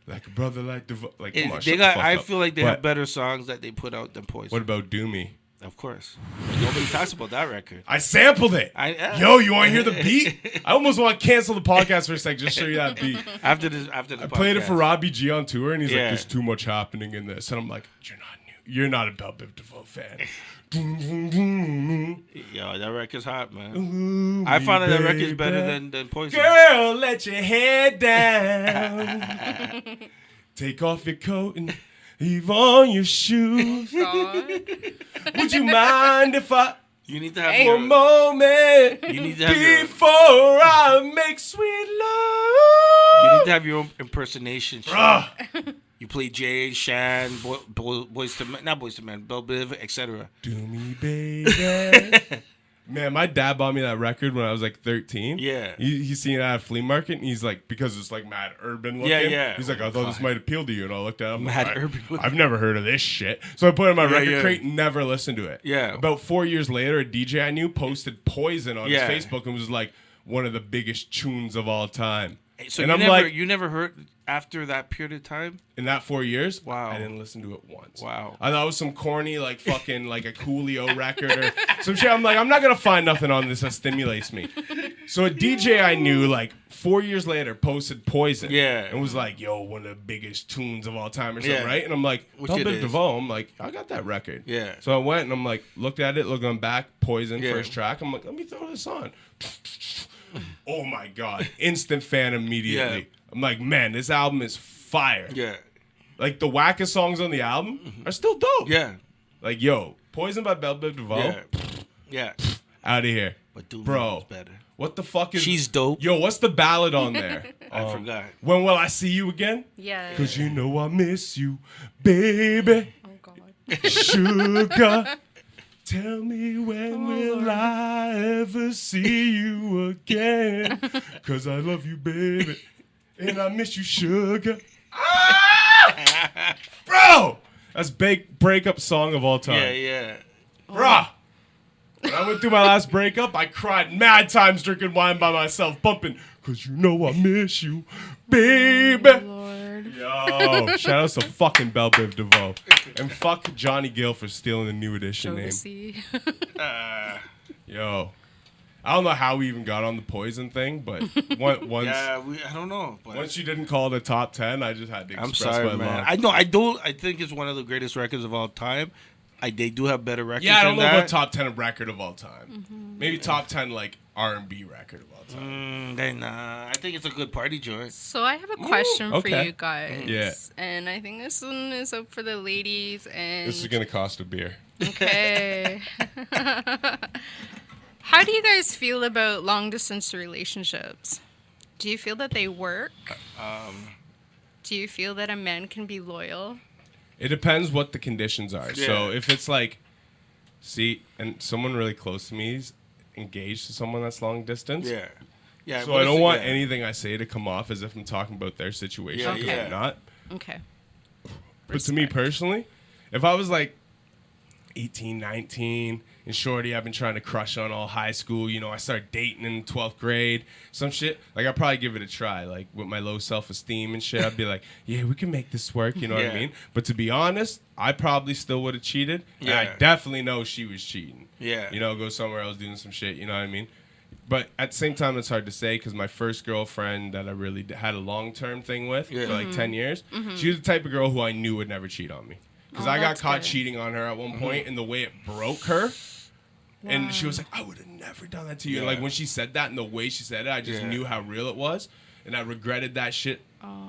A: like a brother, like come on,
C: I feel like they have better songs that they put out than Poison.
A: What about Do Me?
C: Of course, nobody talks about that record.
A: I sampled it. Yo, you want to hear the beat? I almost want to cancel the podcast for a sec, just show you that beat.
C: After the
A: I
C: podcast.
A: played it for Robbie G on tour, and he's like, "There's too much happening in this," and I'm like, "You're not a Belle Biv DeVoe fan."
C: Yo, that record's hot, man. I found that record's better than Poison.
A: Girl, let your head down. Take off your coat and leave on your shoes. Would you mind if
C: you need to have
A: for a moment
C: you need to have
A: before I make sweet love?
C: You need to have your own impersonation. You play Jay, Shan, Boys to Men, not Boys to Men, Belle Biv, etc.
A: Do me, baby. Man, my dad bought me that record when I was like 13.
C: Yeah.
A: He's seen it at a flea market, and he's like, because it's like mad urban looking.
C: Yeah.
A: He's like, I thought this might appeal to you. And I looked at him.
C: Mad urban looking.
A: I've never heard of this shit. So I put it in my record crate and never listened to it.
C: Yeah.
A: About 4 years later, a DJ I knew posted Poison on his Facebook and was like, one of the biggest tunes of all time.
C: So
A: and
C: you never heard after that period of time?
A: In that 4 years?
C: Wow.
A: I didn't listen to it once.
C: Wow.
A: I thought it was some corny, like fucking, like a Coolio record or some shit. I'm like, I'm not going to find nothing on this that stimulates me. So a DJ I knew, like 4 years later, posted Poison.
C: Yeah.
A: And was like, yo, one of the biggest tunes of all time or something, right? And I'm like, Belle Biv DeVoe. I'm like, I got that record.
C: Yeah.
A: So I went and I'm like, looked at it, looking back, Poison, first track. I'm like, let me throw this on. Oh my God. Instant fan immediately. Yeah. I'm like, man, this album is fire.
C: Yeah.
A: Like, the wackest songs on the album are still dope.
C: Yeah.
A: Like, yo, Poison by Belle Biv DeVoe.
C: Yeah.
A: Out of here.
C: But dude,
A: bro,
C: better.
A: What the fuck is...
C: She's dope.
A: Yo, what's the ballad on there?
C: I forgot.
A: When Will I See You Again?
B: Yeah.
A: Because you know I miss you, baby.
B: Oh, God.
A: Sugar. Tell me when will I ever see you again? Because I love you, baby. And I miss you, sugar. Ah! Bro! That's breakup song of all time.
C: Yeah.
A: Bruh! When I went through my last breakup, I cried mad times drinking wine by myself, bumping, because you know I miss you, baby.
B: Oh, Lord.
A: Yo, shout out to fucking Belle Biv DeVoe. And fuck Johnny Gill for stealing the New Edition name. Yo. I don't know how we even got on the poison thing, but once
C: I don't know. But
A: once you didn't call it a top 10, I just had to express
C: I'm sorry,
A: my
C: man.
A: love.
C: I know. I think it's one of the greatest records of all time. They do have better records.
A: Yeah, I don't know
C: than
A: about
C: that.
A: top 10 record of all time. Maybe top 10 like R&B record of all time.
C: I think it's a good party joint.
B: So I have a question for
A: okay.
B: you guys.
A: Yeah.
B: And I think this one is up for the ladies. And
A: This is gonna cost a beer.
B: okay. How do you guys feel about long distance relationships? Do you feel that they work? Do you feel that a man can be loyal?
A: It depends what the conditions are.
C: Yeah.
A: So if it's like, and someone really close to me is engaged to someone that's long distance.
C: Yeah.
A: So I don't want anything I say to come off as if I'm talking about their situation.
C: Yeah,
A: 'cause
C: yeah.
A: I'm not.
B: Okay.
A: But to me personally, if I was like 18, 19, and shorty I've been trying to crush on all high school, I started dating in 12th grade, some shit, like I'd probably give it a try. Like with my low self-esteem and shit, I'd be like, yeah, we can make this work, you know what I mean? But to be honest, I probably still would have cheated. And I definitely know she was cheating.
C: Yeah.
A: Go somewhere else doing some shit, you know what I mean? But at the same time, it's hard to say because my first girlfriend that I really had a long-term thing with for like 10 years, she was the type of girl who I knew would never cheat on me. Because I got caught cheating on her at one point, and the way it broke her, and she was like, I would have never done that to you.
C: Yeah.
A: And like when she said that and the way she said it, I just knew how real it was, and I regretted that shit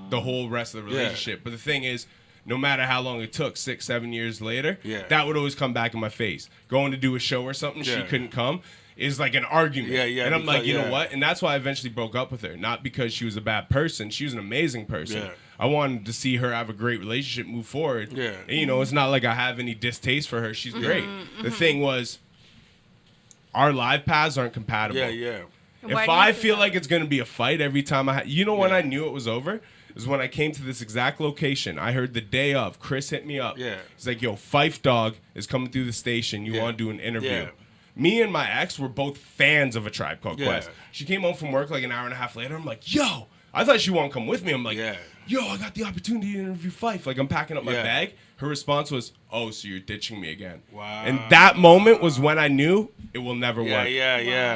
A: the whole rest of the relationship. But the thing is, no matter how long it took, 6, 7 years later, that would always come back in my face. Going to do a show or something, she couldn't come. Is like an argument. And I'm like, you know what? And that's why I eventually broke up with her. Not because she was a bad person. She was an amazing person. I wanted to see her have a great relationship, move forward. And, it's not like I have any distaste for her. She's great. The thing was, our live paths aren't compatible. If I feel like it's going to be a fight every time when I knew it was over? Is when I came to this exact location. I heard the day of. Chris hit me up. He's like, yo, Fife Dog is coming through the station. You want to do an interview? Me and my ex were both fans of A Tribe Called Quest. She came home from work like an hour and a half later. I'm like, yo, I thought she won't come with me. I'm like, yo, I got the opportunity to interview Fife. Like, I'm packing up my bag. Her response was, oh, so you're ditching me again. Wow. And that moment was when I knew it will never work.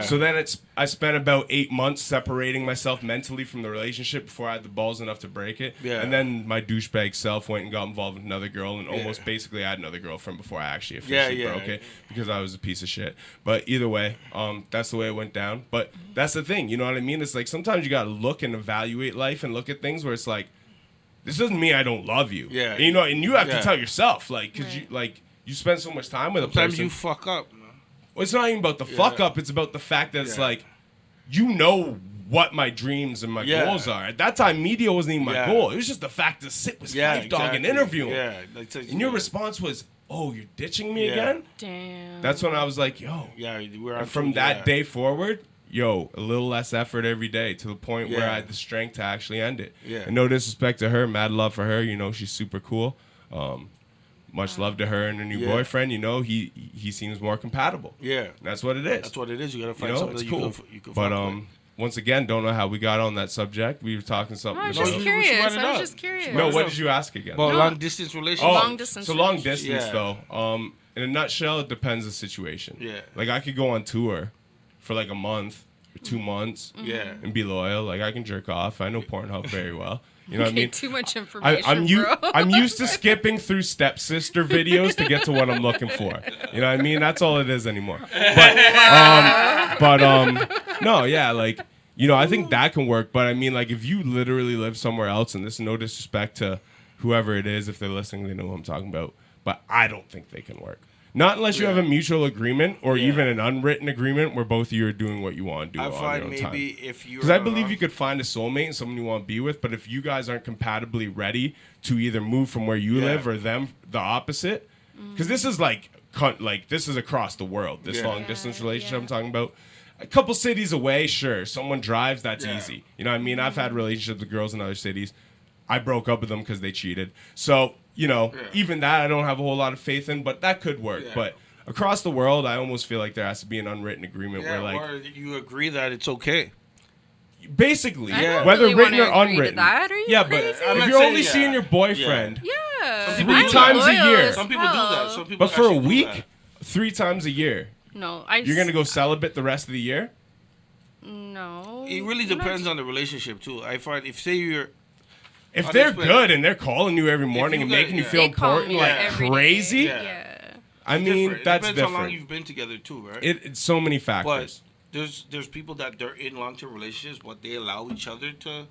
A: So then I spent about 8 months separating myself mentally from the relationship before I had the balls enough to break it. And then my douchebag self went and got involved with another girl and almost basically had another girlfriend before I actually officially broke it because I was a piece of shit. But either way, that's the way it went down. But that's the thing, you know what I mean? It's like sometimes you got to look and evaluate life and look at things where it's like, this doesn't mean I don't love you. And, and you have to tell yourself, like, because you spend so much time with a person.
C: Sometimes you fuck up, man.
A: Well, it's not even about the fuck up. It's about the fact that it's like, what my dreams and my goals are. At that time, media wasn't even my goal. It was just the fact to sit with Fife Dog and interview him. And your response was, oh, you're ditching me again?
B: Damn.
A: That's when I was like, yo. And from that day forward, a little less effort every day to the point where I had the strength to actually end it. And no disrespect to her, mad love for her. She's super cool. Much love to her and her new boyfriend. He seems more compatible. And that's what it is.
C: That's what it is. You gotta find something
A: it's
C: that
A: cool.
C: you can
A: but
C: fuck with.
A: Once again, don't know how we got on that subject. We were talking something.
B: I was just curious.
A: No, what did you ask again?
C: Well, long distance relationship.
B: Long distance.
A: So long distance though. In a nutshell, it depends the situation. Like I could go on tour for like a month or 2 months. And be loyal. Like I can jerk off. I know Pornhub very well. You know what I mean?
B: Too much information, bro.
A: I'm used to skipping through stepsister videos to get to what I'm looking for. You know what I mean? That's all it is anymore. But no, yeah, like, I think that can work. But I mean, like, if you literally live somewhere else, and this is no disrespect to whoever it is, if they're listening, they know who I'm talking about. But I don't think they can work. Not unless you have a mutual agreement or even an unwritten agreement where both of you are doing what you want to do on your own time. Because I believe you could find a soulmate and someone you want to be with, but if you guys aren't compatibly ready to either move from where you live or them the opposite, because this is this is across the world, this long distance relationship I'm talking about. A couple cities away, sure. Someone drives, that's easy. You know what I mean? I've had relationships with girls in other cities. I broke up with them because they cheated. So, even that I don't have a whole lot of faith in, but that could work. But across the world, I almost feel like there has to be an unwritten agreement where, like,
C: or you agree that it's okay.
A: Basically,
B: I
A: whether
B: really
A: written or
B: wanna agree to
A: unwritten.
B: that. Are you crazy?
A: If you're only seeing your boyfriend
B: 3
A: times a year,
C: some people do that. Some people
A: but for a
C: actually do
A: week,
C: that.
A: 3 times a year,
B: No,
A: you're gonna go celibate the rest of the year.
B: No.
C: It really depends on the relationship too. I find if they're
A: good and they're calling you every morning and making you feel important like crazy, I mean that's
C: depends
A: different.
C: how long you've been together too, right?
A: It's so many factors.
C: But there's people that they're in long-term relationships, but they allow each other to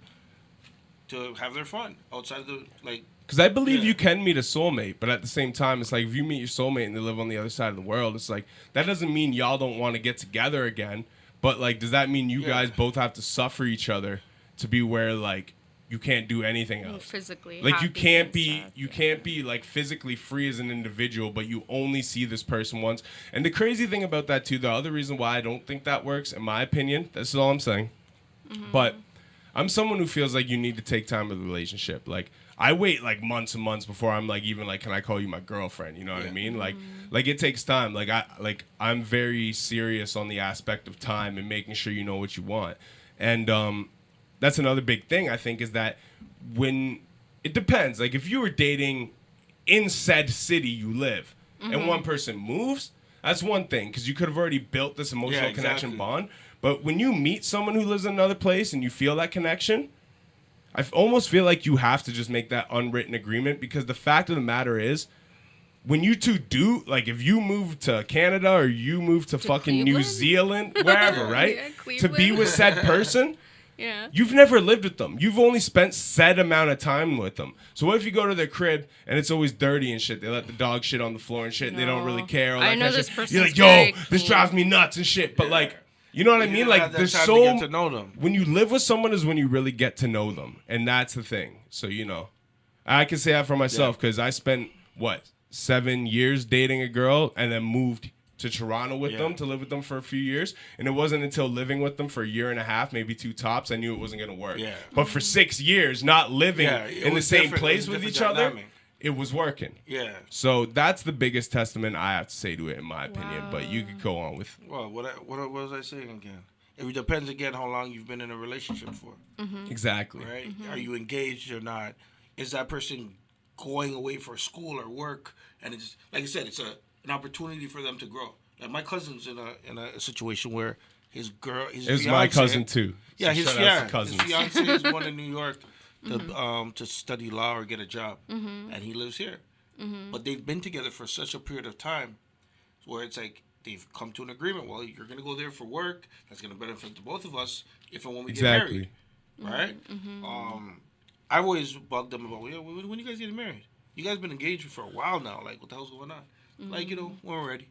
C: have their fun outside the like.
A: Because I believe you can meet a soulmate, but at the same time, it's like if you meet your soulmate and they live on the other side of the world, it's like that doesn't mean y'all don't want to get together again. But like, does that mean you guys both have to suffer each other to be where like you can't do anything else?
B: Physically,
A: like you can't be like physically free as an individual, but you only see this person once. And the crazy thing about that too, the other reason why I don't think that works, in my opinion, this is all I'm saying. But I'm someone who feels like you need to take time with a relationship. Like I wait like months and months before I'm like even like, can I call you my girlfriend? You know what I mean? Like it takes time. I'm very serious on the aspect of time and making sure you know what you want. And that's another big thing I think is that when it depends. Like if you were dating in said city you live and one person moves, that's one thing because you could have already built this emotional connection bond. But when you meet someone who lives in another place and you feel that connection, I almost feel like you have to just make that unwritten agreement because the fact of the matter is, when you two do, like if you move to Canada or you move to fucking
B: Cleveland?
A: New Zealand, wherever, right? To be
B: Cleveland.
A: with said person, you've never lived with them. You've only spent said amount of time with them. So what if you go to their crib and it's always dirty and shit? They let the dog shit on the floor and shit and they don't really care. All that
B: I know
A: kind of
B: this
A: shit.
B: person's
A: You're like,
B: very
A: yo, this
B: clean.
A: drives me nuts and shit. But like, you know what I mean? Like, there's
C: time
A: so
C: to get to know them.
A: when you live with someone is when you really get to know them, and that's the thing. So you know, I can say that for myself because I spent 7 years dating a girl and then moved to Toronto with them to live with them for a few years, and it wasn't until living with them for a year and a half, maybe 2 tops, I knew it wasn't gonna work. But for 6 years, not living in the same place with each other, it was working. So that's the biggest testament I have to say to it, in my opinion. But you could go on with.
C: Well, what was I saying again? It depends again how long you've been in a relationship for.
A: Exactly.
C: Right? Are you engaged or not? Is that person going away for school or work? And it's like I said, it's an opportunity for them to grow. Like my cousin's in a situation where his
A: It's my cousin too.
C: Yeah,
A: so
C: his fiance is going to New York to study law or get a job, and he lives here. But they've been together for such a period of time where it's like they've come to an agreement. Well, you're going to go there for work. That's going to benefit the both of us if and when we get married. Right? I've always bugged them about, when you guys getting married? You guys been engaged for a while now. Like, what the hell's going on? Like, when we're ready.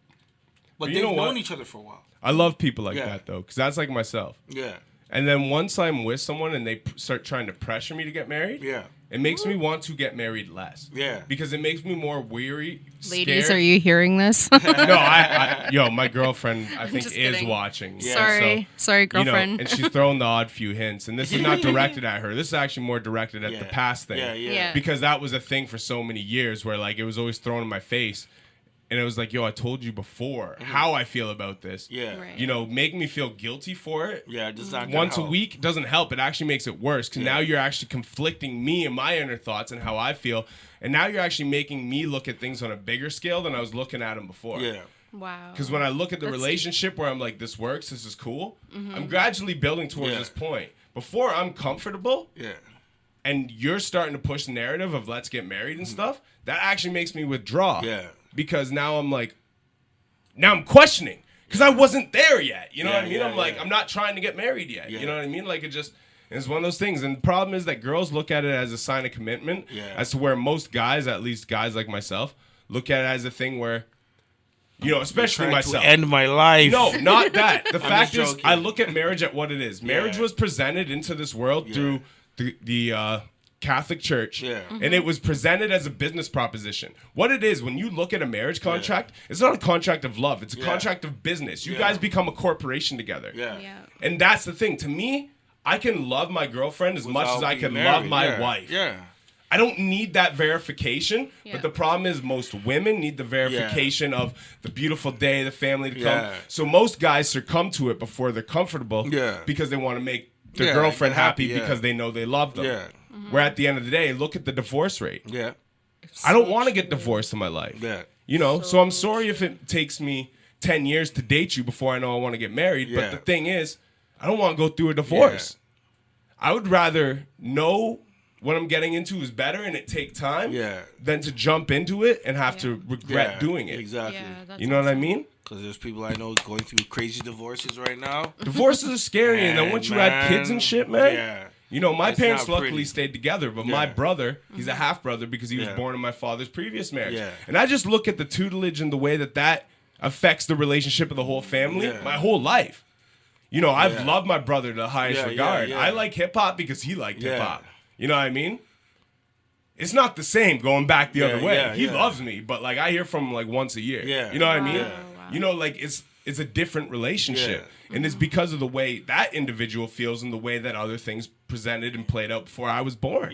C: But they've known each other for a while.
A: I love people like that, though, because that's like myself.
C: Yeah.
A: And then once I'm with someone and they start trying to pressure me to get married, it makes me want to get married less. Yeah. Because it makes me more weary,
B: Ladies,
A: scared.
B: are you hearing this?
A: No, my girlfriend, I think, is watching.
B: Yeah. Sorry, girlfriend.
A: And she's throwing the odd few hints. And this is not directed at her. This is actually more directed at the past thing.
C: Yeah.
A: Because that was a thing for so many years where, like, it was always thrown in my face. And it was like, yo, I told you before how I feel about this.
C: Yeah.
B: Right.
A: Make me feel guilty for it.
C: Yeah, it does not
A: Once
C: help.
A: a week doesn't help. It actually makes it worse because now you're actually conflicting me and my inner thoughts and how I feel. And now you're actually making me look at things on a bigger scale than I was looking at them before.
C: Yeah.
B: Wow.
A: Because when I look at the relationship where I'm like, this works, this is cool, I'm gradually building towards this point. Before I'm comfortable and you're starting to push the narrative of let's get married and stuff, that actually makes me withdraw.
C: Yeah.
A: Because now I'm like, now I'm questioning because I wasn't there yet. You know what I mean? I'm like, I'm not trying to get married yet. You know what I mean? Like it's one of those things. And the problem is that girls look at it as a sign of commitment as to where most guys, at least guys like myself, look at it as a thing where, especially myself.
C: To end my life.
A: No, not that. The fact is,
C: joking.
A: I look at marriage at what it is. Marriage was presented into this world through the Catholic Church, and it was presented as a business proposition. What it is, when you look at a marriage contract, it's not a contract of love. It's a contract of business. You guys become a corporation together. And that's the thing. To me, I can love my girlfriend as much as I can love my wife. I don't need that verification, but the problem is most women need the verification of the beautiful day, the family to come. So most guys succumb to it before they're comfortable because they want to make their girlfriend happy because they know they love them. Where at the end of the day, look at the divorce rate. I don't want to get divorced in my life. So I'm sorry if it takes me 10 years to date you before I know I want to get married. But the thing is, I don't want to go through a divorce. I would rather know what I'm getting into is better and it take time than to jump into it and have to regret doing it.
C: Exactly.
B: Yeah,
A: you know what I mean?
C: Because there's people I know going through crazy divorces right now.
A: Divorces are scary, and then once you had kids and shit, man.
C: Yeah.
A: You know, my parents luckily
C: pretty.
A: stayed together, but my brother, he's a half brother because he was born in my father's previous marriage.
C: Yeah.
A: And I just look at the tutelage and the way that affects the relationship of the whole family my whole life. You know, I've loved my brother to the highest regard. I like hip-hop because he liked hip-hop. You know what I mean? It's not the same going back the other way. He loves me, but like I hear from him like once a year. You know what I mean?
B: Wow.
A: You know, like it's a different relationship. And it's because of the way that individual feels and the way that other things presented and played out before I was born.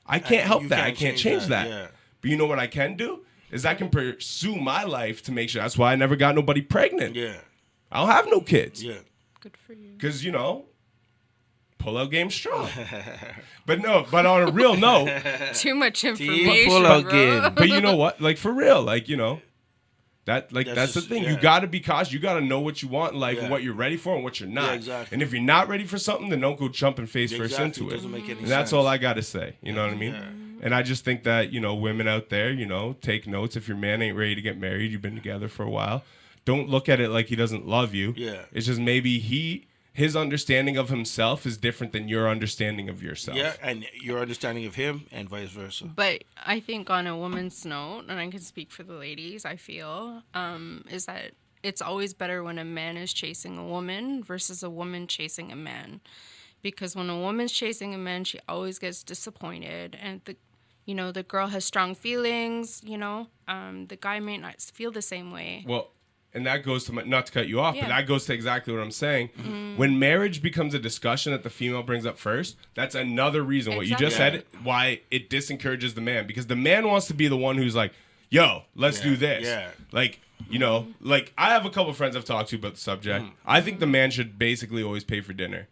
A: I can't help that. I can't change that. But you know what I can do? Is I can pursue my life to make sure. That's why I never got nobody pregnant. I don't have no kids.
B: Good for you.
A: Because, you know, pull-out game strong. But on a real note.
B: Too much information,
C: pull-out game.
A: But you know what? Like, for real. Like, you know. That's the thing. You got to be cautious. You got to know what you want in life and what you're ready for and what you're not.
C: Exactly.
A: And if you're not ready for something, then don't go jumping face first into it.
C: Doesn't make any
A: And that's
C: sense.
A: all I got to say. You know what I mean? And I just think that, you know, women out there, you know, take notes. If your man ain't ready to get married, you've been together for a while, don't look at it like he doesn't love you. It's just maybe his understanding of himself is different than your understanding of yourself.
C: And your understanding of him and vice versa.
B: But I think on a woman's note, and I can speak for the ladies, I feel, is that it's always better when a man is chasing a woman versus a woman chasing a man. Because when a woman's chasing a man, she always gets disappointed. And, the girl has strong feelings, the guy may not feel the same way.
A: Well, and that goes to not to cut you off, but that goes to exactly what I'm saying. When marriage becomes a discussion that the female brings up first, that's another reason what you just said, why it disencourages the man, because the man wants to be the one who's like, "Yo, let's do this." Like, you know, like I have a couple friends I've talked to about the subject. I think the man should basically always pay for dinner.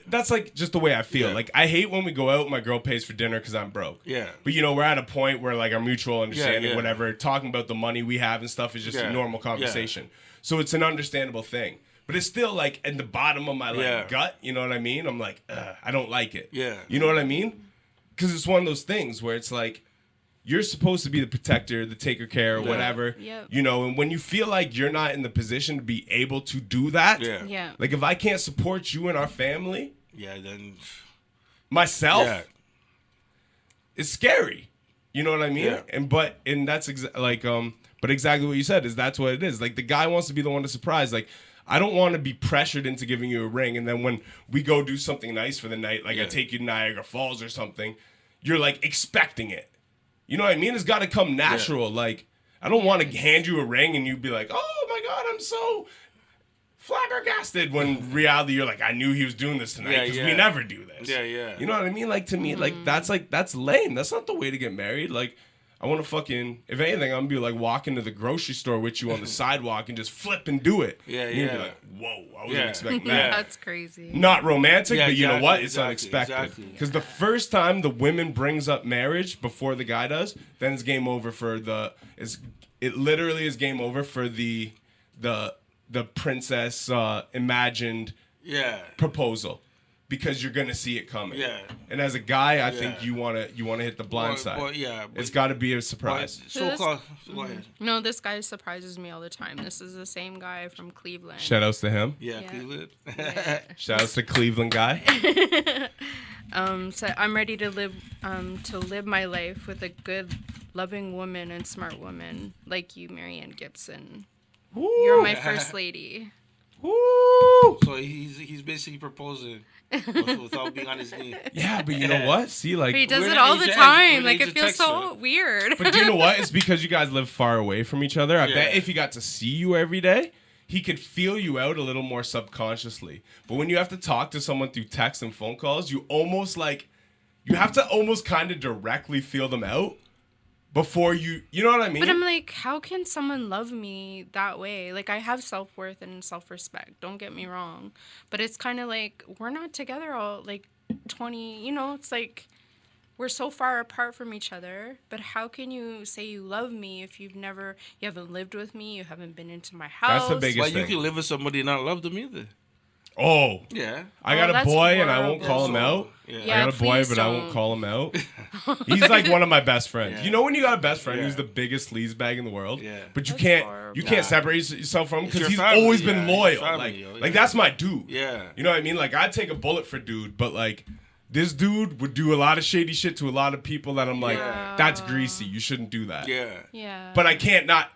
A: That's like just the way I feel. Like I hate when we go out and my girl pays for dinner because I'm broke. But you know, we're at a point where like our mutual understanding, whatever, talking about the money we have and stuff is just a normal conversation. So it's an understandable thing. But it's still like in the bottom of my like gut, you know what I mean? I'm like, I don't like it. You know what I mean? Because it's one of those things where it's like, you're supposed to be the protector, the taker care, or whatever. You know, and when you feel like you're not in the position to be able to do that, like if I can't support you and our family,
C: then
A: myself, it's scary. You know what I mean? And that's but exactly what you said is that's what it is. Like the guy wants to be the one to surprise. Like I don't want to be pressured into giving you a ring, and then when we go do something nice for the night, like I take you to Niagara Falls or something, you're like expecting it. You know what I mean? It's got to come natural. Like, I don't want to hand you a ring and you be like, "Oh my God, I'm so flabbergasted." When reality, you're like, "I knew he was doing this tonight because we never do this." You know what I mean? Like to me, that's lame. That's not the way to get married. Like, I want to fucking, if anything, I'm gonna be like walking to the grocery store with you on the sidewalk and just flip and do it. You'd be like, "Whoa, I wasn't expecting that."
B: That's crazy.
A: Not romantic, but you know what? It's unexpected. Because the first time the woman brings up marriage before the guy does, then it's game over for it literally is game over for the princess imagined proposal. Because you're gonna see it coming. And as a guy, I think you wanna hit the blind side. It's got to be a surprise.
C: Go ahead.
B: No, this guy surprises me all the time. This is the same guy from Cleveland.
A: Shout outs to him.
C: Cleveland.
A: Shout outs to Cleveland guy.
B: So I'm ready to live my life with a good, loving woman and smart woman like you, Marieane Gibson.
A: Woo.
B: You're my first lady.
A: Woo!
C: So he's basically proposing without being on his knee.
A: Yeah, but you know what? See, like
B: but he does it all the time. Like it feels so weird.
A: But do you know what? It's because you guys live far away from each other. I bet if he got to see you every day, he could feel you out a little more subconsciously. But when you have to talk to someone through text and phone calls, you have to almost kind of directly feel them out. Before you know what I mean?
B: But I'm like, how can someone love me that way? Like, I have self-worth and self-respect. Don't get me wrong. But it's kind of like, we're not together all, like, 20, it's like, we're so far apart from each other. But how can you say you love me if you haven't lived with me, you haven't been into my house?
A: That's the biggest thing.
C: You can live with somebody and not love them either.
A: Oh.
C: Yeah.
A: I got a
B: that's
A: boy and I won't
B: horrible.
A: call him out.
B: Yeah,
A: I got a boy,
B: please
A: but I won't
B: don't.
A: call him out. He's like one of my best friends.
C: Yeah.
A: You know when you got a best friend
C: Yeah.
A: who's the biggest sleazebag in the world?
C: Yeah.
A: But you
B: That's
A: can't
B: horrible.
A: you can't
C: Nah.
A: separate yourself from him
C: It's
A: because
C: your
A: he's
C: family,
A: always been
C: yeah.
A: loyal.
C: It's family, yo,
A: Like
C: yeah.
A: that's my dude.
C: Yeah.
A: You know what I mean? Like I'd take a bullet for dude, but like this dude would do a lot of shady shit to a lot of people that I'm like,
C: Yeah.
A: that's greasy. You shouldn't do that.
C: Yeah.
B: Yeah.
A: But I can't not.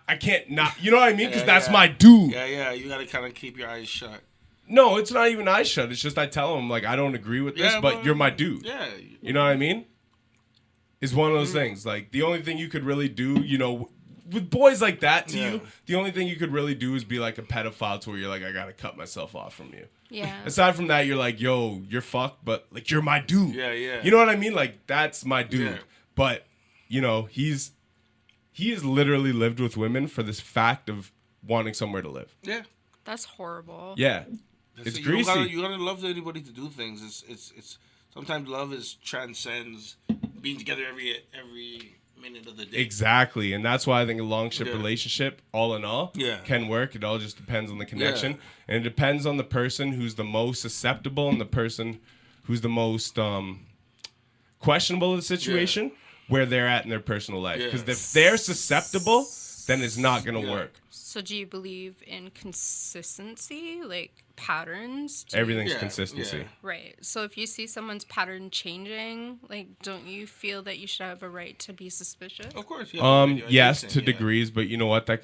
A: You know what I mean? Because
C: Yeah,
A: that's
C: yeah.
A: my dude.
C: Yeah, yeah. You gotta kind of keep your eyes shut.
A: No, it's not even eyes shut. It's just I tell him like I don't agree with this,
C: Yeah,
A: but
C: well,
A: you're my dude.
C: Yeah.
A: You know what I mean? It's one of those things. Like the only thing you could really do, you know, with boys like that to
C: Yeah.
A: you, the only thing you could really do is be like a pedophile to where you're like, I gotta cut myself off from you.
B: yeah.
A: Aside from that, you're like, yo, you're fucked, but like you're my dude.
C: Yeah, yeah.
A: You know what I mean? Like that's my dude.
C: Yeah.
A: But you know, he has literally lived with women for this fact of wanting somewhere to live.
C: Yeah.
B: That's horrible.
A: Yeah. It's
C: You
A: greasy.
C: you gotta love anybody to do things. It's sometimes love transcends being together every minute of the day.
A: Exactly, and that's why I think a long ship
C: Yeah.
A: relationship, all in all,
C: Yeah.
A: can work. It all just depends on the connection,
C: Yeah.
A: and it depends on the person who's the most susceptible and the person who's the most questionable of the situation, where they're at in their personal life.
C: Yeah.
A: Because if they're susceptible, then it's not gonna
C: Yeah.
A: work.
B: So do you believe in consistency, like patterns?
A: Everything's
C: Yeah,
A: consistency.
C: yeah.
B: Right. So if you see someone's pattern changing, like, don't you feel that you should have a right to be suspicious?
C: Of course. Yeah, I
A: Yes,
C: understand,
A: to
C: yeah.
A: degrees, but you know what? That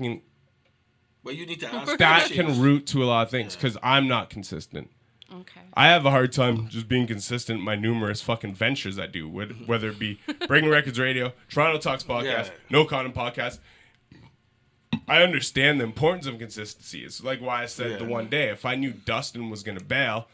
C: But you need to ask
A: that
C: questions.
A: can root to a lot of things because I'm not consistent.
B: Okay.
A: I have a hard time just being consistent in my numerous fucking ventures I do, whether it be Breaking Records Radio, Toronto Talks Podcast,
C: Yeah.
A: No Condom Podcast. I understand the importance of consistency. It's like why I said
C: Yeah.
A: the one day, if I knew Dustin was going to bail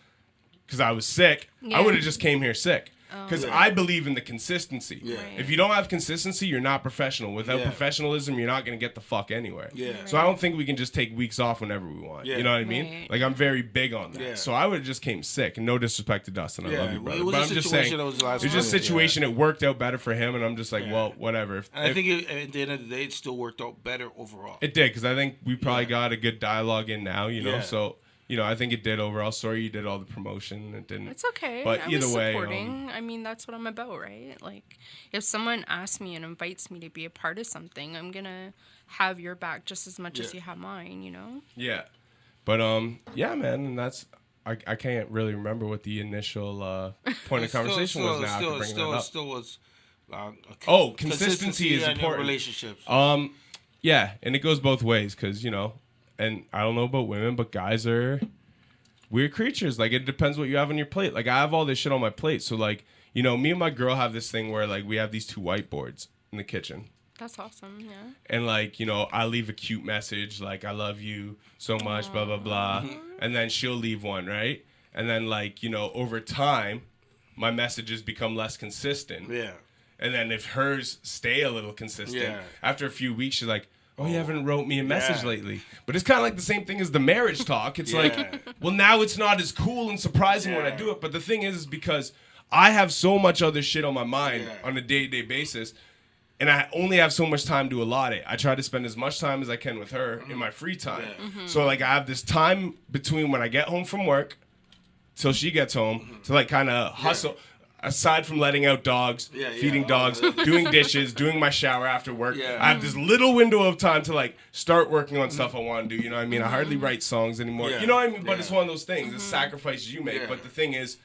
A: because I was sick,
B: Yeah.
A: I would have just came here sick. Because
C: Yeah.
A: I believe in the consistency.
C: Yeah.
B: Right.
A: If you don't have consistency, you're not professional. Without
C: Yeah.
A: professionalism, you're not going to get the fuck anywhere.
C: Yeah.
A: So I don't think we can just take weeks off whenever we want.
C: Yeah.
A: You know what I mean?
B: Right.
A: Like I'm very big on that.
C: Yeah.
A: So I would have just came sick. And no disrespect to Dustin, I
C: Yeah,
A: love you,
C: well,
A: brother.
C: it was
A: But
C: a
A: I'm just
C: situation
A: saying,
C: that was last
A: it was just a
C: minute,
A: situation. It worked out better for him, and I'm just like,
C: Yeah.
A: well, whatever.
C: And I think at the end of the day, it still worked out better overall.
A: it did because I think we probably
C: Yeah.
A: got a good dialogue in now. You know,
C: Yeah.
A: so you know, I think it did overall. Sorry, you did all the promotion. It didn't.
B: It's okay.
A: But
B: I
A: either
B: was
A: way,
B: supporting. I mean, that's what I'm about, right? Like, if someone asks me and invites me to be a part of something, I'm gonna have your back just as much as
C: Yeah.
B: you have mine. You know?
A: Yeah, but yeah, man, and that's I can't really remember what the initial point of conversation was now after bringing that up.
C: Still was.
A: Consistency is
C: in
A: important.
C: relationships.
A: Yeah, and it goes both ways because, you know, and I don't know about women, but guys are weird creatures. Like, it depends what you have on your plate. Like, I have all this shit on my plate. So, like, you know, me and my girl have this thing where, like, we have these two whiteboards in the kitchen.
B: That's awesome. Yeah.
A: And, like, you know, I leave a cute message, like, I love you so much, blah, blah, blah. And then she'll leave one, right? And then, like, you know, over time, my messages become less consistent.
C: Yeah.
A: And then if hers stay a little consistent,
C: Yeah.
A: after a few weeks, she's like, oh, you haven't wrote me a message
C: Yeah.
A: lately. But it's kind of like the same thing as the marriage talk. It's
C: Yeah.
A: like, well, now it's not as cool and surprising when I
C: Yeah.
A: do it. But the thing is because I have so much other shit on my mind
C: Yeah.
A: on a day-to-day basis, and I only have so much time to allot it. I try to spend as much time as I can with her in my free time.
C: Yeah.
A: So, like, I have this time between when I get home from work till she gets home to, like, kind of hustle. Aside from letting out dogs,
C: Yeah, yeah.
A: feeding dogs, doing dishes, doing my shower after work,
C: Yeah.
A: I have this little window of time to like start working on stuff I want to do. You know what I mean? I hardly write songs anymore.
C: Yeah.
A: You know what I mean? But
C: Yeah.
A: it's one of those things. It's sacrifices you make.
C: Yeah.
A: But the thing is,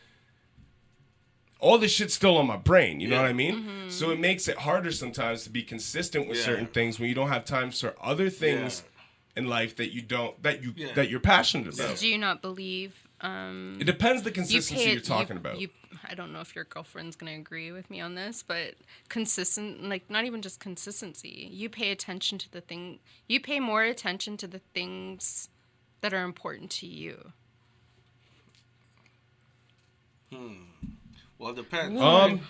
A: all this shit's still on my brain. You know
C: Yeah.
A: what I mean? So it makes it harder sometimes to be consistent with
C: Yeah.
A: certain things when you don't have time for other things in life that you don't that you're passionate about.
B: Do you not believe?
A: It depends the consistency you're talking about.
B: I don't know if your girlfriend's gonna agree with me on this, but consistent, like not even just consistency. You pay attention to the thing. You pay more attention to the things that are important to you.
C: Well, it depends.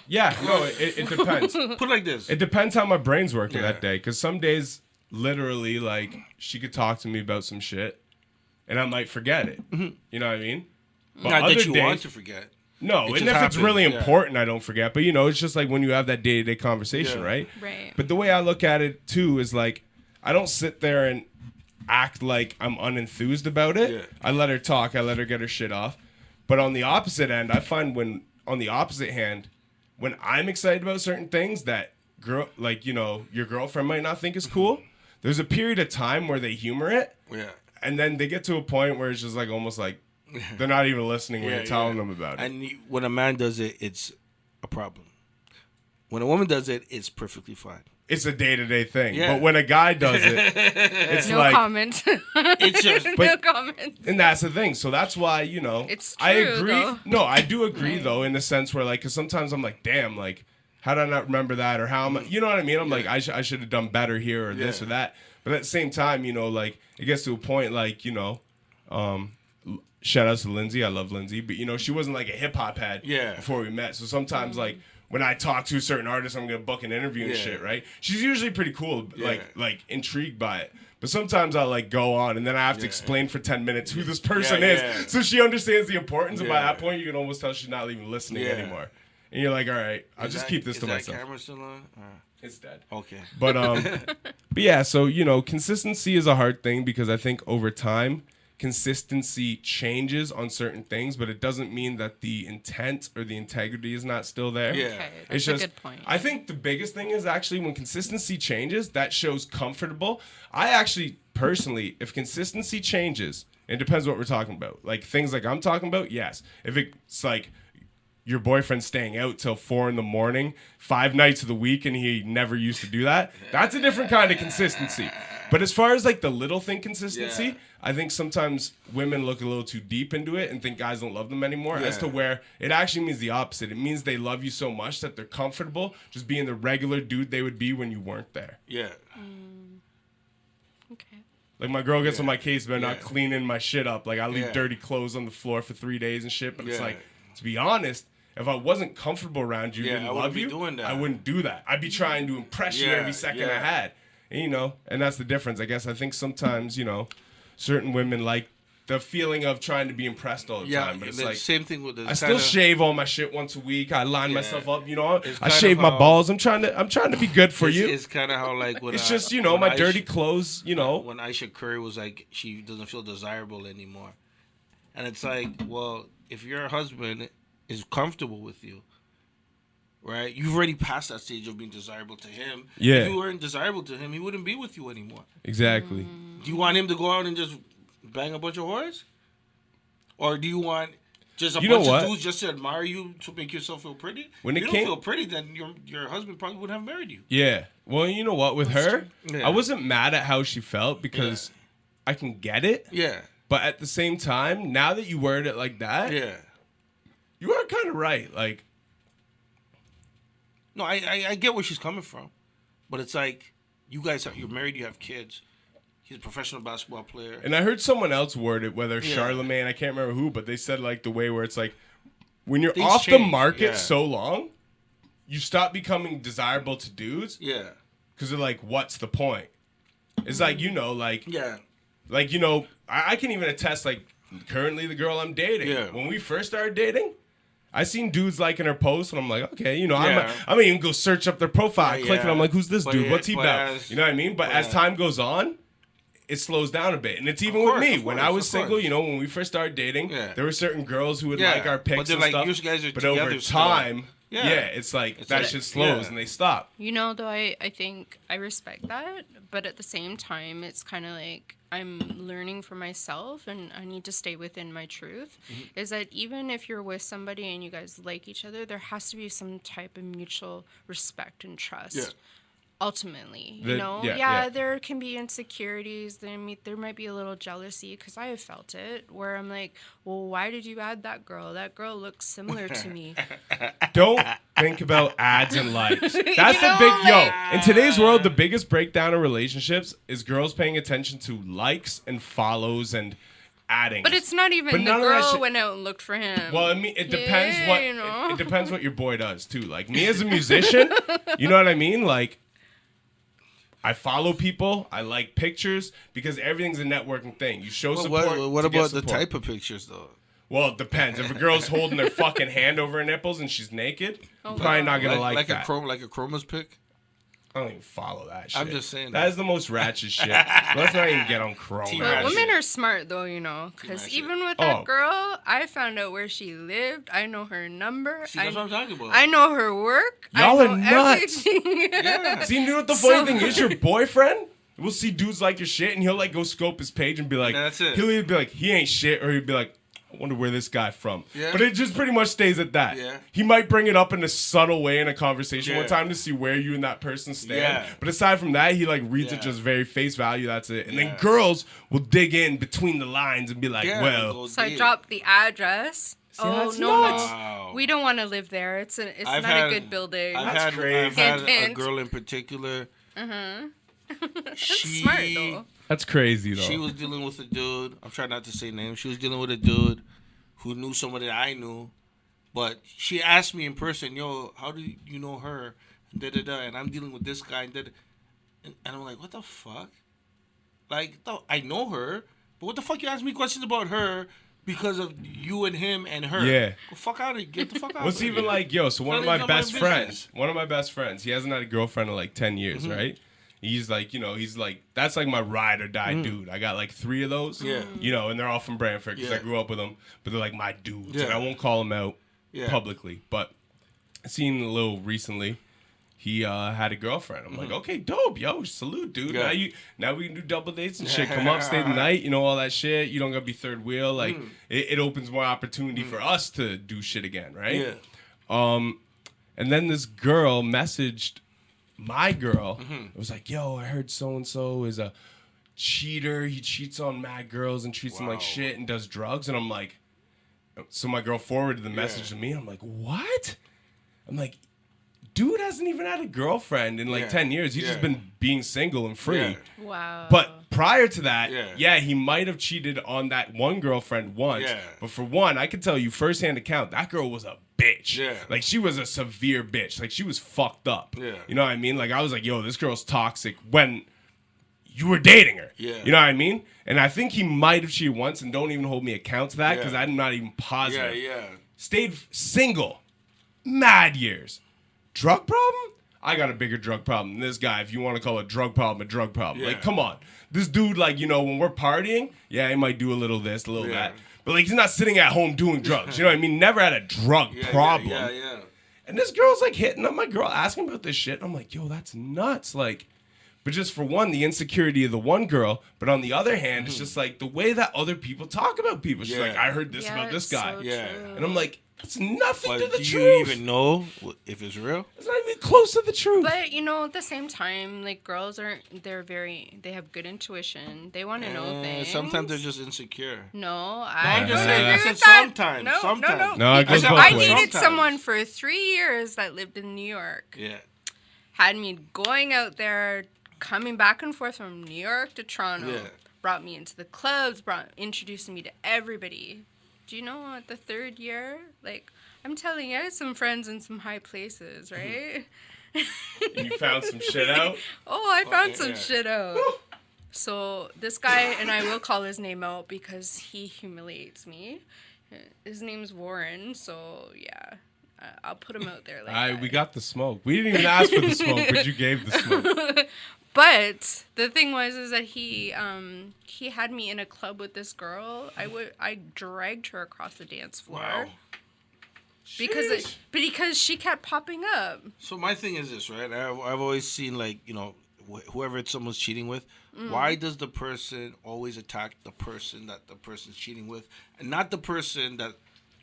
A: Yeah, no, it depends.
C: Put it like this.
A: It depends how my brain's working
C: Yeah.
A: that day. Because some days, literally, like, she could talk to me about some shit, and I might forget it. You know what I mean? But
C: Not
A: other
C: that you
A: days,
C: want to forget.
A: no,
C: It
A: and
C: just
A: if it's really
C: happens, yeah.
A: important, I don't forget. But, you know, it's just like when you have that day-to-day conversation,
C: Yeah.
A: right?
B: Right.
A: But the way I look at it, too, is like, I don't sit there and act like I'm unenthused about it.
C: Yeah.
A: I let her talk. I let her get her shit off. But on the opposite end, I find when I'm excited about certain things that your girlfriend might not think is cool, there's a period of time where they humor it.
C: Yeah.
A: And then they get to a point where it's just like almost like they're not even listening when you're telling them about it.
C: And when a man does it, it's a problem. When a woman does it, it's perfectly fine.
A: It's a day-to-day thing.
C: Yeah.
A: But when a guy does it, it's
B: no
A: like...
B: comment.
C: It's just...
B: No comment.
A: And that's the thing. So that's why,
B: It's true,
A: I agree.
B: though.
A: No, I do agree, though, in the sense where, like, because sometimes I'm like, damn, like, how did I not remember that? Or how am I... You know what I mean? I'm like, I should have done better here or this or that. But at the same time, like, it gets to a point, like, shout out to Lindsay. I love Lindsay. But, she wasn't like a hip-hop head before we met. So sometimes, like... When I talk to a certain artist, I'm gonna book an interview and shit, right? She's usually pretty cool, like intrigued by it. But sometimes I'll like go on and then I have to explain for 10 minutes who this person is, so she understands the importance. And by that point, you can almost tell she's not even listening anymore. And you're like, all right, I'll just keep this to myself. Is that camera still on?
C: It's dead. Okay.
A: But yeah. So consistency is a hard thing because I think over time, consistency changes on certain things, but it doesn't mean that the intent or the integrity is not still there.
C: Yeah.
B: Okay, that's
A: it's just
B: a good point.
A: I think the biggest thing is actually when consistency changes, that shows comfortable. I actually personally, if consistency changes, it depends what we're talking about. Like things like I'm talking about, yes. If it's like your boyfriend's staying out till 4 a.m, 5 nights of the week, and he never used to do that, that's a different kind of consistency. But as far as like the little thing consistency, I think sometimes women look a little too deep into it and think guys don't love them anymore, as to where it actually means the opposite. It means they love you so much that they're comfortable just being the regular dude they would be when you weren't there.
C: Yeah.
B: Okay.
A: Like my girl gets on my case about not cleaning my shit up. Like I leave dirty clothes on the floor for 3 days and shit. But it's like, to be honest, if I wasn't comfortable around you and love you, I wouldn't do that. I'd be trying to impress you every second I had. And, and that's the difference. I guess I think sometimes, certain women like the feeling of trying to be impressed all the time. But it's like
C: same thing with
A: I still shave all my shit once a week. I line myself up, I shave my balls. I'm trying to be good for you.
C: It's kind of how like when
A: it's just my dirty clothes. When
C: Aisha Curry was like she doesn't feel desirable anymore, and it's like, well, if your husband is comfortable with you, right? You've already passed that stage of being desirable to him.
A: Yeah.
C: If you weren't desirable to him, he wouldn't be with you anymore.
A: Exactly.
C: Do you want him to go out and just bang a bunch of whores? Or do you want just a bunch of dudes just to admire you to make yourself feel pretty? If you don't feel pretty, then your husband probably wouldn't have married you.
A: Yeah. Well, you know what? With her, I wasn't mad at how she felt because I can get it.
C: Yeah.
A: But at the same time, now that you word it like that, you are kind of right. Like,
C: no, I get where she's coming from, but it's like you're married, you have kids. He's a professional basketball player.
A: And I heard someone else word it, whether Charlemagne, I can't remember who, but they said like the way where it's like when you're off the market so long, you stop becoming desirable to dudes.
C: Yeah.
A: Because they're like, what's the point? It's like, I can even attest, like, currently the girl I'm dating.
C: Yeah.
A: When we first started dating, I seen dudes liking her posts, and I'm like, okay, I'm gonna even go search up their profile, click, and I'm like, who's this dude? What's he about? You know what I mean? But as time goes on, it slows down a bit. And it's even with me. When I was single, when we first started dating, there were certain girls who would like our pics and stuff.
C: You guys are
A: but
C: together
A: over time, it's like that shit slows and they stop.
B: Though I think I respect that, but at the same time, it's kind of like I'm learning for myself and I need to stay within my truth. Is that even if you're with somebody and you guys like each other, there has to be some type of mutual respect and trust. Yeah. Ultimately, there can be insecurities. There might be a little jealousy because I have felt it where I'm like, well, why did you add that girl? That girl looks similar to me.
A: Don't think about ads and likes. That's the big, in today's world, the biggest breakdown of relationships is girls paying attention to likes and follows and adding.
B: But it's not even the girl went out and looked for him.
A: Well, I mean, it depends it depends what your boy does too. Like me as a musician, you know what I mean? Like, I follow people. I like pictures because everything's a networking thing. You show support.
C: What about the type of pictures, though?
A: Well, it depends. If a girl's holding their fucking hand over her nipples and she's naked, probably not gonna like that.
C: Like a chroma's pic?
A: I don't even follow that shit.
C: I'm just saying
A: that is the most ratchet shit. Let's not even get on Chrome.
B: But women are smart though, you know, because even with that girl, I found out where she lived. I know her number.
C: See, that's what I'm talking about.
B: I know her work.
A: Y'all
B: I know
A: are nuts.
B: Everything.
C: Yeah.
A: See, you know what the funny thing is? Your boyfriend will see dudes like your shit, and he'll like go scope his page and be like,
C: that's it.
A: He'll either be like, he ain't shit, or he'll be like, I wonder where this guy from.
C: Yeah.
A: But it just pretty much stays at that.
C: Yeah.
A: He might bring it up in a subtle way in a conversation one time to see where you and that person stand.
C: Yeah.
A: But aside from that, he like reads it just very face value. That's it. And then girls will dig in between the lines and be like, well.
B: So I dropped the address.
A: See,
B: no,
C: Wow.
B: we don't want to live there. It's not a good building.
A: That's crazy.
C: I've had a girl in particular.
B: That's smart though.
A: That's crazy though.
C: She was dealing with a dude. I'm trying not to say names. She was dealing with a dude who knew somebody that I knew, but she asked me in person, "Yo, how do you know her?" Da da da. And I'm dealing with this guy, and I'm like, "What the fuck?" Like, I know her, but what the fuck you ask me questions about her because of you and him and her?
A: Yeah.
C: Well, fuck out of here. Get the fuck out.
A: What's even like, yo? So one of my best friends, he hasn't had a girlfriend in like 10 years, right? He's like, you know, that's like my ride or die dude. I got like 3 of those.
C: Yeah.
A: You know, and they're all from Brantford because I grew up with them. But they're like my dudes.
C: Yeah.
A: And I won't call them out publicly. But I seen a little recently, he had a girlfriend. I'm like, okay, dope, yo, salute, dude.
C: Yeah.
A: Now we can do double dates and shit. Come up, stay the night, you know, all that shit. You don't gotta be third wheel. Like it opens more opportunity for us to do shit again, right?
C: Yeah.
A: And then this girl messaged my girl. It was like, yo, I heard so-and-so is a cheater. He cheats on mad girls and treats them like shit and does drugs. And I'm like, so my girl forwarded the message to me. I'm like, what? I'm like, dude hasn't even had a girlfriend in like 10 years. He's just been being single and free.
C: Yeah.
B: Wow.
A: But prior to that, he might have cheated on that one girlfriend once.
C: Yeah.
A: But for one, I can tell you firsthand account, that girl was a bitch.
C: Yeah.
A: Like, she was a severe bitch. Like, she was fucked up.
C: Yeah.
A: You know what I mean? Like, I was like, yo, this girl's toxic when you were dating her.
C: Yeah.
A: You know what I mean? And I think he might have cheated once, and don't even hold me account to that because I'm not even positive.
C: Yeah.
A: Stayed single. Mad years. Drug problem? I got a bigger drug problem than this guy, if you want to call a drug problem.
C: Yeah.
A: Like, come on. This dude, like, you know, when we're partying, he might do a little this, a little that. But, like, he's not sitting at home doing drugs. You know what I mean? Never had a drug problem.
C: Yeah.
A: And this girl's, like, hitting up my girl, asking about this shit. And I'm like, yo, that's nuts. Like, but just for one, the insecurity of the one girl. But on the other hand, it's just, like, the way that other people talk about people. She's like, I heard this about this guy.
B: So
C: Yeah.
B: true.
A: And I'm like, that's nothing to the
C: do
A: truth.
C: you even know if it's real?
A: It's not even close to the truth.
B: But you know, at the same time, like girls they have good intuition. They want to know things.
C: Sometimes they're just insecure.
B: No, I
A: just
B: don't
A: saying.
B: agree
A: I
B: with
C: said
B: that.
C: sometimes,
B: No,
C: sometimes.
A: No, it goes both
B: I
A: ways.
B: dated
C: Sometimes.
B: someone for 3 years that lived in New York.
C: Yeah.
B: Had me going out there, coming back and forth from New York to Toronto.
C: Yeah.
B: Brought me into the clubs. Introducing me to everybody. Do you know at the 3rd year, like I'm telling you, I had some friends in some high places, right?
A: You found some shit out?
B: Oh, I found some shit out. So this guy, and I will call his name out because he humiliates me. His name's Warren, so yeah. I'll put him out there like that.
A: We got the smoke. We didn't even ask for the smoke, but you gave the smoke.
B: But the thing was that he had me in a club with this girl. I dragged her across the dance floor.
C: Wow.
B: Because she kept popping up.
C: So my thing is this, right? I've always seen, like, you know, whoever someone's cheating with, why does the person always attack the person that the person's cheating with, and not the person that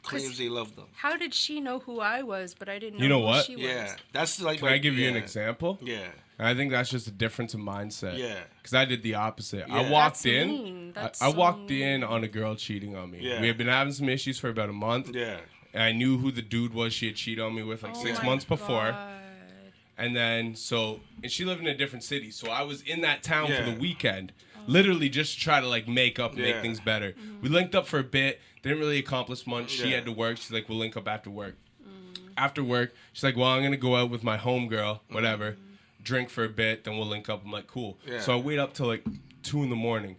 C: claims they love them?
B: How did she know who I was, but I didn't know
A: You know
B: who
A: what?
B: she was?
C: Yeah, that's like.
A: Can I give you an example?
C: Yeah.
A: I think that's just a difference in mindset.
C: Yeah.
A: Because I did the opposite.
C: Yeah.
A: I walked
B: That's
A: in.
B: mean. That's
A: I
B: so
A: walked
B: mean.
A: in on a girl cheating on me.
C: Yeah.
A: We had been having some issues for about a month.
C: Yeah.
A: And I knew who the dude was she had cheated on me with like 6
B: my
A: months before.
B: God.
A: And then, and she lived in a different city. So I was in that town
C: Yeah.
A: for the weekend, literally just to try to like make up, make
C: Yeah.
A: things better. We linked up for a bit, didn't really accomplish much. She
C: Yeah.
A: had to work. She's like, we'll link up after work. After work, she's like, well, I'm going to go out with my homegirl, whatever, drink for a bit, then we'll link up. I'm like, cool.
C: Yeah.
A: So I wait up till like 2 a.m.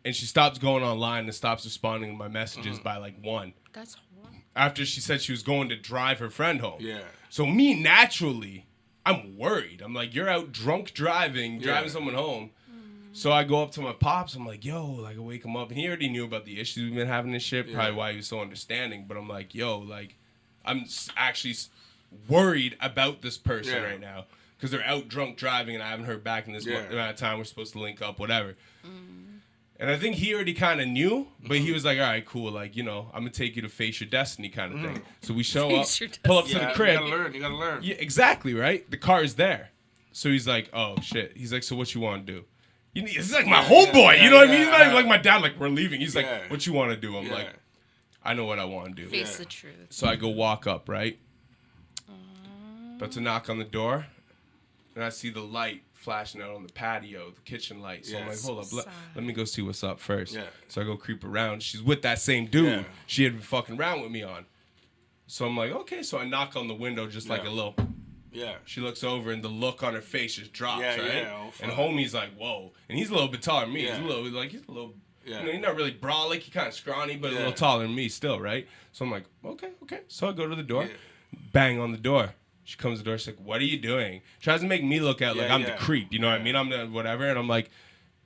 A: And she stops going online and stops responding to my messages by like 1.
B: That's horrible.
A: After she said she was going to drive her friend home.
C: Yeah.
A: So me, naturally, I'm worried. I'm like, you're out drunk driving someone home. So I go up to my pops. I'm like, yo, like I wake him up. And he already knew about the issues we've been having and shit. Probably why he was so understanding. But I'm like, yo, like I'm actually worried about this person right now. Because they're out drunk driving and I haven't heard back in this amount of time. We're supposed to link up, whatever. And I think he already kind of knew. But he was like, all right, cool. Like, you know, I'm going to take you to face your destiny kind of thing. So we show up, pull up to the crib.
C: You got to learn.
A: Yeah, exactly, right? The car is there. So he's like, oh, shit. He's like, so what you want to do? This is like my homeboy, you know what I mean? He's not even like my dad, like, we're leaving. He's like, what you want to do? I'm like, I know what I want to do.
B: Face the truth.
A: So I go walk up, right? About to knock on the door, and I see the light flashing out on the patio, the kitchen light. So I'm like, hold up, let me go see what's up first. So I go creep around. She's with that same dude she had been fucking around with me on. So I'm like, okay. So I knock on the window just like a little... She looks over and the look on her face just drops, right? And homie's like, whoa. And he's a little bit taller than me. He's a little, you know, he's not really brolic. He's kind of scrawny, but a little taller than me still, right? So I'm like, okay. So I go to the door, bang on the door. She comes to the door. She's like, what are you doing? Tries to make me look at like I'm the creep, you know what I mean? I'm the whatever. And I'm like,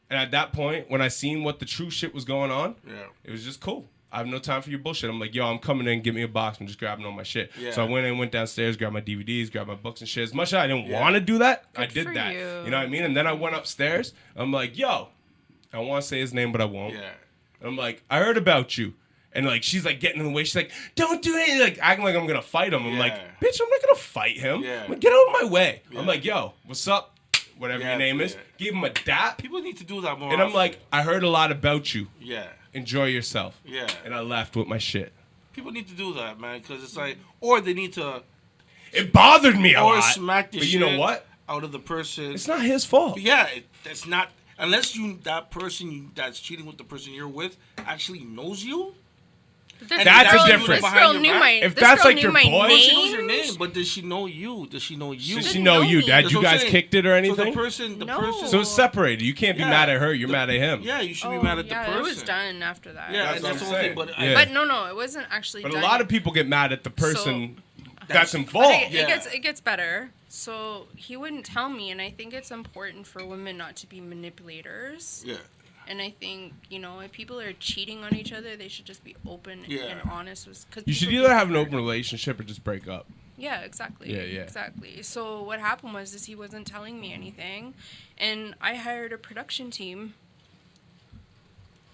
A: and at that point, when I seen what the true shit was going on, it was just cool. I have no time for your bullshit. I'm like, yo, I'm coming in, give me a box. I'm just grabbing all my shit. So I went downstairs, grabbed my DVDs, grabbed my books and shit. As much as I didn't want to do that, I did that. You know what I mean? And then I went upstairs. I'm like, yo, I want to say his name, but I won't. And I'm like, I heard about you. And like, she's like getting in the way. She's like, don't do it. Like acting like I'm going to fight him. I'm like, bitch, I'm not going to fight him. I'm like, get out of my way. I'm like, yo, what's up? Whatever your name is. Give him a dap.
C: People need to do that more
A: And I'm like, I heard a lot about you.
C: Enjoy
A: yourself. And I left with my shit.
C: People need to do that, man, because it's like, or they need to.
A: It bothered me a lot.
C: Or smack the
A: but
C: shit
A: you know what?
C: out of the person.
A: It's not his fault.
C: That's not, unless that person that's cheating with the person you're with actually knows you.
A: That's a difference.
B: This girl knew my
A: if that's like your boy,
C: she knows your name, but does she know you? Does she know you?
A: Does she know you? Dad, you guys kicked it or anything?
C: So the person.
A: So it's separated. You can't be mad at her. You're mad at him.
C: Yeah, you should be mad at the person.
B: It was done after that.
C: Yeah, that's the whole thing.
B: But no, it wasn't actually done.
A: But a lot of people get mad at the person that's involved.
B: It gets better. So he wouldn't tell me, and I think it's important for women not to be manipulators. And I think, you know, if people are cheating on each other, they should just be open and honest. Cause
A: you should either have an open relationship or just break up.
B: Yeah, exactly. Exactly. So what happened was he wasn't telling me anything, and I hired a production team.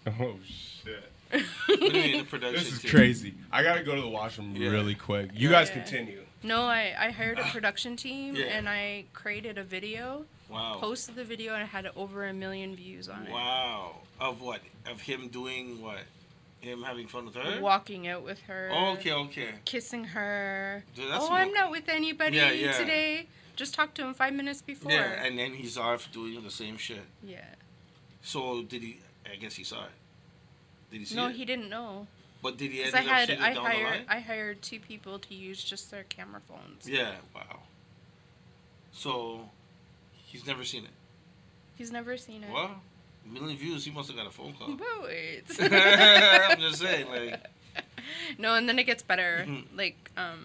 A: Oh, shit.
C: What do you mean, a production
A: this is
C: team?
A: crazy. I got to go to the washroom really quick. You guys continue.
B: No, I hired a production team, and I created a video. Posted the video, and it had over 1 million views on it.
C: Wow. Of what? Of him doing what? Him having fun with her?
B: Walking out with her.
C: Okay.
B: Kissing her.
C: Dude,
B: I'm not with anybody today. Just talked to him 5 minutes before.
C: Yeah, and then he's off doing the same shit.
B: Yeah.
C: So did he? I guess he saw it. Did he see it?
B: No, he didn't know.
C: But did he end up seeing it down the line?
B: I hired 2 people to use just their camera phones.
C: Yeah. Wow. So he's never seen it.
B: He's never seen it.
C: Well, 1 million views. He must have got a phone call.
B: But wait.
C: I'm just saying, like.
B: No, and then it gets better. Like, I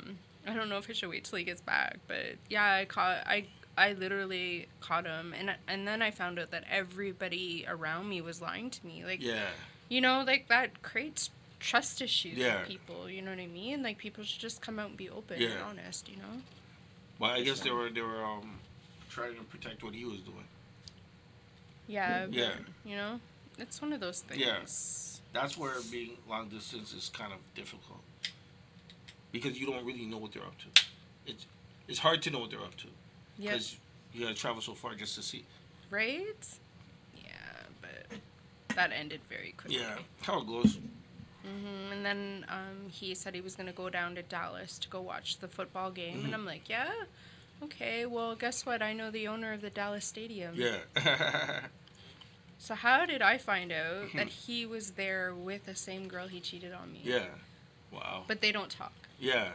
B: don't know if I should wait till he gets back, but yeah, I literally caught him, and then I found out that everybody around me was lying to me. Like, you know, like that creates trust issues for people. You know what I mean? Like, people should just come out and be open and honest. You know.
C: Well, I guess they were trying to protect what he was doing.
B: Yeah. You know, it's one of those things.
C: Yeah. That's where being long distance is kind of difficult. Because you don't really know what they're up to. It's hard to know what they're up to. Because you gotta travel so far just to see.
B: Right? Yeah, but that ended very quickly.
C: Yeah, how it goes.
B: And then he said he was gonna go down to Dallas to go watch the football game, and I'm like, yeah, okay. Well, guess what? I know the owner of the Dallas stadium.
C: Yeah.
B: So how did I find out that he was there with the same girl he cheated on me?
C: Yeah. Wow.
B: But they don't talk.
C: Yeah.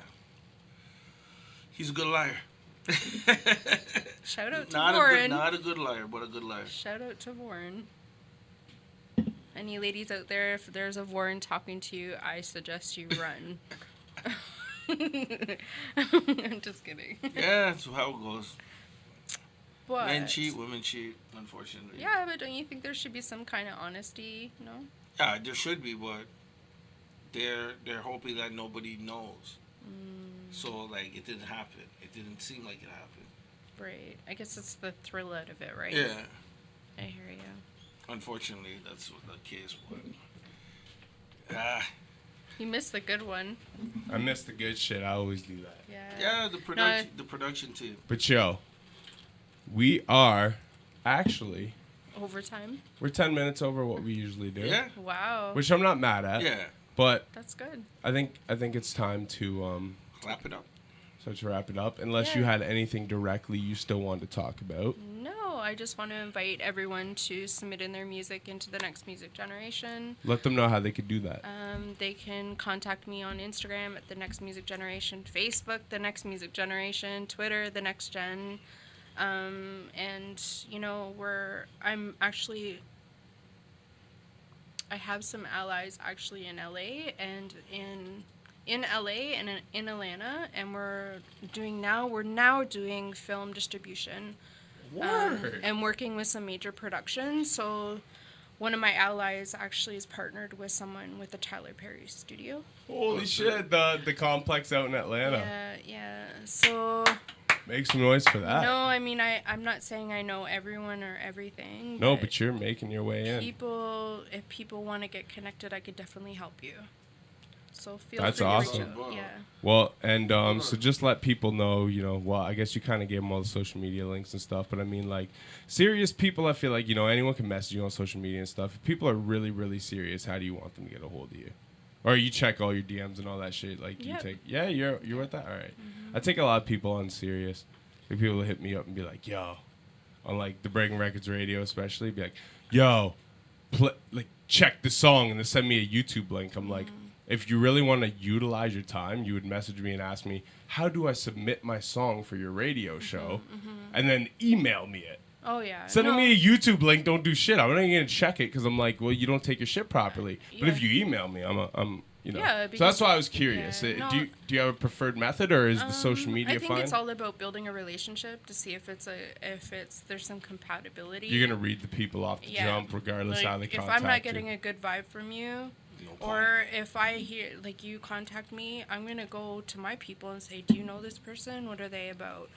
C: He's a good liar.
B: Shout out to Warren.
C: Not a good liar, but a good liar.
B: Shout out to Warren. Any ladies out there, if there's a Warren talking to you, I suggest you run. I'm just kidding.
C: Yeah, that's how it goes.
B: But
C: men cheat, women cheat, unfortunately.
B: Yeah, but don't you think there should be some kind of honesty? No.
C: Yeah, there should be, but they're hoping that nobody knows. So like it didn't happen. It didn't seem like it happened.
B: Right. I guess it's the thrill out of it, right?
C: Yeah.
B: I hear you.
C: Unfortunately, that's what the case was.
B: You missed the good one.
A: I miss the good shit. I always do that.
C: Yeah, the production team.
A: But yo, we are actually
B: Overtime.
A: we're 10 minutes over what we usually do.
C: Yeah.
B: Wow.
A: Which I'm not mad at.
C: Yeah.
A: But
B: That's good.
A: I think it's time to
C: Wrap it up.
A: to wrap it up. Unless you had anything directly you still want to talk about.
B: No, I just want to invite everyone to submit in their music into the Next Music Generation.
A: Let them know how they could do that.
B: They can contact me on Instagram at the Next Music Generation, Facebook, the Next Music Generation, Twitter, the Next Gen. And you know, I have some allies actually in LA and in LA and in Atlanta, and we're now doing film distribution. And working with some major productions. So one of my allies actually is partnered with someone with the Tyler Perry studio.
A: Holy shit, the complex out in Atlanta.
B: Yeah. So
A: Make some noise for that.
B: no, I mean I'm not saying I know everyone or everything.
A: No, but you're making your way in.
B: If people want to get connected, I could definitely help you. So feel
A: That's
B: free
A: awesome.
B: to reach out. Yeah.
A: Well, and so just let people know, you know, well, I guess you kind of gave them all the social media links and stuff, but I mean, like, serious people, I feel like, you know, anyone can message you on social media and stuff. If people are really, really serious, how do you want them to get a hold of you? Or you check all your DMs and all that shit? Like, you take, you're with that? All right. I take a lot of people on serious. Like, people will hit me up and be like, yo, on, like, the Breaking Records radio especially, be like, yo, check the song, and then send me a YouTube link. I'm like, if you really want to utilize your time, you would message me and ask me, how do I submit my song for your radio show? And then email me it.
B: Oh, yeah.
A: Sending me a YouTube link don't do shit. I'm not even going to check it because I'm like, well, you don't take your shit properly. But if you email me, I'm you know.
B: Yeah,
A: so that's why I was curious.
B: Yeah,
A: Do you have a preferred method, or is the social media
B: I think
A: fine?
B: it's all about building a relationship to see if there's some compatibility.
A: You're going to read the people off the jump regardless how they contact you.
B: If I'm not getting a good vibe from you, or if I hear, like, you contact me, I'm going to go to my people and say, do you know this person? What are they about?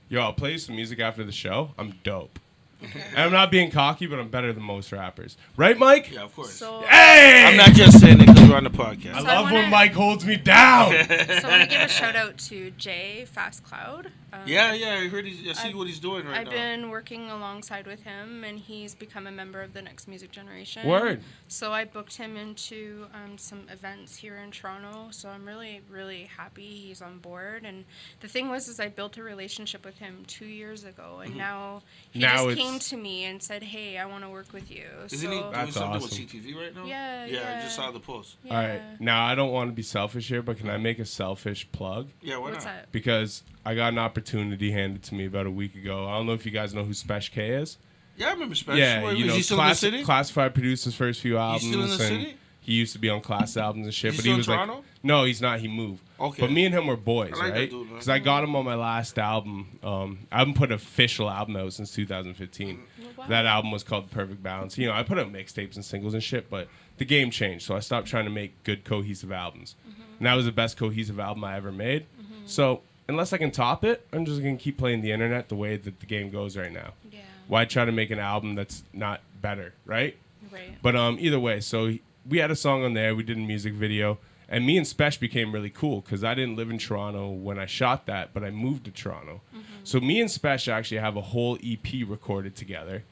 A: Yo, I'll play you some music after the show. I'm dope. Okay. And I'm not being cocky, but I'm better than most rappers. Right, Mike?
C: Yeah, of course.
B: So,
A: hey!
C: I'm not just saying it because we're on the podcast.
A: I love when Mike holds me down.
B: So I want to give a shout out to Jay Fast Cloud.
C: Yeah, I heard. I see what he's doing right now.
B: I've been working alongside with him, and he's become a member of the Next Music Generation.
A: Word.
B: So I booked him into some events here in Toronto. So I'm really, really happy he's on board. And the thing was, I built a relationship with him 2 years ago, and now he came to me and said, "Hey, I want to work with you."
C: Isn't he doing something with CTV right now?
B: Yeah.
C: I just saw the post.
B: Yeah.
A: All right. Now, I don't want to be selfish here, but can I make a selfish plug?
C: Yeah, why
B: What's
C: not?
B: that?
A: Because I got an opportunity handed to me about a week ago. I don't know if you guys know who Spesh K is.
C: Yeah, I remember Spesh.
A: Yeah, you know,
C: is he still in the city?
A: Classified produced his first few albums.
C: He's still in the
A: and
C: city?
A: He used to be on Class albums and shit,
C: He's
A: but
C: still
A: he was
C: in
A: like,
C: Toronto?
A: no, he's not. He moved.
C: Okay.
A: But me and him were boys,
C: I like that
A: right?
C: dude, man.
A: Because I got him on my last album. I haven't put an official album out since 2015.
B: Wow.
A: That album was called Perfect Balance. You know, I put out mixtapes and singles and shit, but the game changed, so I stopped trying to make good cohesive albums. And that was the best cohesive album I ever made. So unless I can top it, I'm just going to keep playing the internet the way that the game goes right now.
B: Yeah.
A: Why try to make an album that's not better, right?
B: Right.
A: But either way, so we had a song on there. We did a music video. And me and Spesh became really cool because I didn't live in Toronto when I shot that, but I moved to Toronto. So me and Spesh actually have a whole EP recorded together.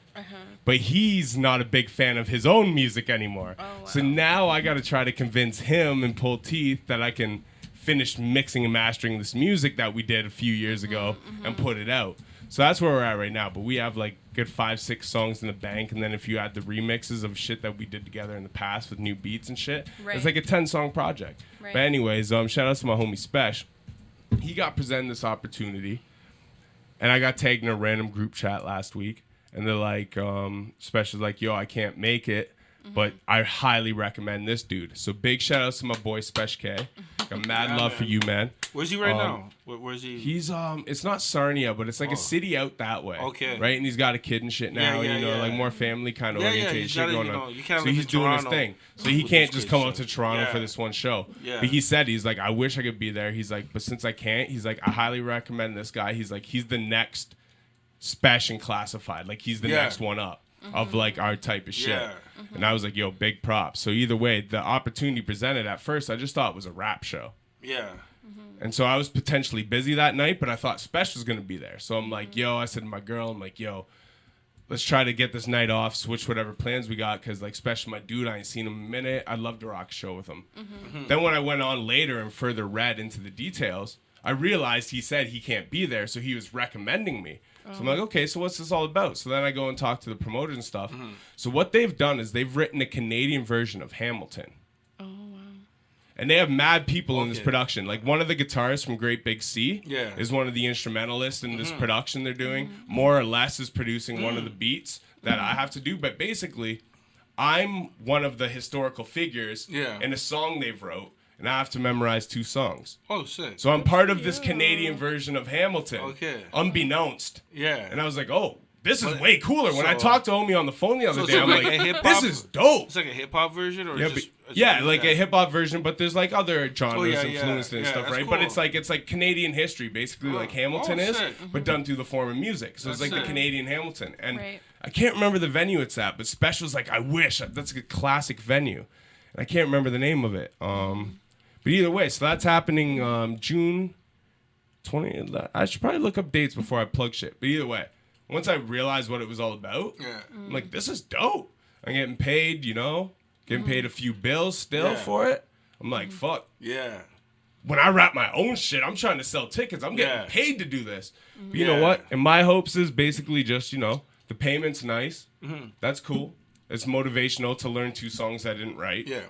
A: But he's not a big fan of his own music anymore.
B: Oh, wow.
A: So now I got to try to convince him and pull teeth that I can finish mixing and mastering this music that we did a few years ago and put it out. So that's where we're at right now. But we have like good 5-6 songs in the bank, and then if you add the remixes of shit that we did together in the past with new beats and shit, it's like a 10-song project.
B: Right.
A: But anyways, shout out to my homie Spesh. He got presented this opportunity, and I got tagged in a random group chat last week, and they're like, Spesh is like, yo, I can't make it, But I highly recommend this dude. So big shout outs to my boy Spesh K. Got mad love for you, man.
C: Where's he right now? Where's he?
A: He's it's not Sarnia, but it's like a city out that way.
C: Okay.
A: Right, and he's got a kid and shit now. Like more family kind of oriented shit going on. So he's doing his thing. So he can't just come out to Toronto for this one show.
C: Yeah.
A: But he said he's like, I wish I could be there. He's like, but since I can't, he's like, I highly recommend this guy. He's like, he's the next Spesh and Classified. Like he's the next one up of like our type of shit.
C: Yeah.
A: And I was like, yo, big props. So either way, the opportunity presented at first, I just thought it was a rap show.
C: Yeah.
A: And so I was potentially busy that night, but I thought Spesh was going to be there. So I'm like, yo, I said to my girl, I'm like, yo, let's try to get this night off, switch whatever plans we got, because like Spesh, my dude, I ain't seen him in a minute. I'd love to rock a show with him. Then when I went on later and further read into the details, I realized he said he can't be there, so he was recommending me. So I'm like, okay, so what's this all about? So then I go and talk to the promoters and stuff. So what they've done is they've written a Canadian version of Hamilton.
B: Oh, wow.
A: And they have mad people in this production. Like one of the guitarists from Great Big Sea is one of the instrumentalists in this production they're doing. More or less is producing one of the beats that I have to do. But basically, I'm one of the historical figures in a song they've wrote. And I have to memorize 2 songs.
C: Oh, shit.
A: So I'm part of this Canadian version of Hamilton.
C: Okay.
A: Unbeknownst.
C: Yeah.
A: And I was like, oh, this is way cooler. When I talked to Homie on the phone the other day, I'm like, this is dope.
C: It's like a hip-hop version? Or
A: like a hip-hop version, but there's like other genres influenced and stuff, right?
C: Cool.
A: But it's like Canadian history, basically, like Hamilton is, but done through the form of music. So it's like the Canadian Hamilton. And I can't remember the venue it's at, but Spesh was like, I wish. That's a classic venue. And I can't remember the name of it. But either way, so that's happening June 20th. I should probably look up dates before I plug shit. But either way, once I realized what it was all about, I'm like, this is dope. I'm getting paid, getting paid a few bills still for it. I'm like, fuck.
C: Yeah.
A: When I rap my own shit, I'm trying to sell tickets. I'm getting paid to do this. But you know what? And my hopes is basically just, the payment's nice. That's cool. It's motivational to learn 2 songs I didn't write. Yeah.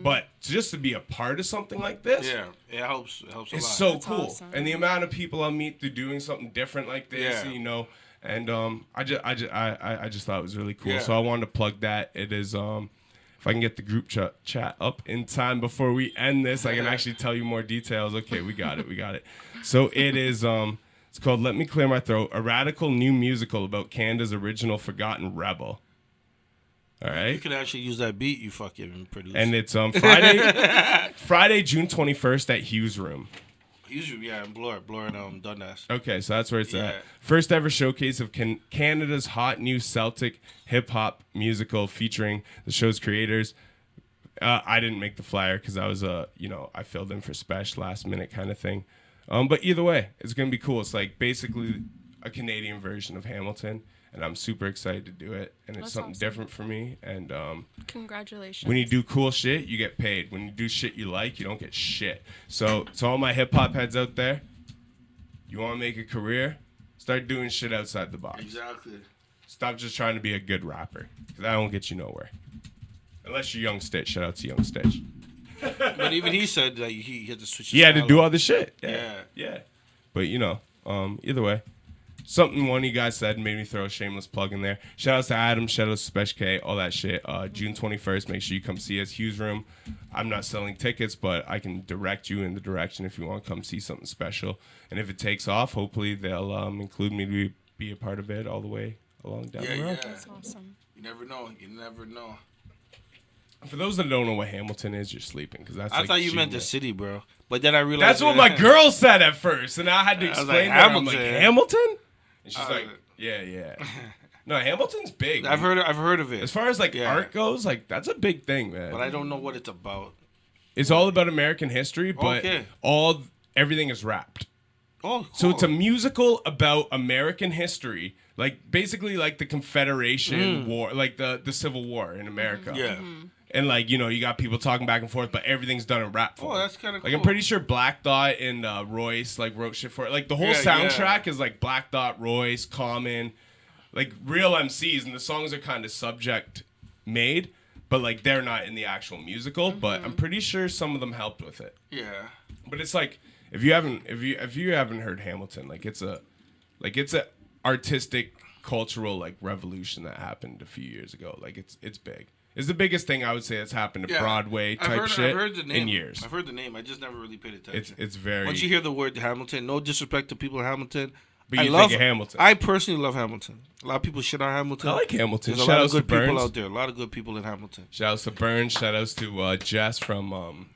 A: But just to be a part of something like this.
C: Yeah. It helps a lot.
A: It's so cool. Awesome. And the amount of people I'll meet through doing something different like this, and I just thought it was really cool. So I wanted to plug that. It is if I can get the group chat up in time before we end this, I can actually tell you more details. Okay, we got it. So it is it's called Let Me Clear My Throat, a radical new musical about Canada's original forgotten rebel. All right.
C: You could actually use that beat you fucking produced.
A: And it's Friday, June 21st at Hughes Room.
C: Hughes Room, in Bloor and Dundas.
A: Okay, so that's where it's at. First ever showcase of Canada's hot new Celtic hip-hop musical featuring the show's creators. I didn't make the flyer because I was, I filled in for Spesh last minute kind of thing. But either way, it's going to be cool. It's like basically a Canadian version of Hamilton. And I'm super excited to do it. And it's something different for me. And
B: congratulations.
A: When you do cool shit, you get paid. When you do shit you like, you don't get shit. So to all my hip-hop heads out there, you want to make a career? Start doing shit outside the box.
C: Exactly.
A: Stop just trying to be a good rapper. Because that won't get you nowhere. Unless you're Young Stitch. Shout out to Young Stitch.
C: But even he said that he had to switch his
A: He had to
C: style
A: do
C: up.
A: all the shit. Yeah. But, either way. Something one of you guys said made me throw a shameless plug in there. Shout outs to Adam, shout outs to Spesh K, all that shit. June 21st, make sure you come see us. Hughes Room. I'm not selling tickets, but I can direct you in the direction if you want to come see something special. And if it takes off, hopefully they'll include me to be a part of it all the way along down the road.
C: Yeah.
B: That's awesome.
C: You never know.
A: For those that don't know what Hamilton is, you're sleeping. Cause that's
C: I thought you meant the city, bro. But then I realized
A: that's what my girl said at first, and I had to explain to her. I'm like, Hamilton? And she's like, yeah. No, Hamilton's big.
C: I've heard of it.
A: As far as art goes, that's a big thing, man.
C: But I don't know what it's about.
A: It's all about American history, but everything is rapped.
C: Oh, cool.
A: So it's a musical about American history, basically the Confederation War, the Civil War in America.
C: Yeah.
A: And you got people talking back and forth, but everything's done in rap form.
C: Oh, that's kind of cool.
A: I'm pretty sure Black Thought and Royce wrote shit for it. The whole soundtrack is Black Thought, Royce, Common, real MCs, and the songs are kind of subject made, but they're not in the actual musical. But I'm pretty sure some of them helped with it.
C: Yeah.
A: But it's if you haven't heard Hamilton, it's a artistic cultural revolution that happened a few years ago. It's big. It's the biggest thing I would say that's happened to Broadway type shit
C: I've heard the name.
A: in years.
C: I've heard the name. I just never really paid attention.
A: It's very...
C: Once you hear the word Hamilton, no disrespect to people in Hamilton.
A: But you think of Hamilton.
C: I personally love Hamilton. A lot of people shit on Hamilton.
A: I like Hamilton.
C: There's a lot of good people out there. A lot of good people in Hamilton.
A: Shout outs to Burns. Shout outs to Jess from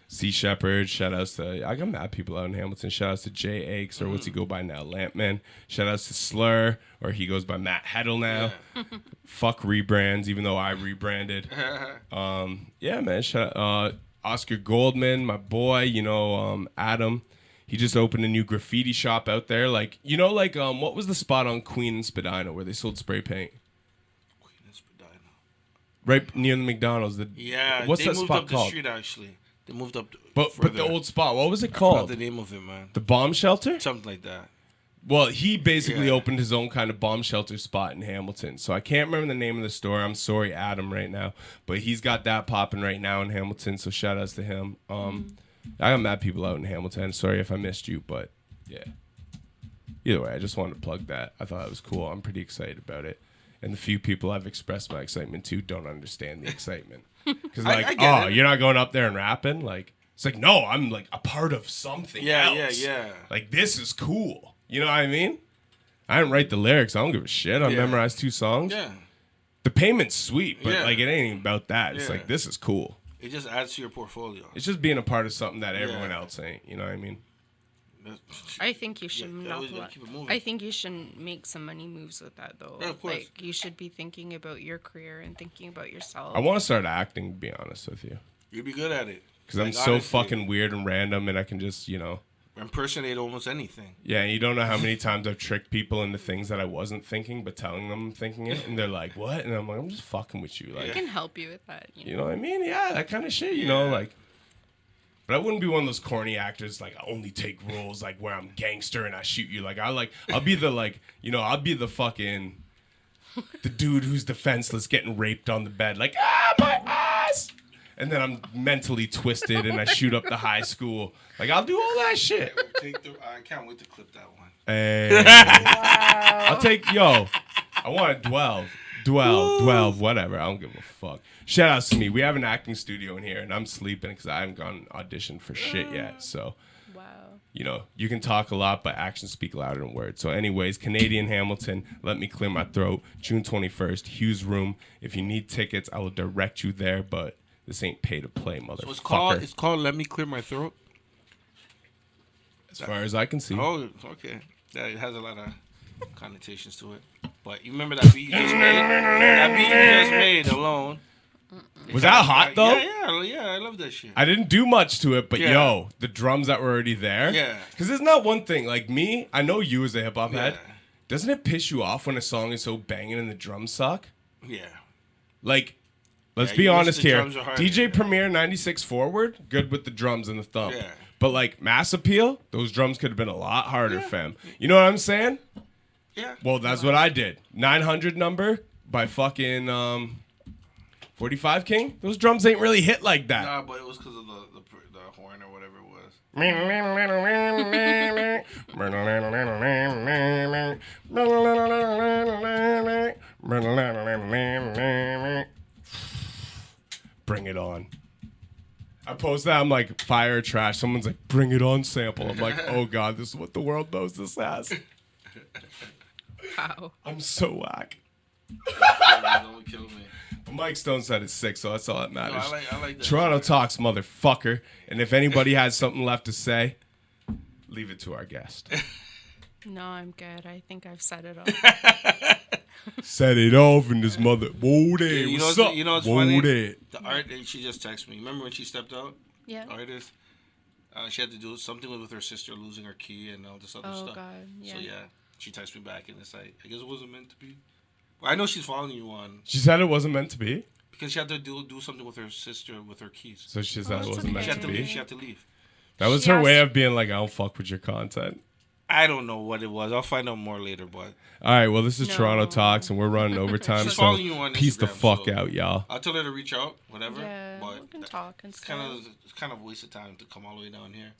A: Sea Shepherd. Shout outs to... I got mad people out in Hamilton. Shout outs to Jay Aches, or what's he go by now? Lampman. Shout outs to Slur, or he goes by Matt Heddle now. Yeah. Fuck rebrands, even though I rebranded. Yeah, man. Shout out Oscar Goldman, my boy. You know, Adam. He just opened a new graffiti shop out there. Like, you know, like, what was the spot on Queen and Spadina where they sold spray paint?
C: Queen and Spadina.
A: Right near the McDonald's. What's that spot called? They moved up the street,
C: actually. They moved up
A: But the old spot, what was it called?
C: I forgot the name of it, man.
A: The bomb shelter?
C: Something like that.
A: Well, he basically opened his own kind of bomb shelter spot in Hamilton. So I can't remember the name of the store. I'm sorry, Adam, right now. But he's got that popping right now in Hamilton, so shout outs to him. I got mad people out in Hamilton. Sorry if I missed you, but yeah. Either way, I just wanted to plug that. I thought it was cool. I'm pretty excited about it. And the few people I've expressed my excitement to don't understand the excitement. Because like, you're not going up there and rapping? Like, it's like, no, I'm like a part of something else. Yeah. Like, this is cool. You know what I mean? I didn't write the lyrics. I don't give a shit. I memorized 2 songs.
C: Yeah.
A: The payment's sweet, but like, it ain't even about that. It's like, this is cool.
C: It just adds to your portfolio.
A: It's just being a part of something that everyone else ain't. You know what I mean?
B: I think you should I think you should make some money moves with that, though.
C: Yeah, of course.
B: Like, you should be thinking about your career and thinking about yourself.
A: I want to start acting, to be honest with you.
C: You'd be good at it.
A: Because I'm so fucking weird and random, and I can just, you know...
C: impersonate almost anything.
A: Yeah, and you don't know how many times I've tricked people into things that I wasn't thinking, but telling them I'm thinking it, and they're like, "What?" And I'm like, "I'm just fucking with you." Like,
B: I can help you with that.
A: You know what I mean? Yeah, that kind of shit. You know, like. But I wouldn't be one of those corny actors like I only take roles like where I'm gangster and I shoot you. Like I'll be the I'll be the fucking the dude who's defenseless getting raped on the bed. Like my ass. And then I'm mentally twisted and I shoot up the high school. Like, I'll do all that shit.
C: I can't wait to clip that one.
A: Hey. Wow. I'll take, I want to dwell, whatever. I don't give a fuck. Shout outs to me. We have an acting studio in here and I'm sleeping because I haven't gone audition for shit yet. So, you know, you can talk a lot, but actions speak louder than words. So anyways, Canadian Hamilton, Let Me Clear My Throat, June 21st, Hughes Room. If you need tickets, I will direct you there, but this ain't pay to play, motherfucker.
C: So it's called Let Me Clear My Throat?
A: As far as I can see.
C: Oh, okay. It has a lot of connotations to it. But you remember that beat you just made? That beat you just made alone.
A: Was that hot, though?
C: Yeah, I love that shit.
A: I didn't do much to it, but the drums that were already there.
C: Yeah.
A: Because there's not one thing. Like me, I know you as a hip-hop head. Doesn't it piss you off when a song is so banging and the drums suck?
C: Yeah.
A: Like... Let's be honest here. DJ Premier 96 forward, good with the drums and the thump. Yeah. But like Mass Appeal, those drums could have been a lot harder, fam. You know what I'm saying?
C: Yeah.
A: Well, that's what I did. 900 number by fucking 45 King. Those drums ain't really hit like that.
C: Nah, but it was because of the horn or whatever it was.
A: Bring it on. I post that, I'm like, fire or trash. Someone's like, bring it on sample. I'm like, oh God, this is what the world knows this as.
B: Wow.
A: I'm so whack.
C: Don't kill me.
A: But Mike Stone said it's sick, so that's all that matters.
C: No, I like that.
A: Toronto Talks, motherfucker. And if anybody has something left to say, leave it to our guest.
B: No, I'm good. I think I've said it all.
A: Set it off in this mother. Whoa there. What's up?
C: You know what's funny? The art, she just texted me. Remember when she stepped out?
B: Yeah.
C: The artist? She had to do something with her sister losing her key and all this other stuff.
B: Oh, God. Yeah.
C: So, she texted me back and it's like, I guess it wasn't meant to be. Well, I know she's following you on.
A: She said it wasn't meant to be?
C: Because she had to do something with her sister with her keys.
A: So she said it wasn't meant to be?
C: She had to leave.
A: That was her way of being like, I don't fuck with your content.
C: I don't know what it was. I'll find out more later, but...
A: All right, well, this is Toronto Talks, and we're running overtime,
C: She's
A: so
C: following you on
A: peace
C: Instagram,
A: the fuck
C: so
A: out, y'all.
C: I'll tell her to reach out, whatever.
B: Yeah,
C: but
B: we can talk and stuff.
C: It's kind of a waste of time to come all the way down here.